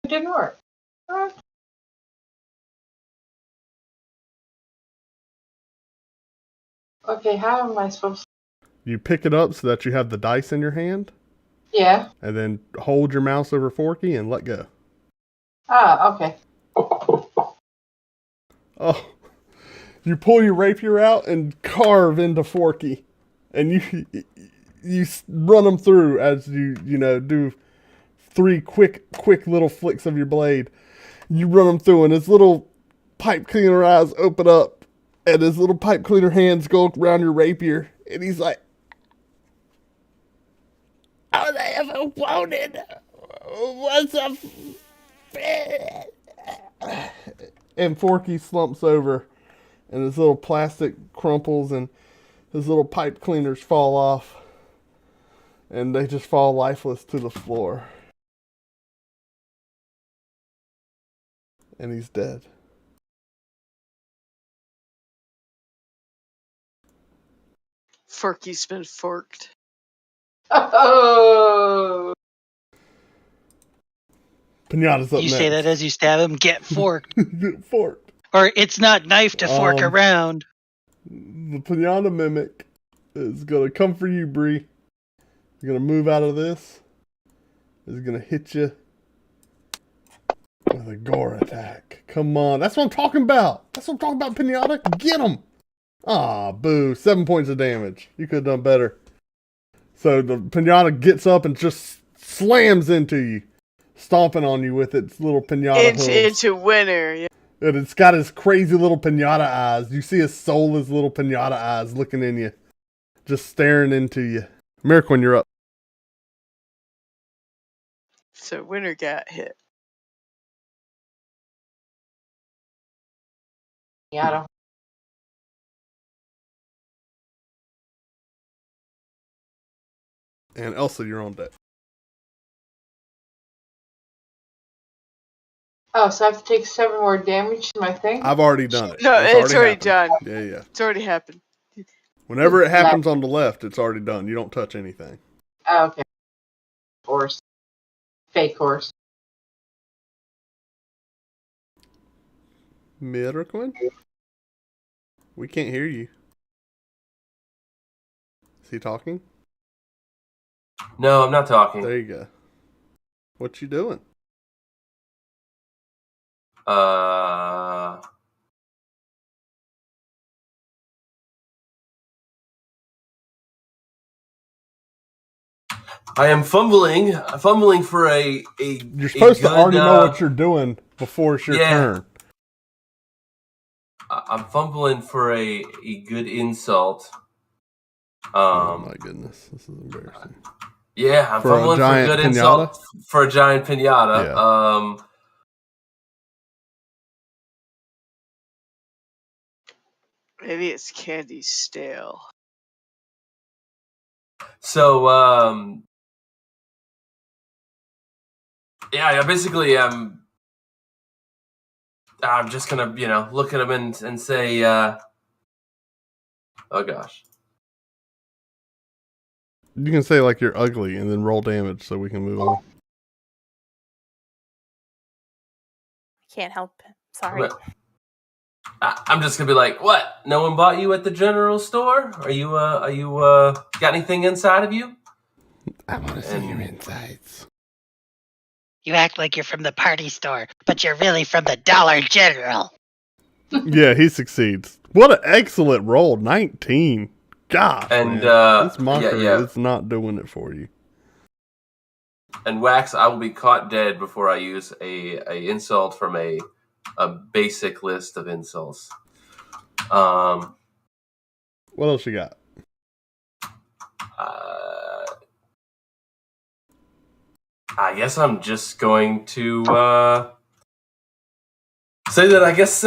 It didn't work. Okay, how am I supposed to? You pick it up so that you have the dice in your hand. Yeah. And then hold your mouse over Forky and let go. Ah, okay. Oh. You pull your rapier out and carve into Forky. And you run them through as you do 3 quick little flicks of your blade. You run them through and his little pipe cleaner eyes open up and his little pipe cleaner hands go around your rapier and he's like, all I ever wanted was a... And Forky slumps over and his little plastic crumples and his little pipe cleaners fall off. And they just fall lifeless to the floor. And he's dead. Forky's been forked. Oh! Pinata's up next. You say that as you stab him, get forked. Get forked. Or it's not knife to fork around. The pinata mimic is going to come for you, Bree. You're going to move out of this. is going to hit you with a gore attack. Come on. That's what I'm talking about. That's what I'm talking about, Pinata. Get him. Ah, boo. 7 points of damage. You could have done better. So the Pinata gets up and just slams into you, stomping on you with its little Pinata hooves. Into winter, yeah. And it's got his crazy little Pinata eyes. You see his soulless little Pinata eyes looking in you, just staring into you. Miraquin, you're up. So winter got hit. Yeah. And Elsa, you're on deck. Oh, so I have to take 7 more damage to my thing? I've already done it. No, it's already done. Yeah. It's already happened. Whenever it happens on the left, it's already done. You don't touch anything. Oh, okay. Horse. Fake horse. Miraquin? We can't hear you. Is he talking? No, I'm not talking. There you go. What you doing? I am fumbling for a You're supposed to already know what you're doing before it's your turn. I'm fumbling for a good insult. Oh my goodness, this is embarrassing. Yeah, I'm fumbling for a good insult for a giant pinata. Yeah. Maybe it's candy stale. So, I basically I'm just gonna, look at him and say, oh gosh. You can say like you're ugly and then roll damage so we can move on. Can't help it. Sorry. I'm just gonna be like, what? No one bought you at the general store? Are you got anything inside of you? I want to see your insides. You act like you're from the party store, but you're really from the Dollar General. Yeah, he succeeds. What an excellent roll. 19. Gosh, and this mockery is not doing it for you. And Wax, I will be caught dead before I use a insult from a basic list of insults. What else you got? I guess I'm just going to say that I guess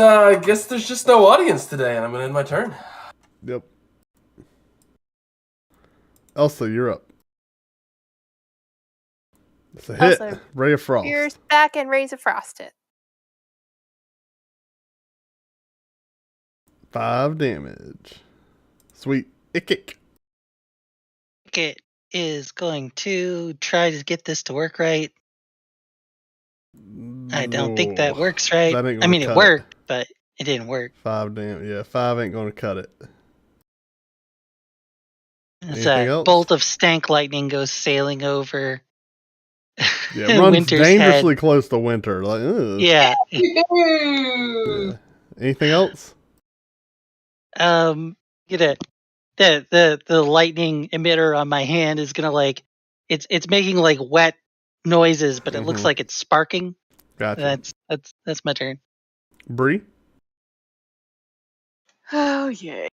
there's just no audience today, and I'm going to end my turn. Yep. Elsa, you're up. It's a hit. Also, Ray of Frost. Pierce back and Rays of Frost it. 5 damage. Sweet. Ick. It is going to try to get this to work right. I don't think that works right. I mean, it worked, but it didn't work. 5 damage. Yeah, 5 ain't going to cut it. As a bolt of stank lightning goes sailing over. Yeah, it runs Winter's dangerously head. close to Winter. Like, ugh. Yeah. Yeah. Anything else? The lightning emitter on my hand is gonna it's making like wet noises, but it looks like it's sparking. Gotcha. That's my turn. Bree? Oh yeah.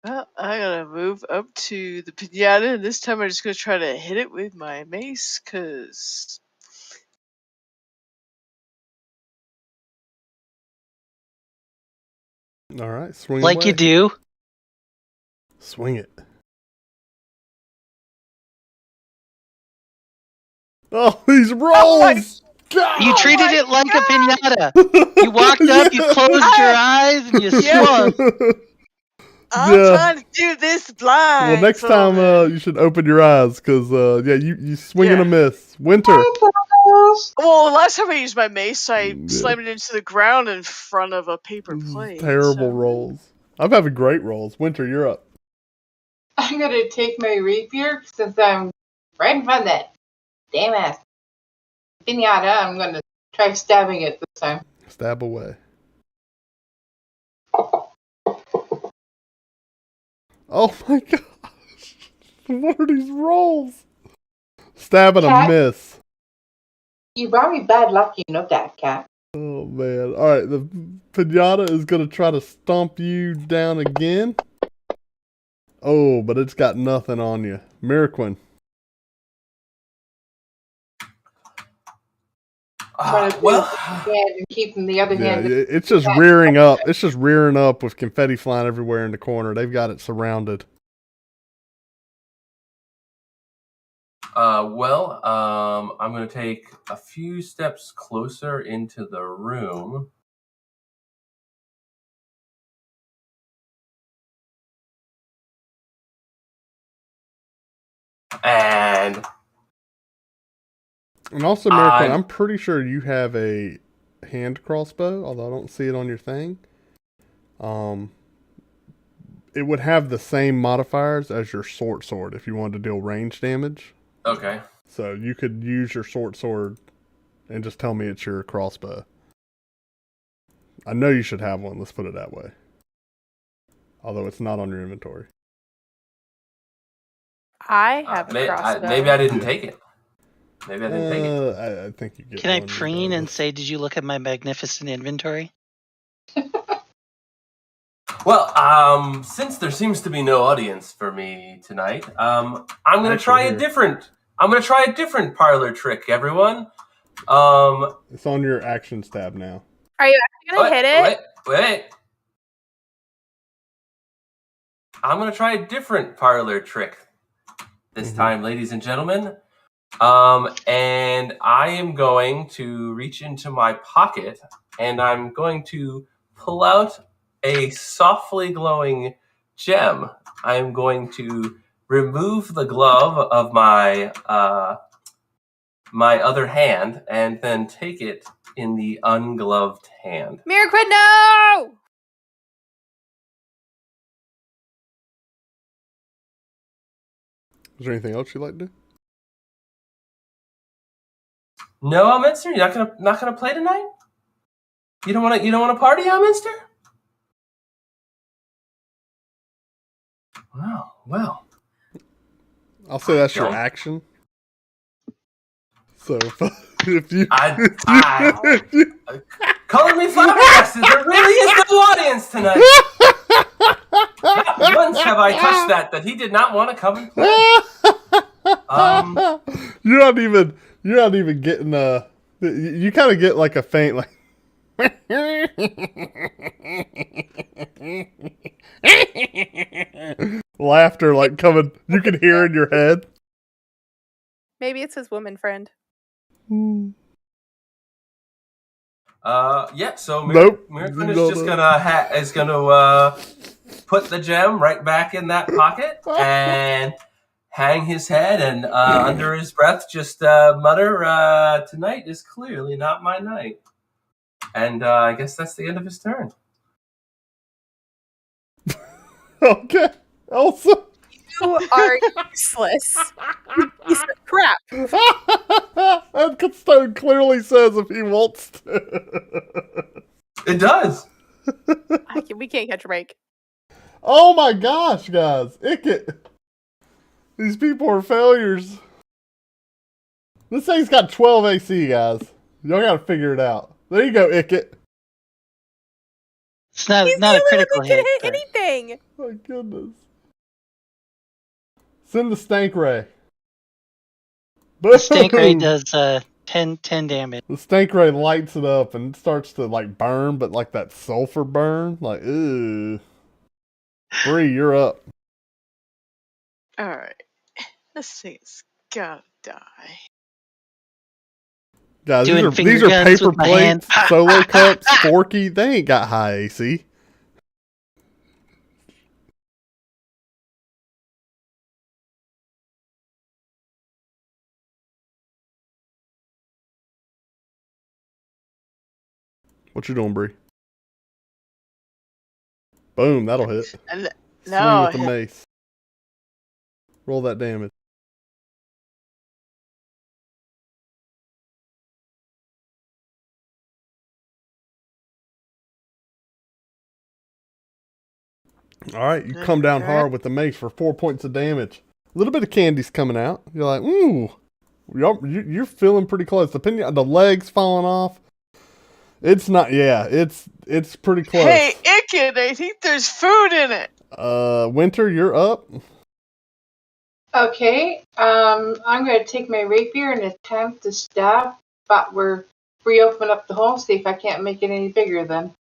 Well, I gotta move up to the pinata, and this time I'm just gonna try to hit it with my mace, cause. All right, swing like away. You do. Swing it. Oh, these rolls! God! You treated it like a pinata. You walked up, you closed your eyes, and you swung. I'm trying to do this blind. Well, next time you should open your eyes, because you swing and a miss. Winter. Well, last time I used my mace, I slammed it into the ground in front of a paper plate. Terrible rolls. I'm having great rolls. Winter, you're up. I'm gonna take my rapier since I'm right in front of that damn ass pinata. I'm gonna try stabbing it this time. Stab away. Oh my gosh. What are these rolls? Stab and a miss. You brought me bad luck, you know that, Cat. Oh man. Alright, the pinata is gonna try to stomp you down again. Oh, but it's got nothing on you. Miraquin. Well, and keeping the other hand. It's just rearing up. It's just rearing up with confetti flying everywhere in the corner. They've got it surrounded. I'm going to take a few steps closer into the room. And also, Miracle, I'm pretty sure you have a hand crossbow, although I don't see it on your thing. It would have the same modifiers as your sword if you wanted to deal range damage. Okay. So you could use your sword and just tell me it's your crossbow. I know you should have one, let's put it that way. Although it's not on your inventory. I have a crossbow. Maybe I didn't take it. Maybe I didn't take it. I think you get. Can I preen and say, "Did you look at my magnificent inventory?" Well, since there seems to be no audience for me tonight, I'm going to try a different. I'm going to try a different parlor trick, everyone. It's on your actions tab now. Are you actually going to hit it? Wait. I'm going to try a different parlor trick this time, ladies and gentlemen. And I am going to reach into my pocket and I'm going to pull out a softly glowing gem. I am going to remove the glove of my my other hand and then take it in the ungloved hand. Miraquid, no! Is there anything else you'd like to do? No, Alminster, you're not gonna play tonight? You don't wanna party, Alminster? Well. I'll say that's your action. So if you calling me flabbergasted, there really is no audience tonight. Not once have I touched that he did not want to come and play. You're not even getting you kind of get like a faint like laughter like coming, you can hear in your head. Maybe it's his woman friend. Yeah, so Miraquin is gonna put the gem right back in that pocket and hang his head and under his breath just mutter, "Tonight is clearly not my night." And I guess that's the end of his turn. Okay. Also, you are useless. You piece of crap. And Stone clearly says if he wants to. It does. We can't catch a break. Oh my gosh, guys. These people are failures. This thing's got 12 AC, guys. Y'all gotta figure it out. There you go, Icket. It's not a critical hit. Hit anything. My goodness. Send the stank ray. The stank ray does 10 damage. The stank ray lights it up and it starts to like burn, but like that sulfur burn. Like, ooh. Bree, you're up. Alright. This thing's gotta die. Guys, these are paper plates, solo cups, Forky. They ain't got high AC. What you doing, Bree? Boom, that'll hit. And Swing with the mace. Roll that damage. All right, you come down hard with the mace for 4 points of damage. A little bit of candy's coming out. You're like, ooh, you're feeling pretty close. Depending on the legs falling off, it's not. Yeah, it's pretty close. Hey, Ickett, I think there's food in it. Winter, you're up. Okay, I'm going to take my rapier and attempt to stab, but we're reopen up the hole, see if I can't make it any bigger then.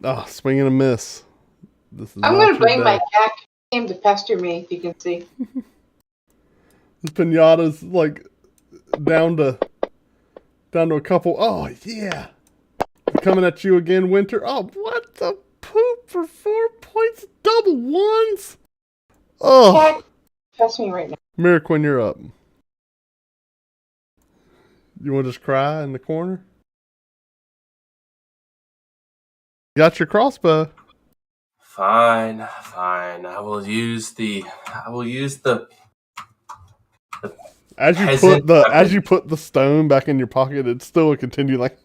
Oh, swing and a miss. I'm going to blame my cat. He came to pester me, if you can see. This pinata's like down to a couple. Oh, yeah. Coming at you again, Winter. Oh, what the poop for 4 points? Double ones? Oh. Cat, pest me right now. Miraquin, you're up. You want to just cry in the corner? You got your crossbow. Fine. I will use the as you put the stone back in your pocket, it still will continue like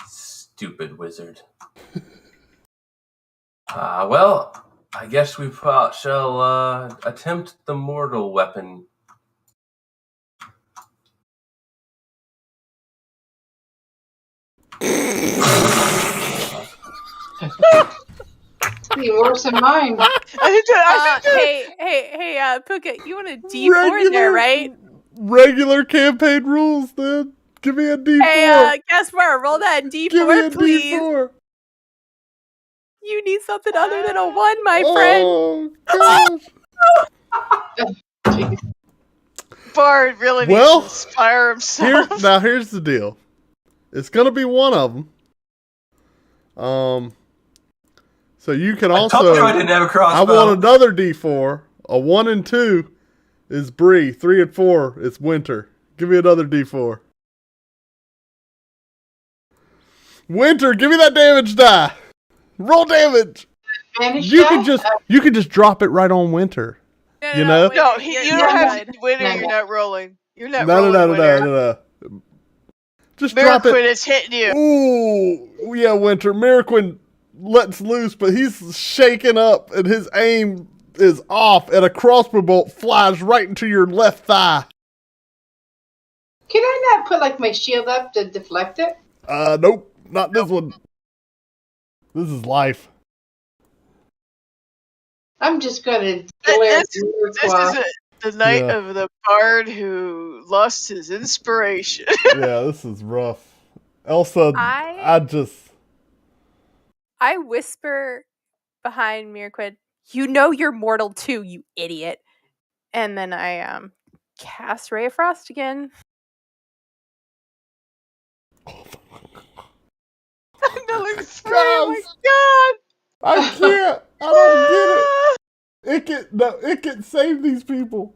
stupid wizard. Well, I guess we shall attempt the mortal weapon. Be worse than mine. Hey, Pookha, you want a D4 there, right? Regular campaign rules, then. Give me a D4. Hey, Gaspar, roll that D4, Give me a please. D4. You need something other than a 1, my friend. Gosh. Bard really needs to inspire himself. Here's the deal. It's going to be one of them. So you can also. I told you I didn't have a crossbow. I want another D4. A 1 and 2 is Bree. 3 and 4 is Winter. Give me another D4. Winter, give me that damage die. Roll damage. You can just drop it right on Winter. No, you don't have Winter. You're not rolling. You're not rolling. No. Just drop it. Miraquin is hitting you. Ooh, yeah, Winter. Miraquin lets loose, but he's shaken up, and his aim is off, and a crossbow bolt flies right into your left thigh. Can I not put my shield up to deflect it? Nope, not this one. This is life. I'm just gonna glare. This is the night of the bard who lost his inspiration. Yeah, this is rough. Elsa, I whisper behind Miraquin, you know you're mortal too, you idiot. And then I cast Ray of Frost again. Another 3, oh my god! I can't! I don't get it! Ickett saved these people.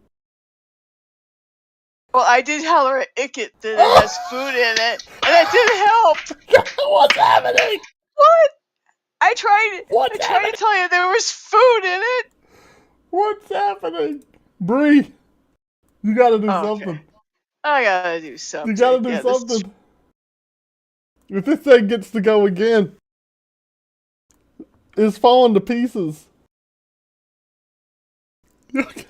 Well, I did holler at Ickett that it has food in it, and that didn't help! What's happening? What? I tried to tell you there was food in it! What's happening? Bree, you gotta do something. I gotta do something. You gotta do something. If this thing gets to go again, it's falling to pieces. It's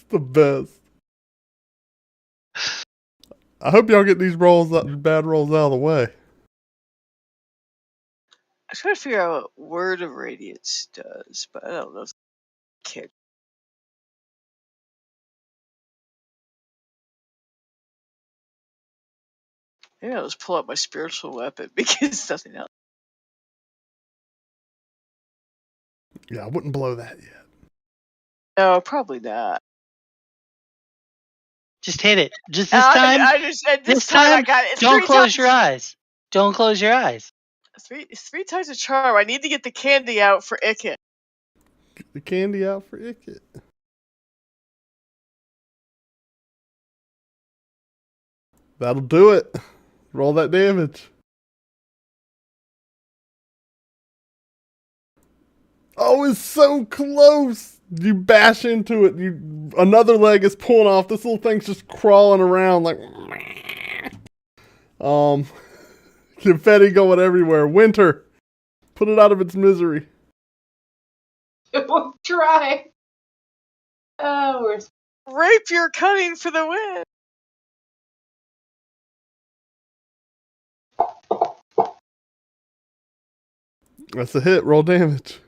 the best. I hope y'all get these bad rolls out of the way. I'm trying to figure out what Word of Radiance does, but I don't know if I can. Maybe I'll just pull out my spiritual weapon because nothing else. Yeah, I wouldn't blow that yet. No, probably not. Just hit it. Just this time. This time I got it. Don't close your eyes. Don't close your eyes. Three times a charm. I need to get the candy out for Icket. Get the candy out for Icket. That'll do it. Roll that damage. Oh, it's so close. You bash into it. Another leg is pulling off. This little thing's just crawling around like. Confetti going everywhere. Winter, put it out of its misery. It won't try. Oh, we're Rapier cutting for the win. That's a hit. Roll damage.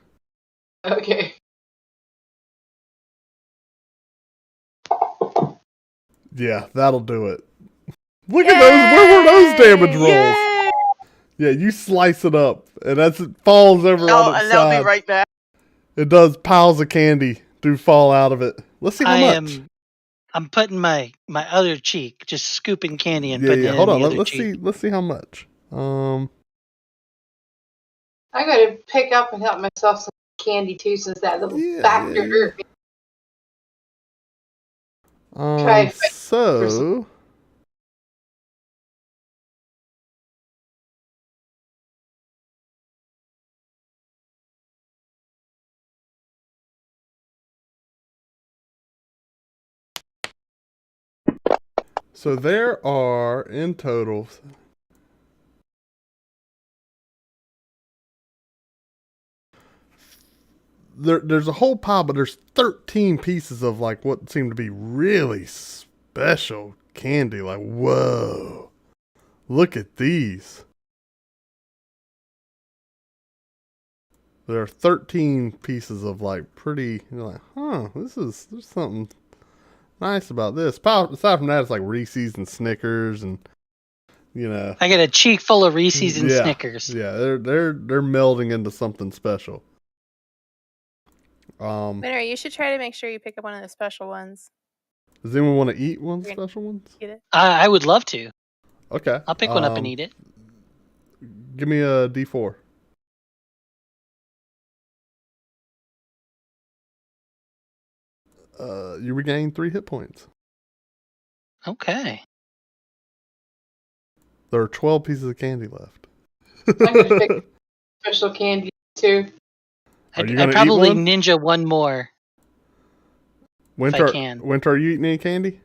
okay. Yeah, that'll do it. Look at those. Where were those damage rolls? Yay! Yeah, you slice it up, and as it falls over on its And I'll side, be right back. it does piles of candy do fall out of it. Let's see how much. I'm putting my other cheek, just scooping candy and putting it hold in on. the other Let's cheek. see. Let's see how much. I gotta pick up and help myself some candy too, since that little bastard hurt me. So there are in total. There's a whole pile, but there's 13 pieces of like what seem to be really special candy. Like, whoa, look at these. There are 13 pieces of like pretty, you're like, there's something nice about this. Aside from that, it's like Reese's and Snickers and, I got a cheek full of Reese's and Snickers. Yeah, they're melding into something special. Winter, you should try to make sure you pick up one of the special ones. Does anyone want to eat one of the special ones? Get it? I would love to. Okay. I'll pick one up and eat it. Give me a D4. You regain 3 hit points. Okay. There are 12 pieces of candy left. I'm gonna pick special candy too. I'd probably ninja one more. Winter, if I can. Winter, are you eating any candy?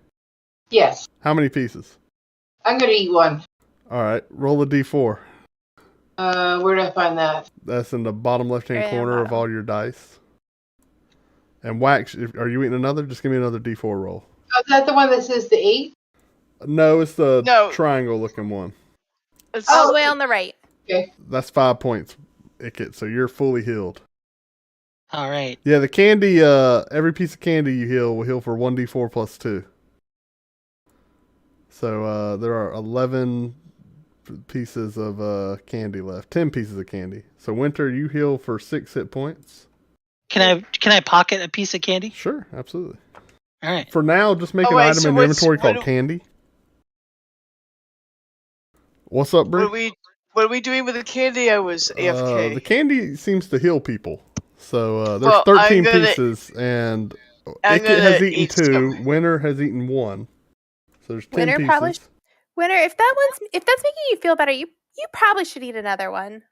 Yes. How many pieces? I'm gonna eat one. All right, roll a D4. Where do I find that? That's in the bottom left-hand corner of all your dice. And Wax, are you eating another? Just give me another D4 roll. Oh, is that the one that says the 8? No, it's the triangle-looking one. It's all the way on the right. Okay. That's 5 points, Icket, so you're fully healed. All right. Yeah, the candy, every piece of candy you heal will heal for 1d4 plus 2. So there are 11 pieces of candy left. 10 pieces of candy. So Winter, you heal for 6 hit points. Can I pocket a piece of candy? Sure, absolutely. All right. For now, just make an item in the inventory called candy. What's up, Bree? What are we doing with the candy? I was AFK. The candy seems to heal people. So there's 13 pieces, and Icket has eaten 2. Winter has eaten 1. So there's 10 pieces. Winter, if that's making you feel better, you probably should eat another one.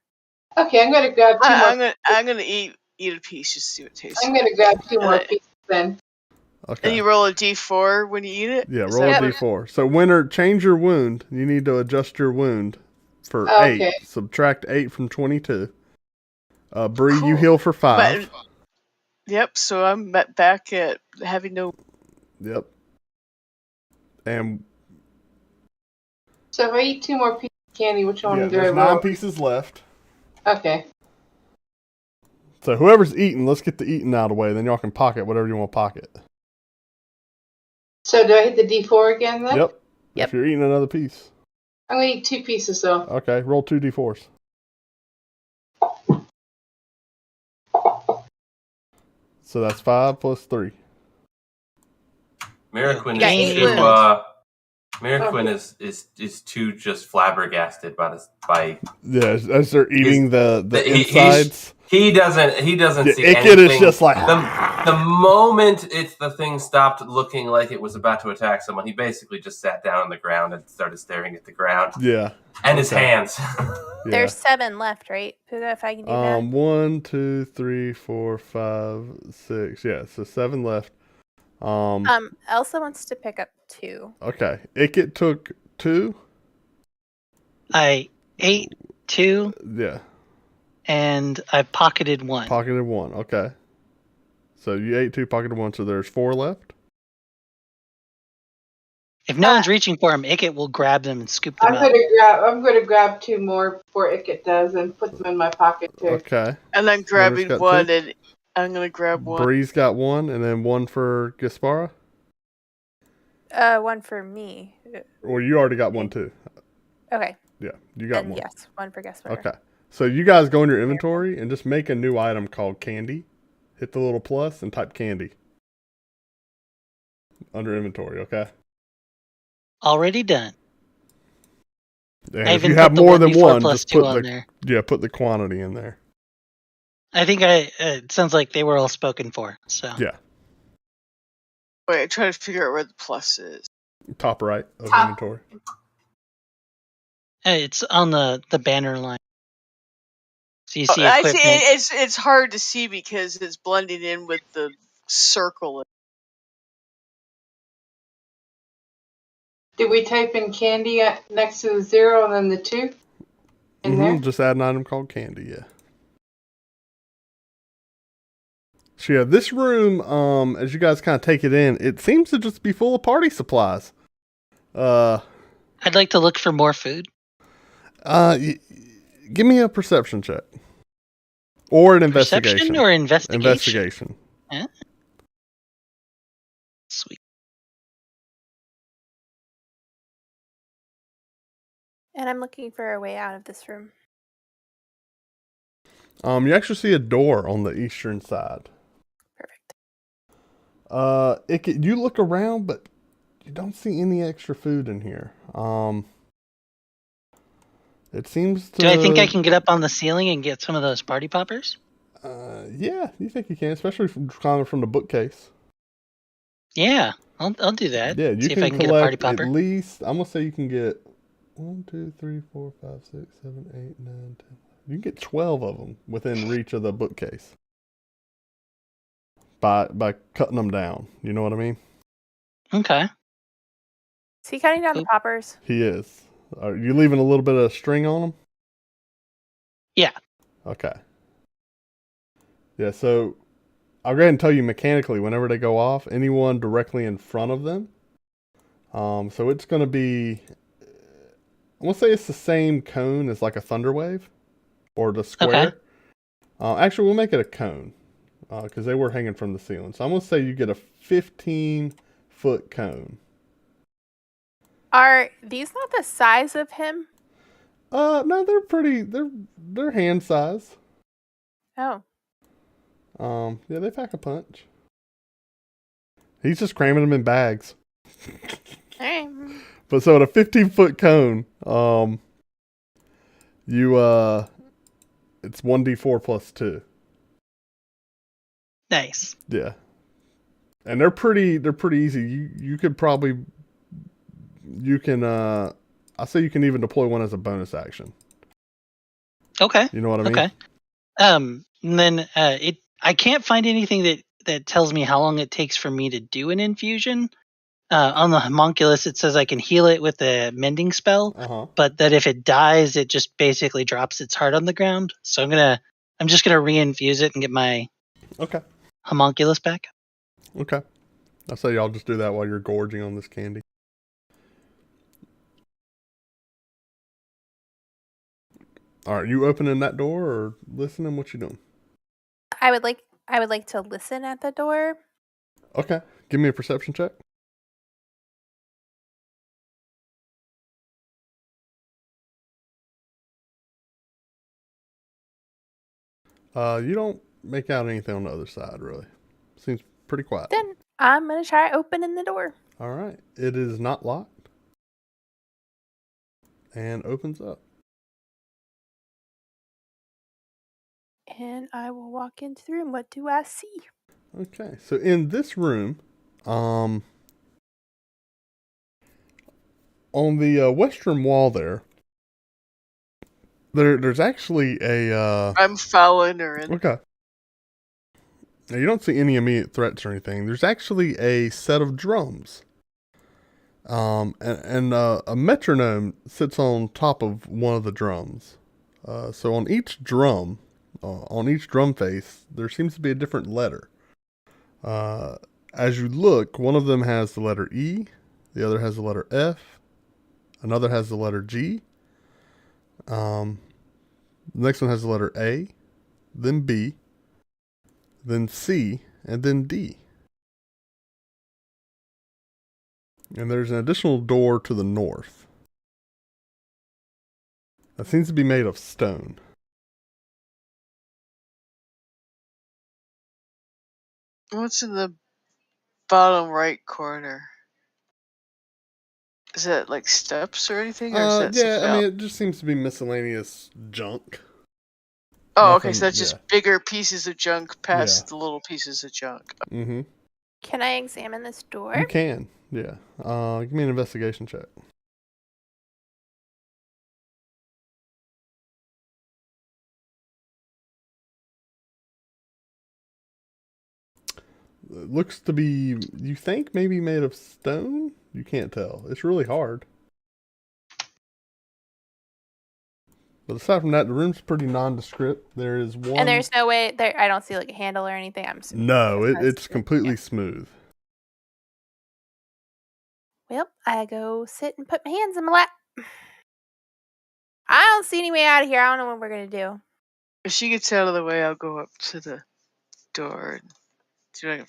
Okay, I'm gonna grab 2 more. I'm gonna eat a piece just to see what it tastes. I'm gonna grab 2 more pieces then. Okay. And you roll a D4 when you eat it? Yeah, roll a D4. So Winter, change your wound. You need to adjust your wound for 8. Subtract 8 from 22. Bree, you heal for 5. Yep, so I'm back at having no... Yep. And... So if I eat 2 more pieces of candy, which one do I roll? There's 9 pieces left. Okay. So whoever's eating, let's get the eating out of the way. Then y'all can pocket whatever you want to pocket. So do I hit the D4 again then? Yep. If you're eating another piece. I'm going to eat 2 pieces though. Okay, roll 2 D4s. So that's 5 plus 3. Miraquin needs to Mary Quinn is too just flabbergasted by yeah, as they're eating the insides. He doesn't see Icket anything. is just like the moment the thing stopped looking like it was about to attack someone, he basically just sat down on the ground and started staring at the ground. Yeah. And his hands. There's 7 left, right? Pookha, if I can do that. 1, 2, 3, 4, 5, 6. Yeah, so 7 left. Elsa wants to pick up 2. Okay. Icket took 2. I ate 2. Yeah. And I pocketed 1. Pocketed 1. Okay. So you ate 2, pocketed 1. So there's 4 left. If no one's reaching for him, Icket will grab them and scoop them up. I'm gonna grab 2 more before Icket does and put them in my pocket too. Okay. And I'm grabbing 1, and I'm gonna grab 1. Bree's got 1, and then 1 for Gaspara. 1 for me. Or you already got 1 too. Okay. Yeah, you got 1. Yes, 1 for Gaspara. Okay. So you guys go in your inventory and just make a new item called candy. Hit the little plus and type candy under inventory, okay? Already done. And if you have more than 1, just put there. Yeah, put the quantity in there. I think it sounds like they were all spoken for. So yeah. Wait, I'm trying to figure out where the plus is. Top right of inventory. It's on the banner line. So you see equipment. I see it's hard to see because it's blending in with the circle. Did we type in candy next to the 0 and then the 2 in there? Just add an item called candy, yeah. So yeah, this room, as you guys kind of take it in, it seems to just be full of party supplies. I'd like to look for more food. Give me a perception check. Or an investigation. Perception or investigation? Investigation. Huh? Sweet. And I'm looking for a way out of this room. You actually see a door on the eastern side. Perfect. You look around, but you don't see any extra food in here. It seems to... Do I think I can get up on the ceiling and get some of those party poppers? Yeah, you think you can, especially climbing from the bookcase. Yeah, I'll do that. Yeah, you see can if I can get a party popper. At least, I'm gonna say you can get 1, 2, 3, 4, 5, 6, 7, 8, 9, 10. You can get 12 of them within reach of the bookcase by cutting them down. You know what I mean? Okay. Is he cutting down the poppers? He is. Are you leaving a little bit of string on them? Yeah. Okay. Yeah, so I'll go ahead and tell you mechanically, whenever they go off, anyone directly in front of them. So it's going to be, I want to say it's the same cone as like a thunder wave or the square. Okay. Actually, we'll make it a cone because they were hanging from the ceiling. So I'm going to say you get a 15-foot cone. Are these not the size of him? No, they're pretty. They're hand size. Oh. Yeah, they pack a punch. He's just cramming them in bags. Alright. But so at a 15-foot cone, it's 1d4 plus 2. Nice. Yeah. And they're pretty easy. You could probably, I say you can even deploy one as a bonus action. Okay. You know what I mean? Okay. And then I can't find anything that tells me how long it takes for me to do an infusion. On the homunculus, it says I can heal it with a mending spell, but that if it dies, it just basically drops its heart on the ground. So I'm just gonna reinfuse it and get my homunculus back. Okay. I say y'all just do that while you're gorging on this candy. All right, you opening that door or listening? What you doing? I would like to listen at the door. Okay, give me a perception check. You don't make out anything on the other side, really. Seems pretty quiet. Then I'm gonna try opening the door. All right, it is not locked. and opens up. And I will walk into the room. What do I see? Okay, so in this room, on the western wall there's actually a... I'm following her in. Okay. Now, you don't see any immediate threats or anything. There's actually a set of drums. And a metronome sits on top of one of the drums. So on each drum face, there seems to be a different letter. As you look, one of them has the letter E, the other has the letter F, another has the letter G. The next one has the letter A, then B, then C, and then D. And there's an additional door to the north that seems to be made of stone. What's in the bottom right corner? Is that like steps or anything? Or is that Yeah, I mean, it just seems to be miscellaneous junk. Oh, Nothing, okay, so that's just bigger pieces of junk past the little pieces of junk. Mm-hmm. Can I examine this door? You can, yeah. Give me an investigation check. It looks to be, you think, maybe made of stone? You can't tell. It's really hard. But aside from that, the room's pretty nondescript. There is one... And there's no way... I don't see like a handle or anything. I'm assuming. No, it's completely smooth. Well, I go sit and put my hands in my lap. I don't see any way out of here. I don't know what we're going to do. If she gets out of the way, I'll go up to the door and see what I can...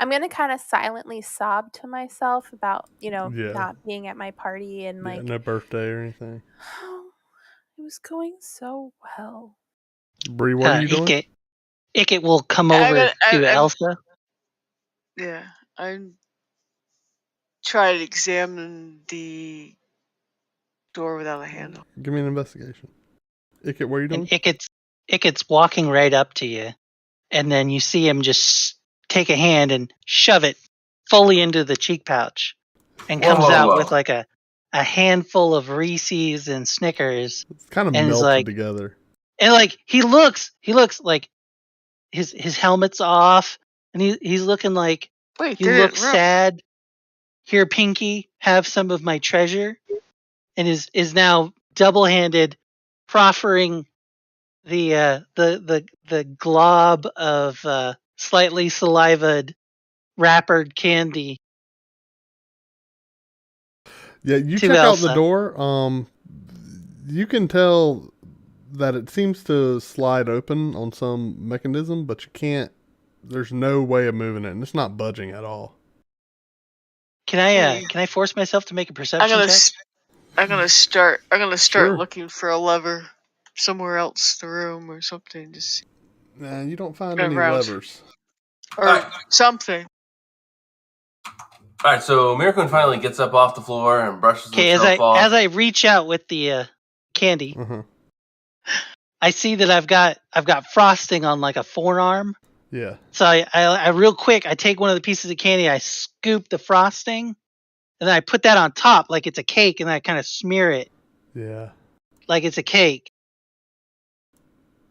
I'm going to kind of silently sob to myself about, not being at my party and like... no birthday or anything. Oh, it was going so well. Bree, what are you doing? Icket will come over to Elsa. Yeah, I'm trying to examine the door without a handle. Give me an investigation. Icket, what are you doing? And Icket's walking right up to you, and then you see him just take a hand and shove it fully into the cheek pouch, and comes out with like a handful of Reese's and Snickers. It's kind of melted together. And like he looks like his helmet's off, and he's looking like he looks sad. Here, Pinky, have some of my treasure, and is now double-handed, proffering the glob of slightly salivated wrappered candy. Yeah, you check out the door. You can tell that it seems to slide open on some mechanism, but you can't. There's no way of moving it, and it's not budging at all. Can I force myself to make a perception check? I'm gonna start looking for a lever somewhere else in the room or something. Just nah, you don't find any levers or something. All right, so Miracun finally gets up off the floor and brushes himself off. As I reach out with the candy, I see that I've got frosting on like a forearm. Yeah. So I real quick, I take one of the pieces of candy, I scoop the frosting, and then I put that on top like it's a cake, and then I kind of smear it. Yeah. Like it's a cake.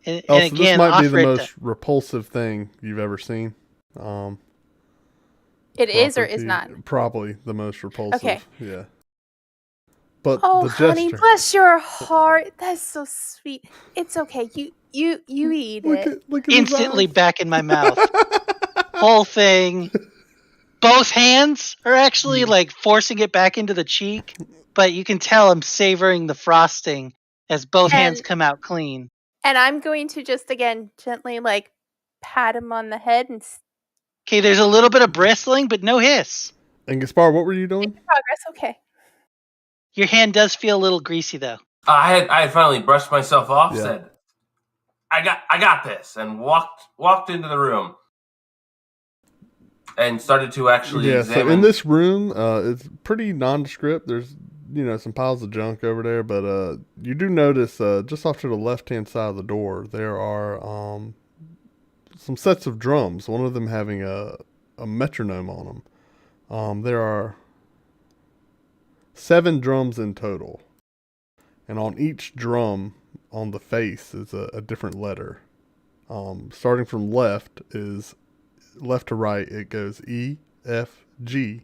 And again, this might be the most repulsive thing you've ever seen. It is or is not? Probably the most repulsive. Okay. Yeah. But the gesture. Honey, bless your heart. That's so sweet. It's okay. You eat it. Look at instantly back in my mouth. Whole thing. Both hands are actually like forcing it back into the cheek, but you can tell I'm savoring the frosting as both hands come out clean. And I'm going to just again gently like pat him on the head and. Okay, there's a little bit of bristling, but no hiss. And Gaspar, what were you doing? Progress, okay. Your hand does feel a little greasy, though. I had finally brushed myself off. Yeah. Said, "I got this," and walked into the room and started to actually examine. So in this room, it's pretty nondescript. There's some piles of junk over there, but you do notice just off to the left-hand side of the door there are some sets of drums. One of them having a metronome on them. There are 7 drums in total, and on each drum on the face is a different letter. Starting from left to right, it goes E, F, G,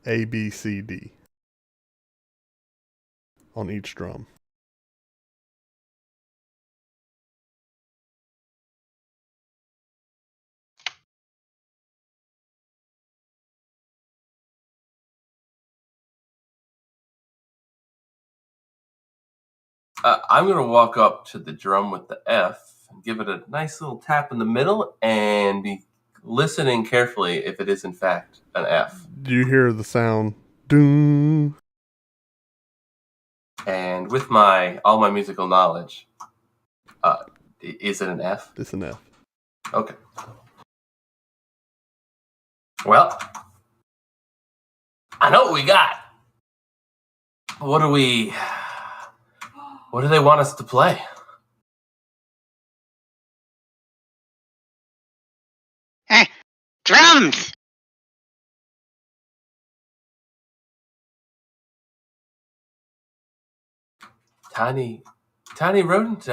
A, B, C, D on each drum. I'm going to walk up to the drum with the F and give it a nice little tap in the middle and be listening carefully if it is in fact an F. Do you hear the sound? Doom. And with all my musical knowledge, is it an F? It's an F. Okay. Well, I know what we got. What do they want us to play? Drums! Tiny rodent,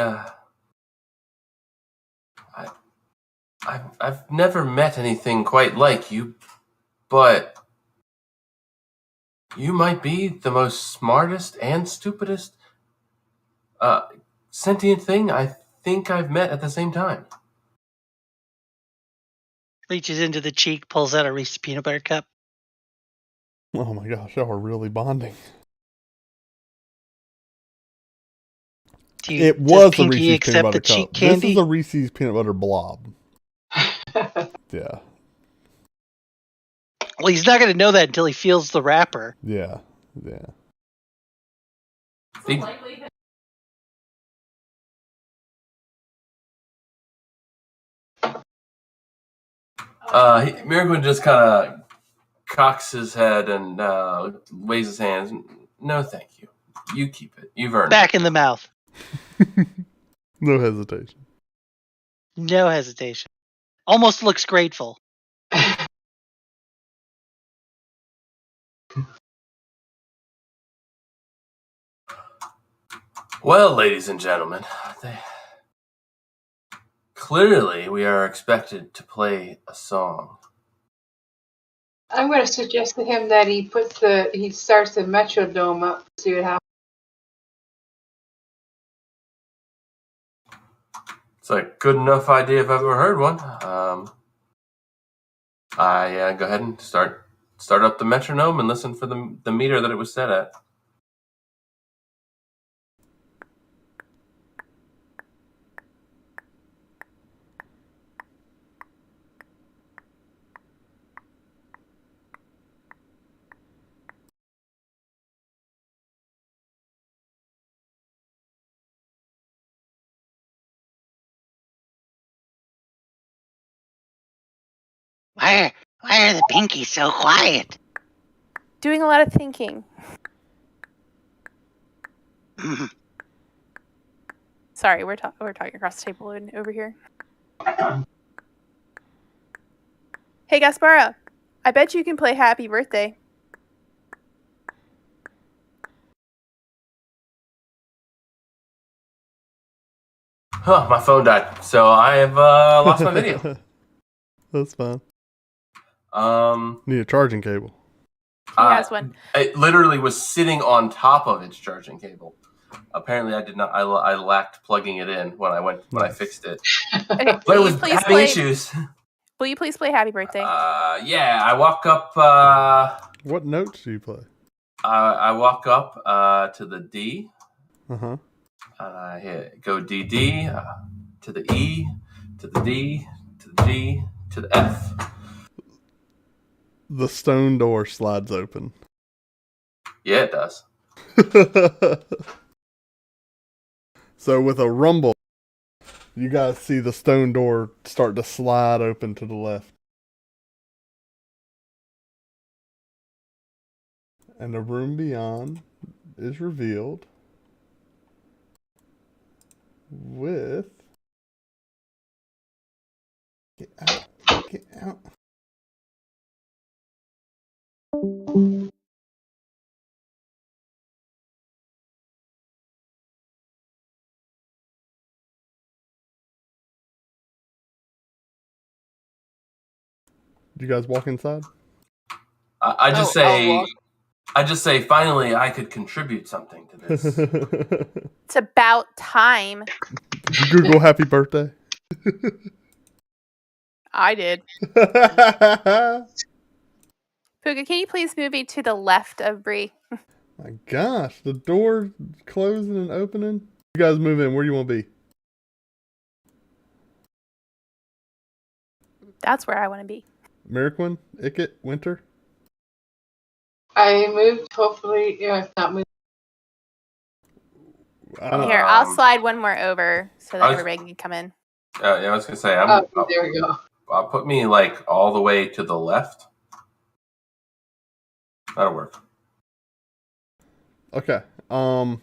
I've never met anything quite like you, but you might be the most smartest and stupidest sentient thing I think I've met at the same time. Reaches into the cheek, pulls out a Reese's peanut butter cup. Oh my gosh, y'all are really bonding. It was a Reese's peanut butter cup. Candy? This is a Reese's peanut butter blob. Yeah. Well, he's not going to know that until he feels the wrapper. Yeah. Miragwin just kind of cocks his head and waves his hands. No, thank you. You keep it. You've earned it. Back in the mouth. No hesitation. No hesitation. Almost looks grateful. Well, ladies and gentlemen, clearly we are expected to play a song. I'm going to suggest to him that he starts the metronome up to see what happens. It's a good enough idea if I've ever heard one. I go ahead and start up the metronome and listen for the meter that it was set at. Why are the pinkies so quiet? Doing a lot of thinking. Sorry, we're talking across the table and over here. Hey, Gaspara, I bet you can play Happy Birthday. Huh, my phone died, so I have lost my video. That's fine. Need a charging cable. He has one. It literally was sitting on top of its charging cable. Apparently, I did not. I lacked plugging it in when I fixed it. Okay, but it was having issues. Will you please play Happy Birthday? Yeah, I walk up. What notes do you play? I walk up to the D. Uh-huh. And I go D, to the E, to the D, to the G, to the F. The stone door slides open. Yeah, it does. So with a rumble, you guys see the stone door start to slide open to the left. And the room beyond is revealed with... Get out. Get out. You guys walk inside? I just say, finally, I could contribute something to this. It's about time. Did you Google happy birthday? I did. Pookha, can you please move me to the left of Bree? My gosh, the door closing and opening. You guys move in. Where do you want to be? That's where I want to be. Merriquin? Icket? Winter? I moved, hopefully, yeah, it's not moved. Here, I'll slide one more over so that everybody can come in. Yeah, I was going to say, there we go. Put me like all the way to the left. That'll work. Okay. And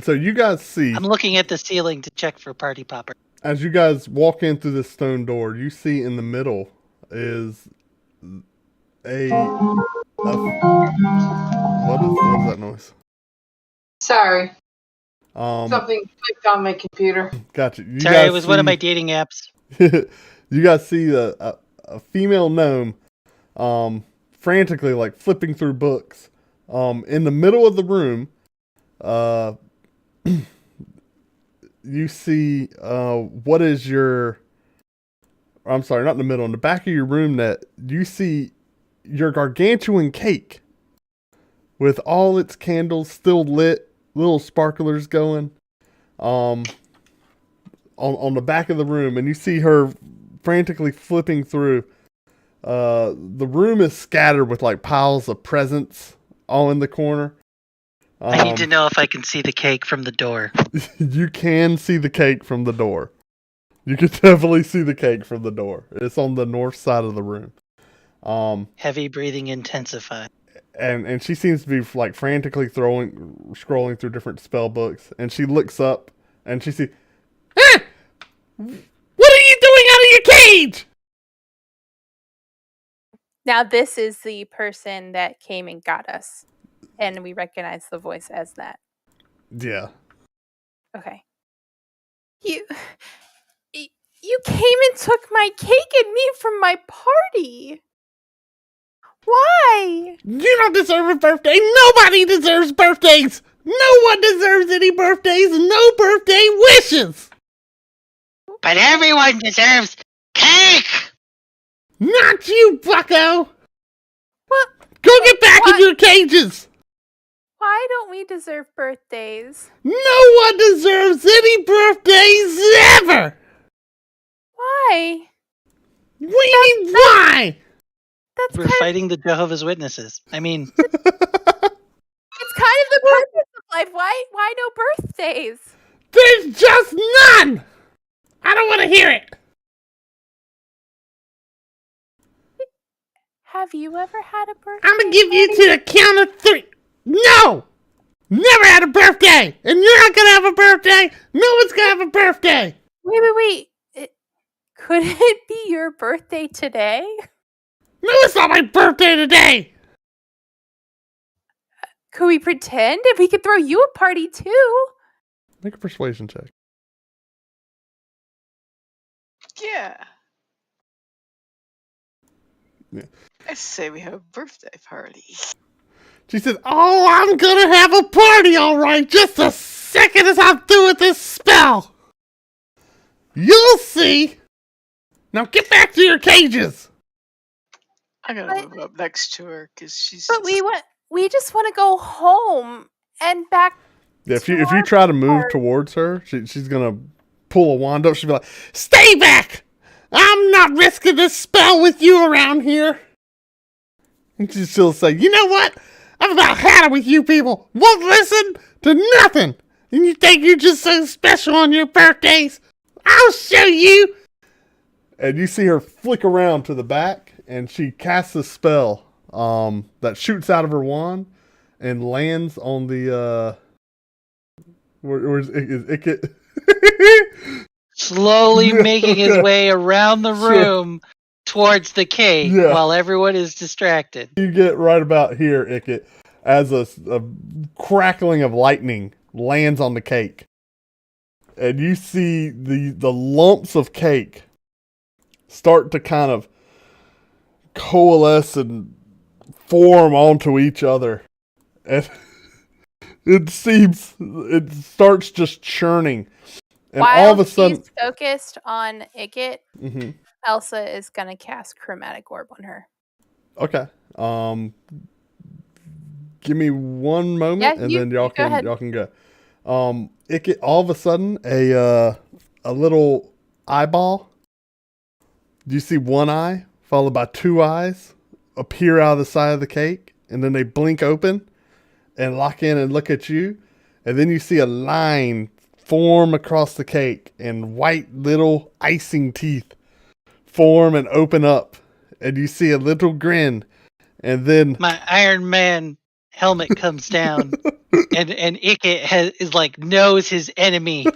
so you guys see... I'm looking at the ceiling to check for party popper. As you guys walk in through this stone door, you see in the middle is what is that noise? Sorry. Something clicked on my computer. Gotcha. Sorry, it was one of my dating apps. You guys see a female gnome frantically like flipping through books. In the middle of the room, you see what is your... I'm sorry, not in the middle. In the back of your room, Nett, you see your gargantuan cake with all its candles still lit, little sparklers going on the back of the room, and you see her frantically flipping through. The room is scattered with like piles of presents all in the corner. I need to know if I can see the cake from the door. You can see the cake from the door. You can definitely see the cake from the door. It's on the north side of the room. Heavy breathing intensified. And she seems to be like frantically scrolling through different spell books. And she looks up and she sees, "Ah! What are you doing out of your cage?" Now this is the person that came and got us. And we recognize the voice as that. Yeah. Okay. You came and took my cake and meat from my party. Why? You don't deserve a birthday. Nobody deserves birthdays. No one deserves any birthdays. No birthday wishes. But everyone deserves cake. Not you, bucko. What? Go get back in your cages. Why don't we deserve birthdays? No one deserves any birthdays ever. Why? What do you mean, why? We're fighting the Jehovah's Witnesses. I mean... It's kind of the purpose of life. Why no birthdays? There's just none. I don't want to hear it. Have you ever had a birthday? I'm going to give you to the count of 3. No! Never had a birthday! And you're not going to have a birthday! No one's going to have a birthday! Wait. Could it be your birthday today? No, it's not my birthday today! Could we pretend? If we could throw you a party too? Make a persuasion check. Yeah. Yeah. I say we have a birthday party. She said, "Oh, I'm gonna have a party, all right, just a second as I'm through with this spell. You'll see. Now get back to your cages." I'm gonna move up next to her because she's. But we just want to go home and back. Yeah, if you try to move towards her, she's gonna pull a wand up. She'll be like, "Stay back! I'm not risking this spell with you around here." And she'll say, "You know what? I've about had it with you people. Won't listen to nothing. And you think you're just so special on your birthdays? I'll show you." And you see her flick around to the back, and she casts a spell that shoots out of her wand and lands on the where's Icket? Slowly making his way around the room towards the cake while everyone is distracted. You get right about here, Icket, as a crackling of lightning lands on the cake. And you see the lumps of cake start to kind of coalesce and form onto each other. And it starts just churning. And while all of a sudden, she's focused on Icket, Elsa is going to cast Chromatic Orb on her. Okay. Give me one moment, and then y'all can go. Icket, all of a sudden, a little eyeball. Do you see one eye followed by two eyes appear out of the side of the cake, and then they blink open and lock in and look at you, and then you see a line form across the cake, and white little icing teeth form and open up, and you see a little grin, and then my Iron Man helmet comes down, and Icket is like knows his enemy,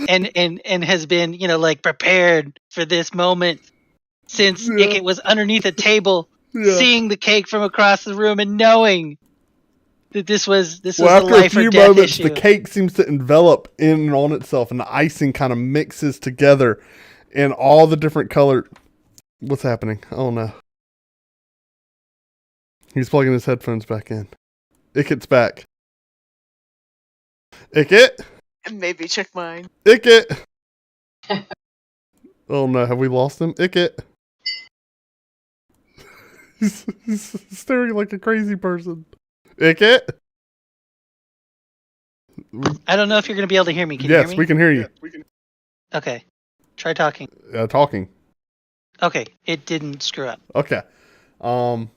and has been prepared for this moment since Icket was underneath a table, seeing the cake from across the room and knowing that this was a life or death issue. The cake seems to envelop in and on itself, and the icing kind of mixes together in all the different color. What's happening? Oh no. He's plugging his headphones back in. Icket's back. Icket? Maybe check mine. Icket! Oh no, have we lost him? Icket! He's staring like a crazy person. Icket? I don't know if you're going to be able to hear me. Can you hear me? Yes, we can hear you. Okay. Try talking. Talking. Okay, it didn't screw up. Okay. So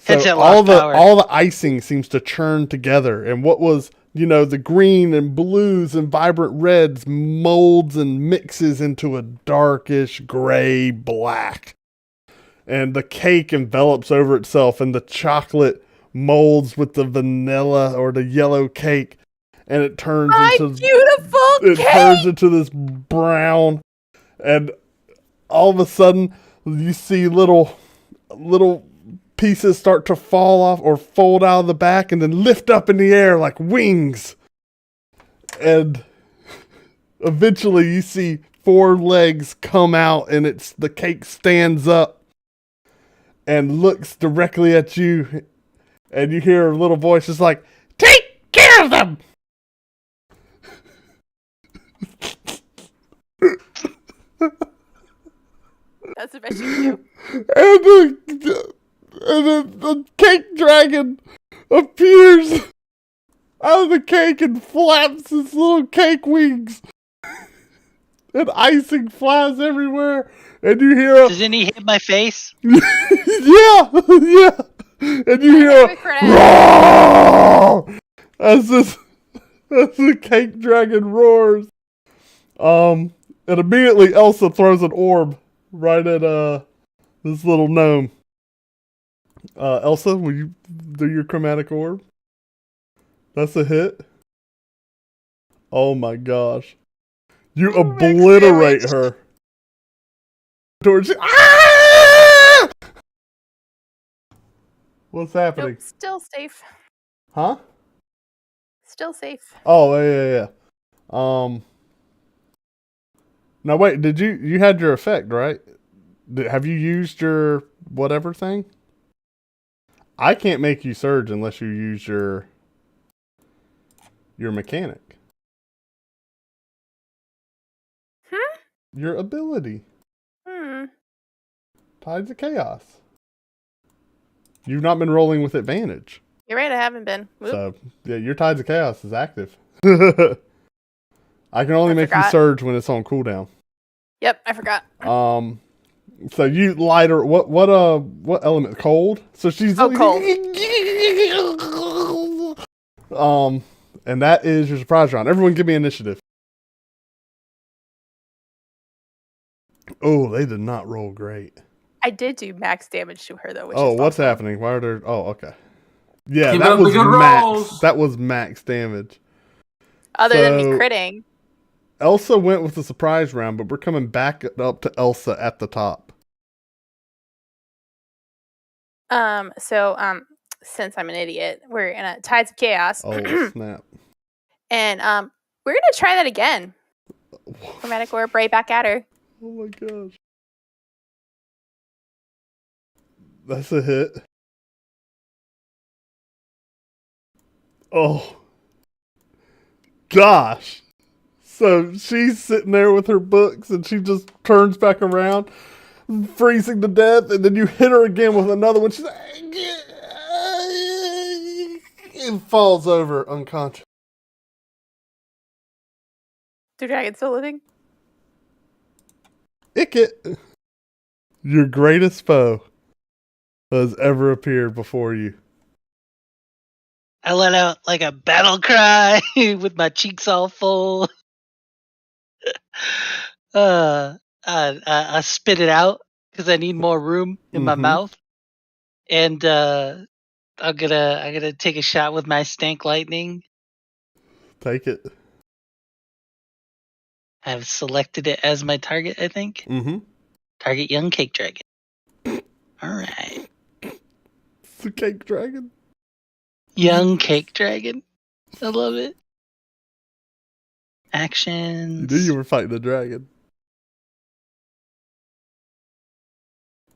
Headset all power. the icing seems to churn together, and what was, the green and blues and vibrant reds molds and mixes into a darkish gray black. And the cake envelops over itself, and the chocolate molds with the vanilla or the yellow cake, and it turns turns into this brown, and all of a sudden you see little pieces start to fall off or fold out of the back and then lift up in the air like wings. And eventually you see 4 legs come out, and the cake stands up and looks directly at you, and you hear a little voice just like, "Take care of them!" That's the best you can do. And the cake dragon appears out of the cake and flaps its little cake wings. And icing flies everywhere. And you hear Does any hit my face? yeah. And you hear roar as the cake dragon roars. And immediately Elsa throws an orb right at this little gnome. Elsa, will you do your chromatic orb? That's a hit. Oh my gosh. You obliterate her. Ah! What's happening? Nope, still safe. Huh? Still safe. Oh, yeah. Now wait, you had your effect, right? Have you used your whatever thing? I can't make you surge unless you use your mechanic. Your ability. Tides of Chaos. You've not been rolling with advantage. You're right, I haven't been. Whoop. So, yeah, your Tides of Chaos is active. I can only make you surge when it's on cooldown. Yep, I forgot. So you light her. What element? Cold. So she's cold. And that is your surprise round. Everyone, give me initiative. Oh, they did not roll great. I did do max damage to her though. Which oh, is what's awesome. happening? Why are there? Oh, okay. Yeah, Keep that up the was good max. rolls. That was max damage. Other than me critting. Elsa went with the surprise round, but we're coming back up to Elsa at the top. So since I'm an idiot, we're in a Tides of Chaos. Oh snap! And we're gonna try that again. Chromatic Orb right back at her. Oh my gosh. That's a hit. Oh. Gosh. So she's sitting there with her books and she just turns back around, freezing to death, and then you hit her again with another one. She's like, and falls over unconscious. The dragon's still living? Icket. Your greatest foe has ever appeared before you. I let out like a battle cry with my cheeks all full. I spit it out because I need more room in my mouth, and I'm gonna take a shot with my stank lightning. Take it. I've selected it as my target, I think. Mm-hmm. Target young cake dragon. All right. It's the cake dragon. Young cake dragon. I love it. Actions. You knew you were fighting a dragon.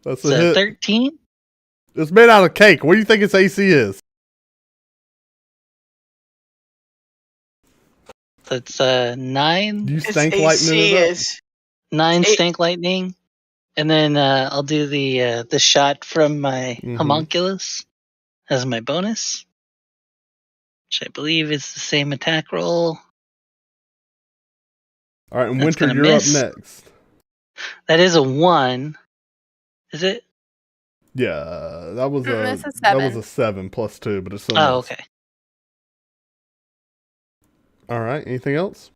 That's a hit. 13. It's made out of cake. What do you think its AC is? That's 9. You stank lightning it up? 9 stank lightning, and then I'll do the shot from my homunculus as my bonus, which I believe is the same attack roll. All right, and Winter, you're miss. Up next. That is a 1. Is it? Yeah, that was a 7. That was a 7 plus 2, but it's still. Oh, okay. All right. Anything else?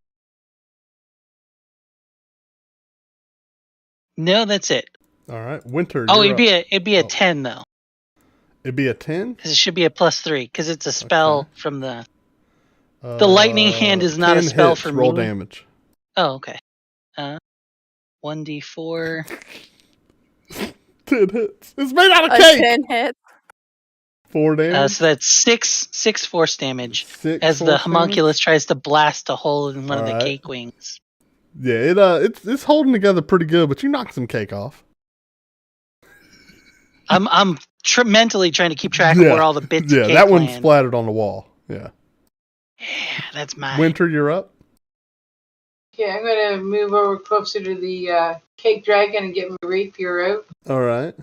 No, that's it. All right, Winter. Oh, it'd be a 10 though. It'd be a 10 because it should be a +3 because it's a spell from the lightning hand is not a spell hits, for roll me. Damage. Oh, okay. 1d4. 10 hits. It's made out of cake. 10 hits. 4 damage. So that's 6 force damage as the homunculus tries to blast a hole in one of the cake wings. Yeah, it's holding together pretty good, but you knocked some cake off. I'm mentally trying to keep track of where all the bits. Yeah, of cake that one land. splattered on the wall. Yeah. Yeah, that's mine. Winter, you're up. Okay, I'm gonna move over closer to the cake dragon and get my rapier out. All right.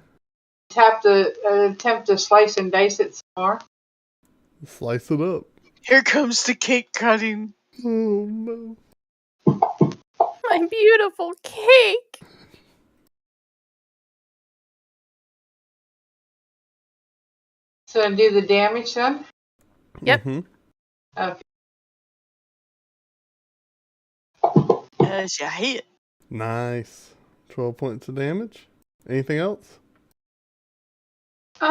Attempt to slice and dice it some more. Slice it up. Here comes the cake cutting. Oh no. My beautiful cake. So do the damage then? Yep. Okay. That's your hit. Nice. 12 points of damage. Anything else? I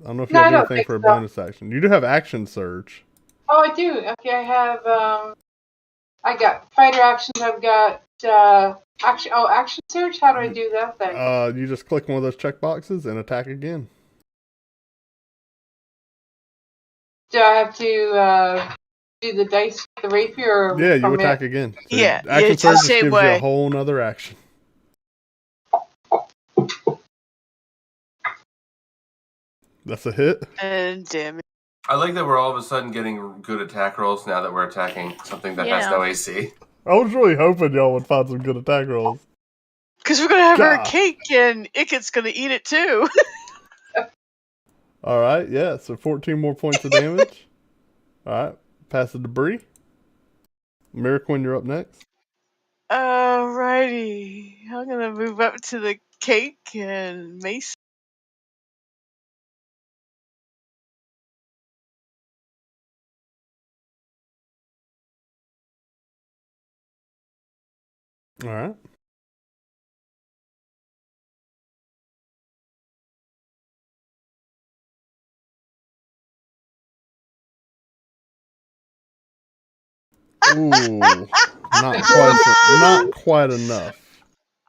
don't know if you have anything for a bonus action. You do have action surge. Oh, I do. Okay, I have. I got fighter actions. I've got action surge. How do I do that then? You just click one of those check boxes and attack again. Do I have to do the dice, the rapier? Yeah, you attack again. So yeah, action surge just gives you a whole nother action. That's a hit. And damn it. I like that we're all of a sudden getting good attack rolls now that we're attacking something that has no AC. I was really hoping y'all would find some good attack rolls. Because we're going to have our cake and Icket's going to eat it too. All right, yeah, so 14 more points of damage. All right, pass the debris. Miraquin, you're up next. Alrighty. I'm going to move up to the cake and mace. All right. Ooh, not quite enough.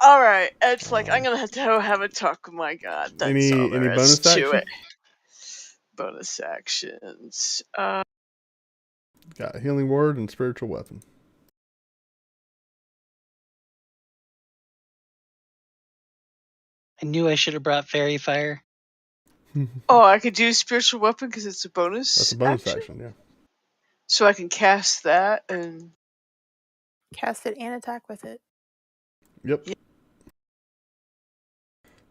All right, it's like I'm gonna have to have a talk with my god. That's any bonus action? Bonus actions. Got healing word and spiritual weapon. I knew I should have brought fairy fire. Oh, I could do spiritual weapon because it's a bonus. That's a bonus action, yeah. So I can cast that and cast it and attack with it. Yep.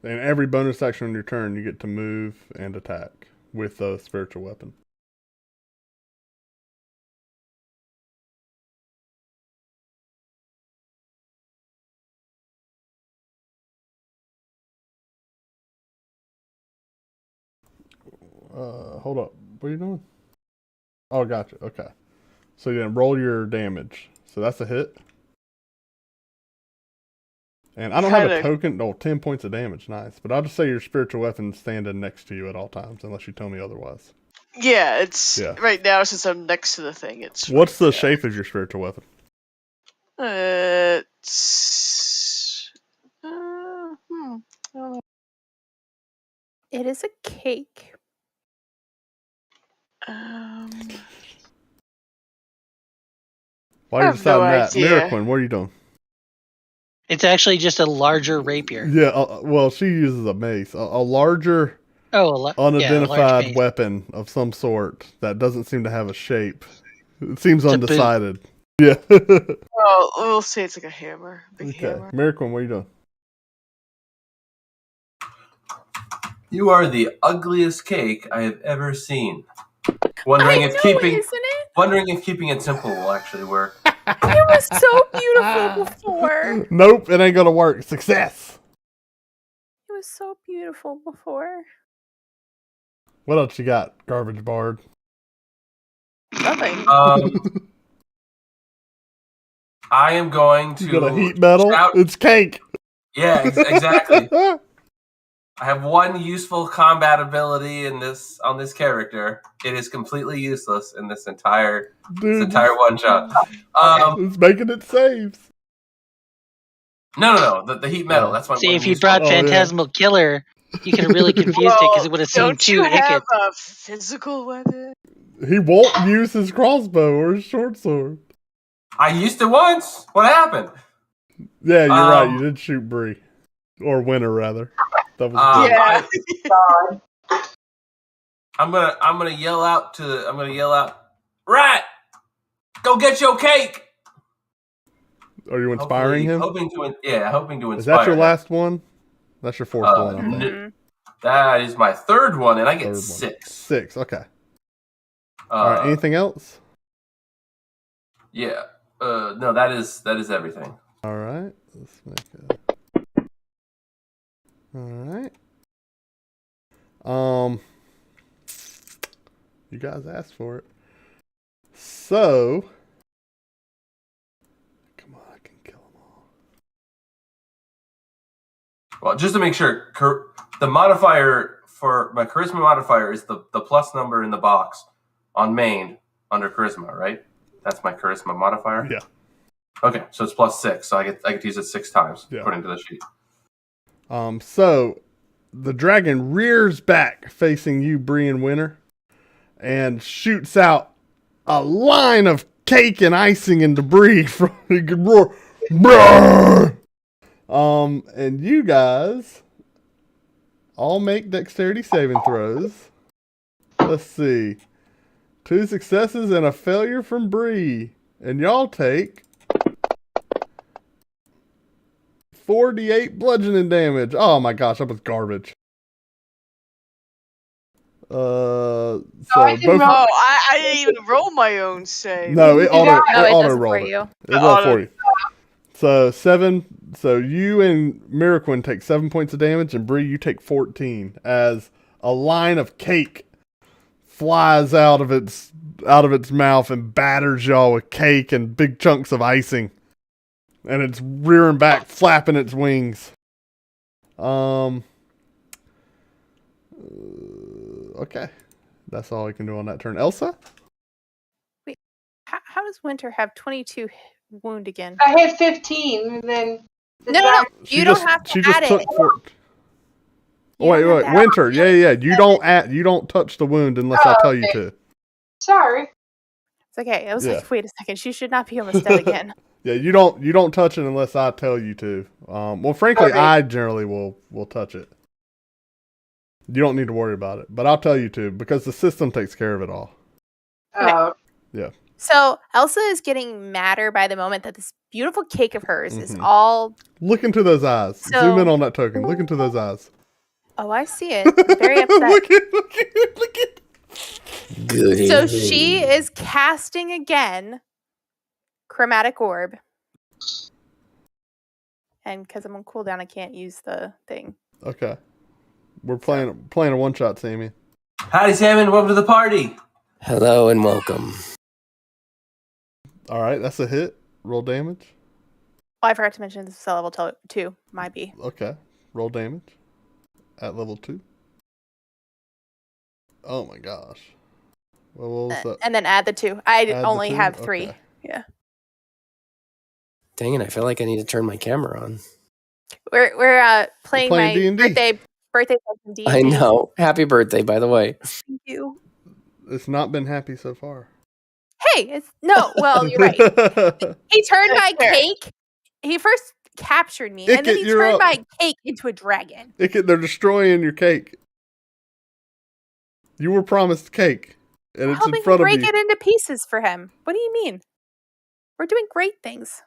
And every bonus action on your turn, you get to move and attack with a spiritual weapon. Hold up. What are you doing? Oh, gotcha. Okay. So you then roll your damage. So that's a hit. And I don't have a token. Oh, 10 points of damage. Nice. But I'll just say your spiritual weapon's standing next to you at all times, unless you tell me otherwise. Yeah, it's right now since I'm next to the thing. It's what's the shape of your spiritual weapon? It's It is a cake. While you're deciding that, Miraquin, what are you doing? It's actually just a larger rapier. Yeah, well, she uses a mace. A larger, unidentified weapon of some sort that doesn't seem to have a shape. It seems undecided. Yeah. Well, we'll say it's like a hammer. Big hammer. Miraquin, what are you doing? You are the ugliest cake I have ever seen. Wondering if keeping it simple will actually work. It was so beautiful before. Nope, it ain't gonna work. Success. It was so beautiful before. What else you got, Garbage Bard? Nothing. I am going to. You got a heat metal? It's cake. Yeah, exactly. I have one useful combat ability on this character. It is completely useless in this entire one shot. It's making it saves. No. The heat metal. That's my. See, if you brought Phantasmal Killer, you could have really confused it because it would have seemed too. Don't you have a physical weapon? He won't use his crossbow or his short sword. I used it once. What happened? Yeah, you're right. You did shoot Bree, or Winter rather. That was I'm gonna yell out. Rat, go get your cake. Are you inspiring him? Hoping to inspire. Is that your last one? That's your fourth one, I think. That is my third one, and I get 6. 6, okay. All right, anything else? Yeah. No, that is everything. All right. Let's make it. All right. You guys asked for it. So, come on, I can kill them all. Well, just to make sure, the modifier for my charisma modifier is the plus number in the box on main under charisma, right? That's my charisma modifier? Yeah. Okay, so it's +6, so I get to use it 6 times, according to the sheet. So the dragon rears back facing you, Bree and Winter, and shoots out a line of cake and icing and debris from the good roar. Brrr! And you guys all make dexterity saving throws. Let's see. 2 successes and a failure from Bree. And y'all take 4d8 bludgeoning damage. Oh my gosh, that was garbage. I didn't even roll my own save. No, it auto rolled it. It rolled for you. So 7. So you and Miraquin take 7 points of damage, and Bree, you take 14 as a line of cake flies out of its mouth and batters y'all with cake and big chunks of icing. And it's rearing back, flapping its wings. Okay. That's all I can do on that turn. Elsa? Wait, how does Winter have 22 wound again? I had 15, and then No. You don't have to add it. Wait. Winter. Yeah. You don't touch the wound unless I tell you to. Sorry. It's okay. I was like, wait a second. She should not be almost dead again. Yeah, you don't touch it unless I tell you to. Well, frankly, I generally will touch it. You don't need to worry about it, but I'll tell you to because the system takes care of it all. Oh. Yeah. So Elsa is getting madder by the moment that this beautiful cake of hers is all. Look into those eyes. Zoom in on that token. Look into those eyes. Oh, I see it. I'm very upset. Look at. Good So evening. she is casting again. Chromatic orb. And because I'm on cooldown, I can't use the thing. Okay. We're playing a one shot, Sammy. Howdy, Salmon. Welcome to the party. Hello and welcome. All right, that's a hit. Roll damage. Oh, I forgot to mention this is at level 2. Might be. Okay. Roll damage at level 2. Oh my gosh. Well, what was that? And then add the 2. I only have 3. Okay. Yeah. Dang it, I feel like I need to turn my camera on. We're playing my D&D. birthday session D&D. I know. Happy birthday, by the way. Thank you. It's not been happy so far. Hey, well, you're right. He turned my cake. He first captured me, and then he turned my cake into a dragon. They're destroying your cake. You were promised cake, and it's in front of you. Break it into pieces for him. What do you mean? We're doing great things.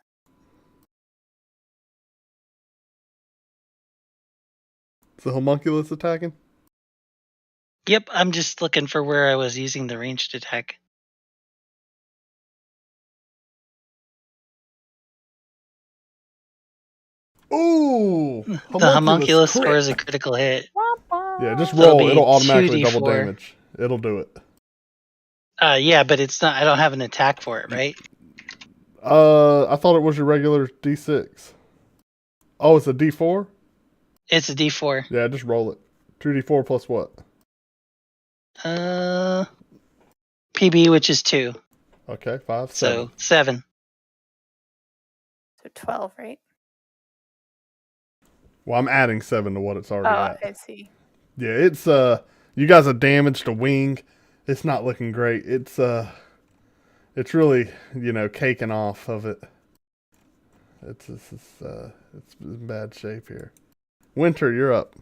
Is the homunculus attacking? Yep, I'm just looking for where I was using the ranged attack. Ooh! The homunculus scores a critical hit. Yeah, just roll. So it'll automatically 2d4. double damage. It'll do it. Yeah, but it's not. I don't have an attack for it, right? I thought it was your regular D6. Oh, it's a D4? It's a D4. Yeah, just roll it. 2D4 plus what? PB, which is 2. Okay, 5. So 7. So 12, right? Well, I'm adding 7 to what it's already at. I see. Yeah, it's you guys have damaged a wing. It's not looking great. It's really, caking off of it. It's in bad shape here. Winter, you're up.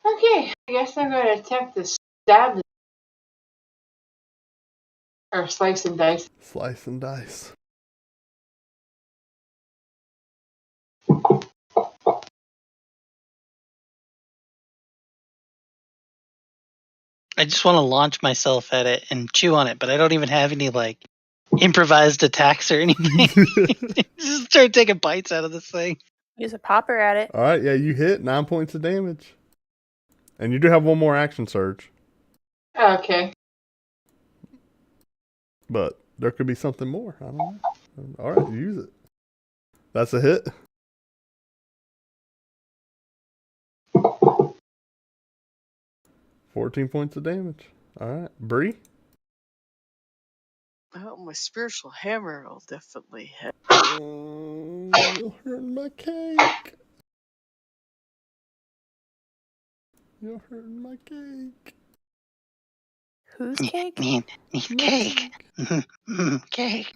Okay, I guess I'm going to attempt to stab or slice and dice. Slice and dice. I just want to launch myself at it and chew on it, but I don't even have any improvised attacks or anything. Just start taking bites out of this thing. Use a popper at it. All right, yeah, you hit 9 points of damage. And you do have one more action surge. Okay. But there could be something more. I don't know. All right, use it. That's a hit. $14 points of damage. All right, Bree. Oh, my spiritual hammer will definitely hit. You're hurting my cake. You're hurting my cake. Whose cake? Need cake. Cake.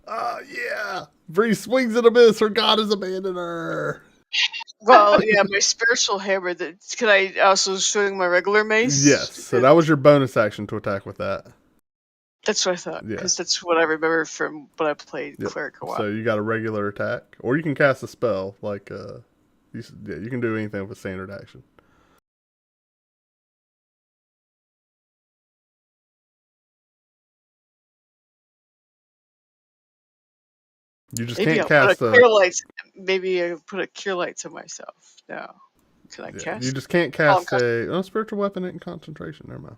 Yeah. Bree swings and a miss. Her god has abandoned her. Well, yeah, my spiritual hammer. Can I also swing my regular mace? Yes. So that was your bonus action to attack with that. That's what I thought. Yeah. Because that's what I remember from when I played Cleric a while. So you got a regular attack. Or you can cast a spell. You can do anything with standard action. You just can't cast Maybe I put a cure light to myself. No. Can I cast? You just can't cast a spiritual weapon in concentration. Never mind.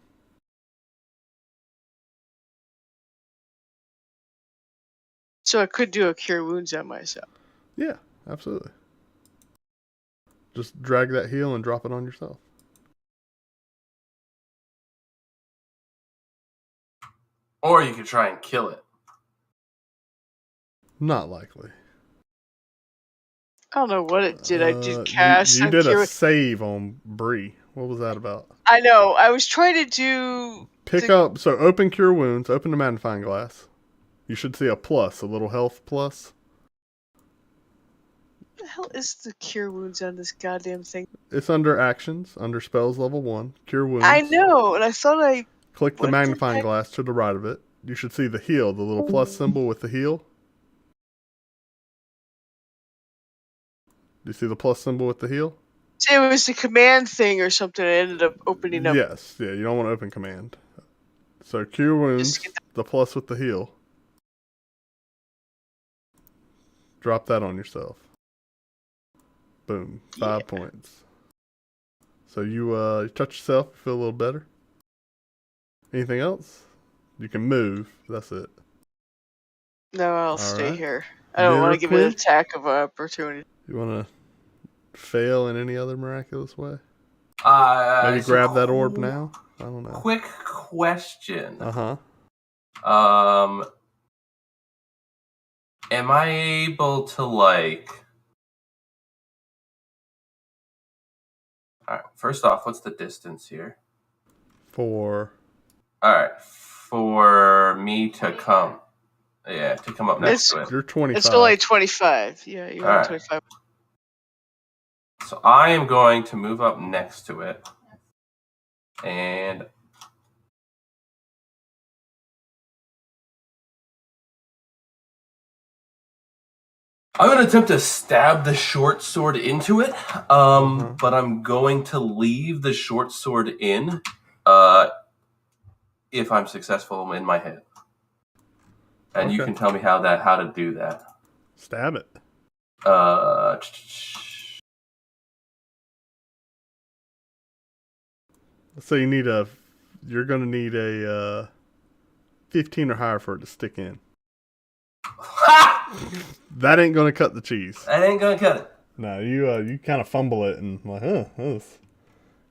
So I could do a cure wounds on myself. Yeah, absolutely. Just drag that heal and drop it on yourself. Or you could try and kill it. Not likely. I don't know what it did. I did cast. You did a save on Bree. What was that about? I know. I was trying to do... So open Cure Wounds, open the magnifying glass. You should see a plus, a little health plus. What the hell is the Cure Wounds on this goddamn thing? It's under Actions, under Spells level 1, Cure Wounds. I know, and I thought I... Click the magnifying glass to the right of it. You should see the heal, the little plus symbol with the heal. Do you see the plus symbol with the heal? See, it was the command thing or something. I ended up opening up. Yes, yeah, you don't want to open command. So Cure Wounds, the plus with the heal. Drop that on yourself. Boom, 5 points. So you touch yourself, feel a little better. Anything else? You can move. That's it. No, I'll stay here. I don't want to give it an attack of opportunity. You want to fail in any other miraculous way? Maybe grab that orb now? I don't know. Quick question. Am I able to, like... Alright, first off, what's the distance here? Alright, for me to come. Yeah, to come up next to it. You're 25. It's only 25. Yeah, you're only 25. So I am going to move up next to it. And... I'm going to attempt to stab the short sword into it, but I'm going to leave the short sword in if I'm successful in my head. And you can tell me how to do that. Stab it. So you're going to need a 15 or higher for it to stick in. That ain't gonna cut the cheese. That ain't gonna cut it. No, you kind of fumble it and like,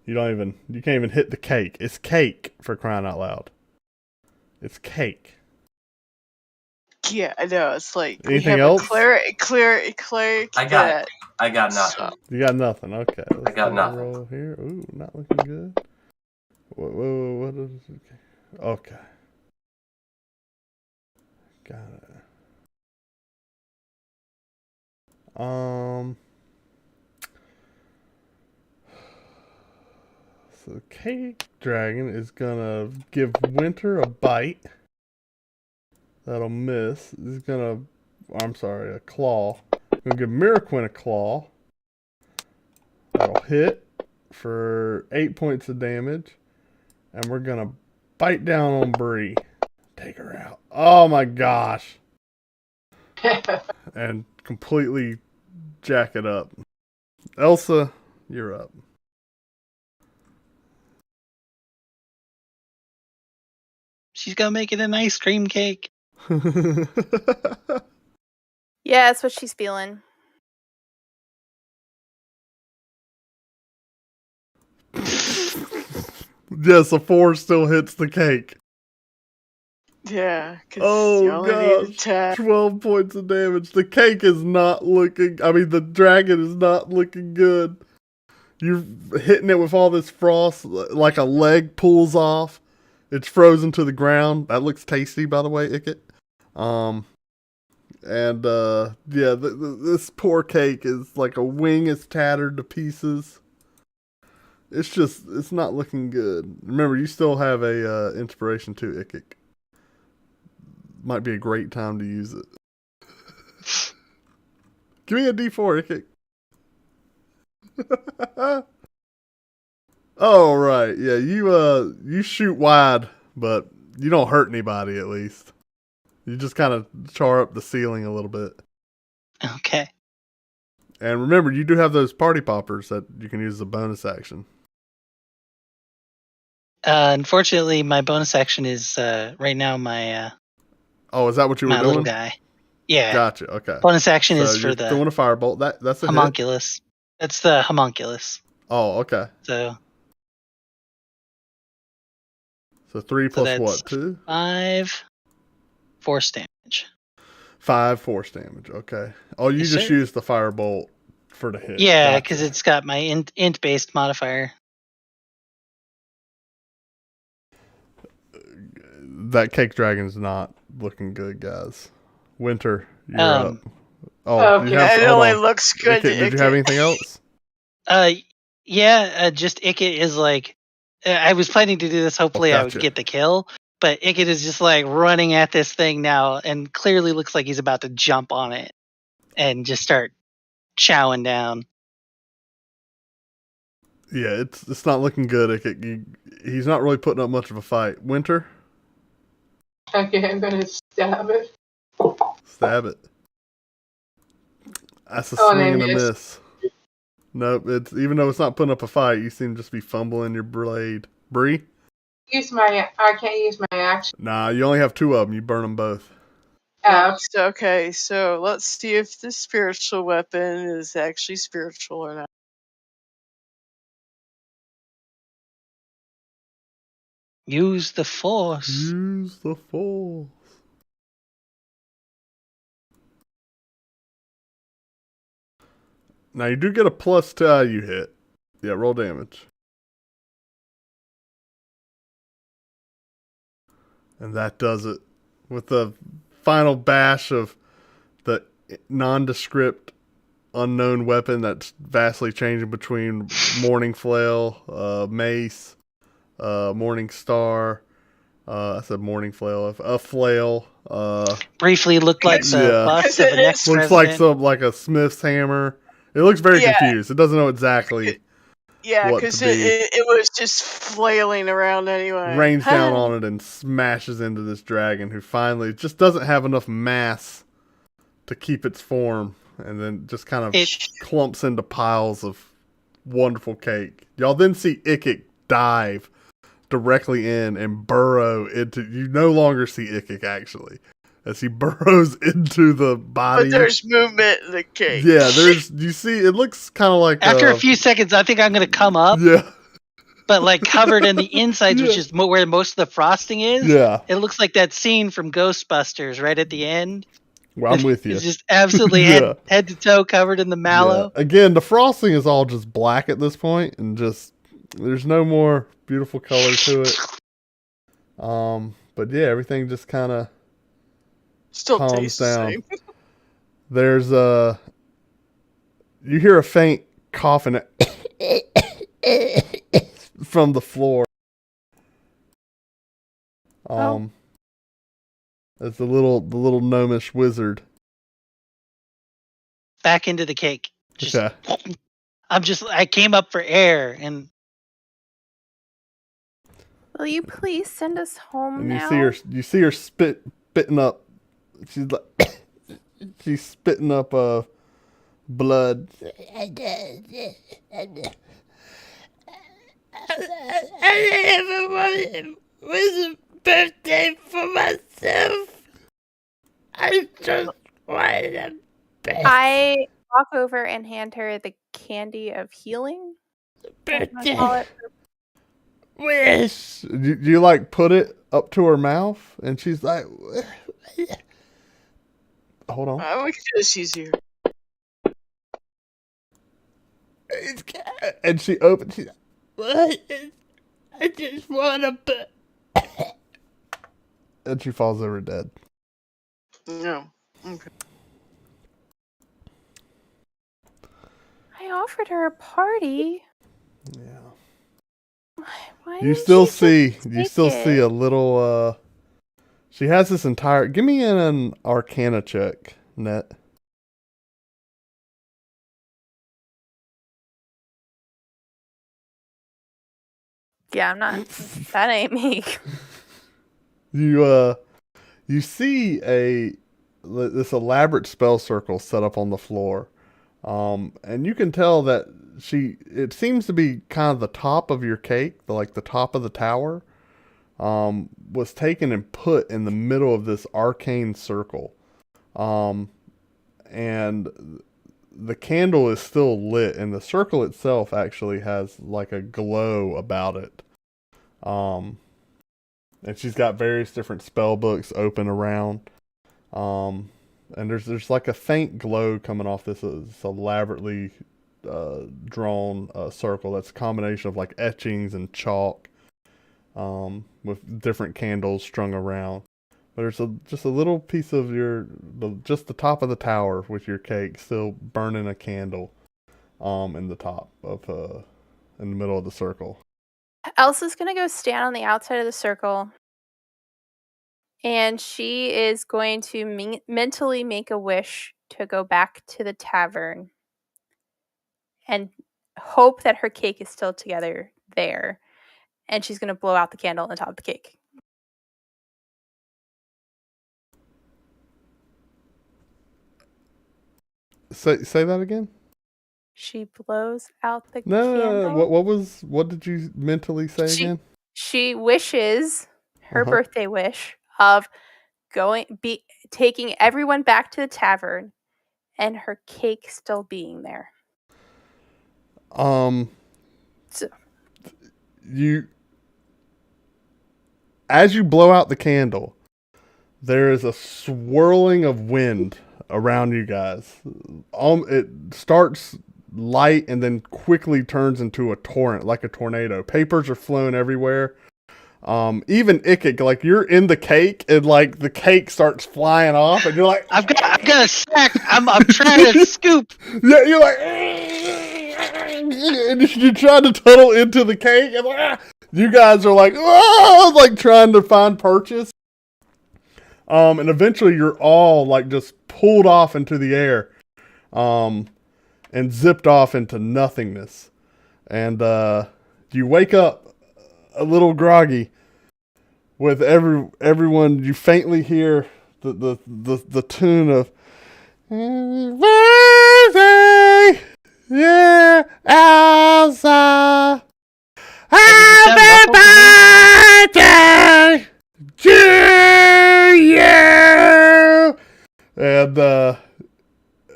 you can't even hit the cake. It's cake, for crying out loud. It's cake. Yeah, I know. It's like anything else? Clear. I got nothing. You got nothing. Okay. I got nothing. Roll here. Ooh, not looking good. Whoa, what is it? Okay. Got it. So Cake Dragon is gonna give Winter a bite. That'll miss. A claw. Gonna give Miraquin a claw. That'll hit for 8 points of damage. And we're gonna bite down on Bree. Take her out. Oh my gosh. And completely jack it up. Elsa, you're up. She's gonna make it an ice cream cake. Yeah, that's what she's feeling. Yes, a 4 still hits the cake. Yeah. Oh gosh, 12 points of damage. The cake is not looking... the dragon is not looking good. You're hitting it with all this frost, like a leg pulls off. It's frozen to the ground. That looks tasty, by the way, Icket. This poor cake is like a wing is tattered to pieces. It's not looking good. Remember, you still have a inspiration too, Icket. Might be a great time to use it. Give me a D4, Icket. Oh, right. Yeah, you shoot wide, but you don't hurt anybody, at least. You just kind of char up the ceiling a little bit. Okay. And remember, you do have those party poppers that you can use as a bonus action. Unfortunately, my bonus action is right now my... is that what you were doing? little guy. Yeah. Gotcha. Okay. Bonus action So is for you're the throwing a firebolt. That's a homunculus. That's the homunculus. Oh, okay. So 3 plus that's what? 2? 5 force damage. 5 force damage. Okay. Oh, you Yes, just sir. used the firebolt for the hit. Yeah, because it's got my int based modifier. That cake dragon's not looking good, guys. Winter, you're up. Oh, okay. It only looks good. Did you have anything else? Yeah, just Ikit is like, I was planning to do this. Hopefully, I would get the kill. But Ikit is just like running at this thing now, and clearly looks like he's about to jump on it and just start chowing down. Yeah, it's not looking good. He's not really putting up much of a fight. Winter? Okay, I'm gonna stab it. Stab it. That's a swing and a miss. Nope, even though it's not putting up a fight, you seem to just be fumbling your blade. Bree? I can't use my action. Nah, you only have 2 of them. You burn them both. Okay, so let's see if the spiritual weapon is actually spiritual or not. Use the force. Use the force. Now you do get a plus to you hit. Yeah, roll damage. And that does it. With the final bash of the nondescript unknown weapon that's vastly changing between Morning Flail, Mace, Morning Star. I said Morning Flail. A flail. Briefly looked like the bust of an ex-president. Looks like a Smith's hammer. It looks very confused. It doesn't know exactly. Yeah, because it was just flailing around anyway. Rains down on it and smashes into this dragon, who finally just doesn't have enough mass to keep its form, and then just kind of clumps into piles of wonderful cake. Y'all then see Ikik dive directly in and burrow into. You no longer see Ikik actually, as he burrows into the body. But there's movement in the cake. Yeah, you see, it looks kind of like after a few seconds, I think I'm going to come up. Yeah. But like covered in the insides, which is where most of the frosting is. Yeah. It looks like that scene from Ghostbusters right at the end. Well, I'm with you. It's just absolutely head to toe covered in the mallow. Yeah. Again, the frosting is all just black at this point, and just there's no more beautiful color to it. But yeah, everything just kind of still calms tastes down. the same. There's you hear a faint coughing from the floor. It's the little gnomish wizard. Back into the cake. I came up for air, and will you please send us home and now? You see her spitting up. She's spitting up blood. I never wanted was a birthday for myself. I just wanted a birthday. I walk over and hand her the candy of healing. Birthday wish. Do you like put it up to her mouth, and she's like, hold on. We can do this easier. And she opens. She's like, what? I just want a birthday. And she falls over dead. No. Okay. I offered her a party. Yeah. Why you still see a little she has this entire give me an Arcana check, Nett. Yeah, I'm not that ain't me. You see this elaborate spell circle set up on the floor. And you can tell that it seems to be kind of the top of your cake, the top of the tower, was taken and put in the middle of this arcane circle. And the candle is still lit, and the circle itself actually has like a glow about it. And she's got various different spell books open around. And there's like a faint glow coming off this elaborately drawn circle. That's a combination of like etchings and chalk, with different candles strung around. But there's just a little piece of just the top of the tower with your cake still burning a candle, in the top of in the middle of the circle. Elsa's gonna go stand on the outside of the circle, and she is going to mentally make a wish to go back to the tavern and hope that her cake is still together there. And she's gonna blow out the candle on the top of the cake. Say that again? She blows out the candle. No. What did you mentally say again? She wishes her birthday wish of taking everyone back to the tavern and her cake still being there. As you blow out the candle, there is a swirling of wind around you guys. It starts light and then quickly turns into a torrent, like a tornado. Papers are flowing everywhere. Even Ikit, like you're in the cake and like the cake starts flying off and you're like, I've got a sack. I'm trying to scoop. Yeah, you're like, and you're trying to tunnel into the cake and like, you guys are like, oh, like trying to find purchase. And eventually you're all like just pulled off into the air, and zipped off into nothingness. And, you wake up a little groggy with everyone. You faintly hear the tune of birthday, yeah, Elsa, happy birthday to you. And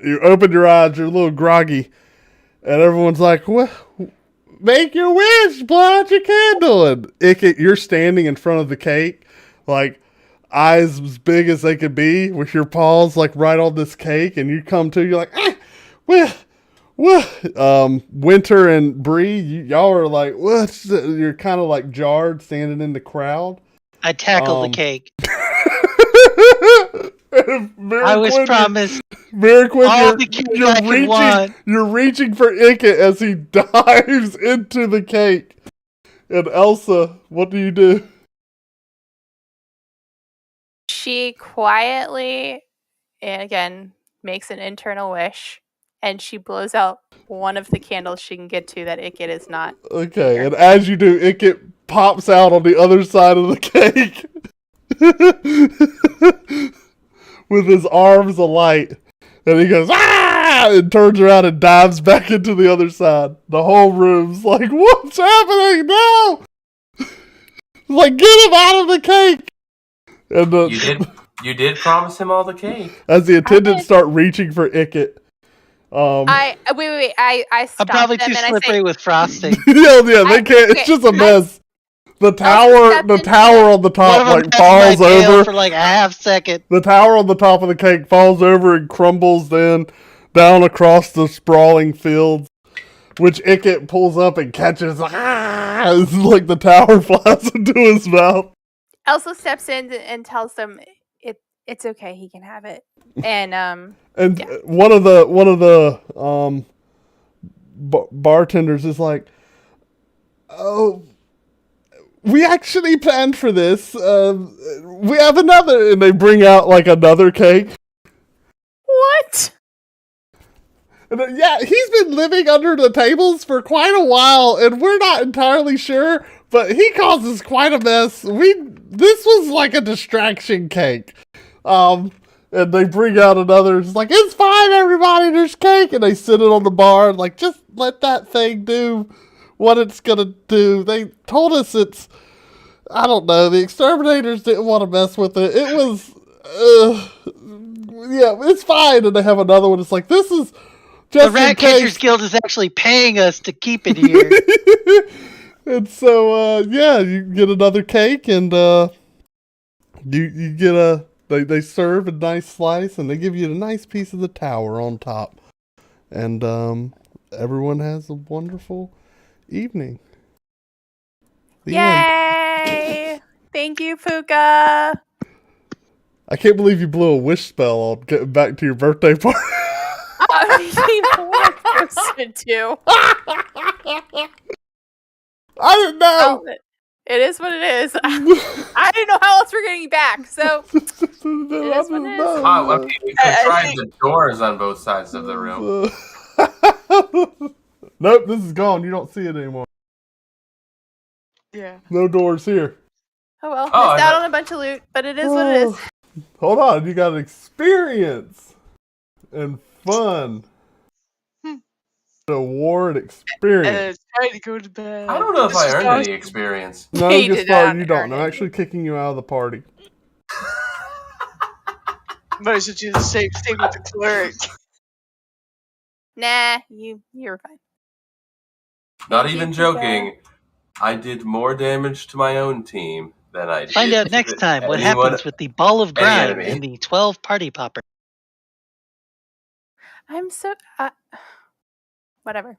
you open your eyes, you're a little groggy, and everyone's like, "What? Make your wish, blow out your candle." And Ikit, you're standing in front of the cake, like eyes as big as they could be, with your paws like right on this cake, and you come to, you're like, what? Winter and Bree, y'all are like, what? You're kind of like jarred, standing in the crowd. I tackled the cake. I was promised Miraquin, you're reaching for Ikit as he dives into the cake. And Elsa, what do you do? She quietly, and again, makes an internal wish, and she blows out one of the candles she can get to that Ikit is not. Okay, here. and as you do, Ikit pops out on the other side of the cake. With his arms alight, and he goes, ah, and turns around and dives back into the other side. The whole room's like, what's happening? No! Like, get him out of the cake! And you did promise him all the cake. As the attendants start reaching for Ikit, I stopped I'm probably them too and slippery with frosting. yeah, they can't. It's just a mess. The tower on the top like falls over for like a half second. The tower on the top of the cake falls over and crumbles then down across the sprawling fields, which Ikit pulls up and catches. It's like the tower flies into his mouth. Elsa steps in and tells them it's okay, he can have it. And yeah. one of the bartenders is like, oh, we actually planned for this. We have another, and they bring out like another cake. What? And, yeah, he's been living under the tables for quite a while, and we're not entirely sure, but he causes quite a mess. This was like a distraction cake. And they bring out another. It's like, it's fine, everybody. There's cake, and they sit it on the bar and like, just let that thing do what it's gonna do. They told us I don't know, the exterminators didn't want to mess with it. It was yeah, it's fine. And they have another one. It's like, this is just the Rat Catchers Guild is actually paying us to keep it here. And so, yeah, you get another cake, and you get they serve a nice slice, and they give you a nice piece of the tower on top. And everyone has a wonderful evening. The Yay! end. Thank you, Pookha. I can't believe you blew a wish spell on getting back to your birthday party. What am I supposed to do? I didn't know. Well, it is what it is. I didn't know how else we're getting back, so it is what it is. I mean, we could try the doors on both sides of the room. Nope, this is gone. You don't see it anymore. Yeah. No doors here. Oh well, missed out on a bunch of loot, but it is what it is. Hold on, you got experience and fun. Award experience. And it's time to go to bed. I don't know if I earned any experience. No, Gaspar, you don't. I'm actually kicking you out of the party. Might as well do the same thing with the cleric. Nah, you're fine. Not even joking. I did more damage to my own team than I did. Find out next time what happens with the ball of grime enemy. and the 12 party popper. I'm so whatever.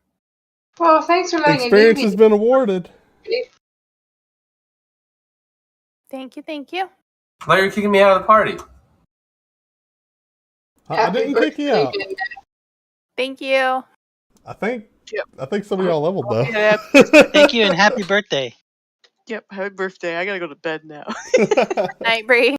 Well, thanks for letting me. Experience has been awarded. Thank you. Why are you kicking me out of the party? I didn't kick you out. Thank you. I think some of y'all leveled though. Yeah. Thank you and happy birthday. Yep, happy birthday. I gotta go to bed now. Night, Bree.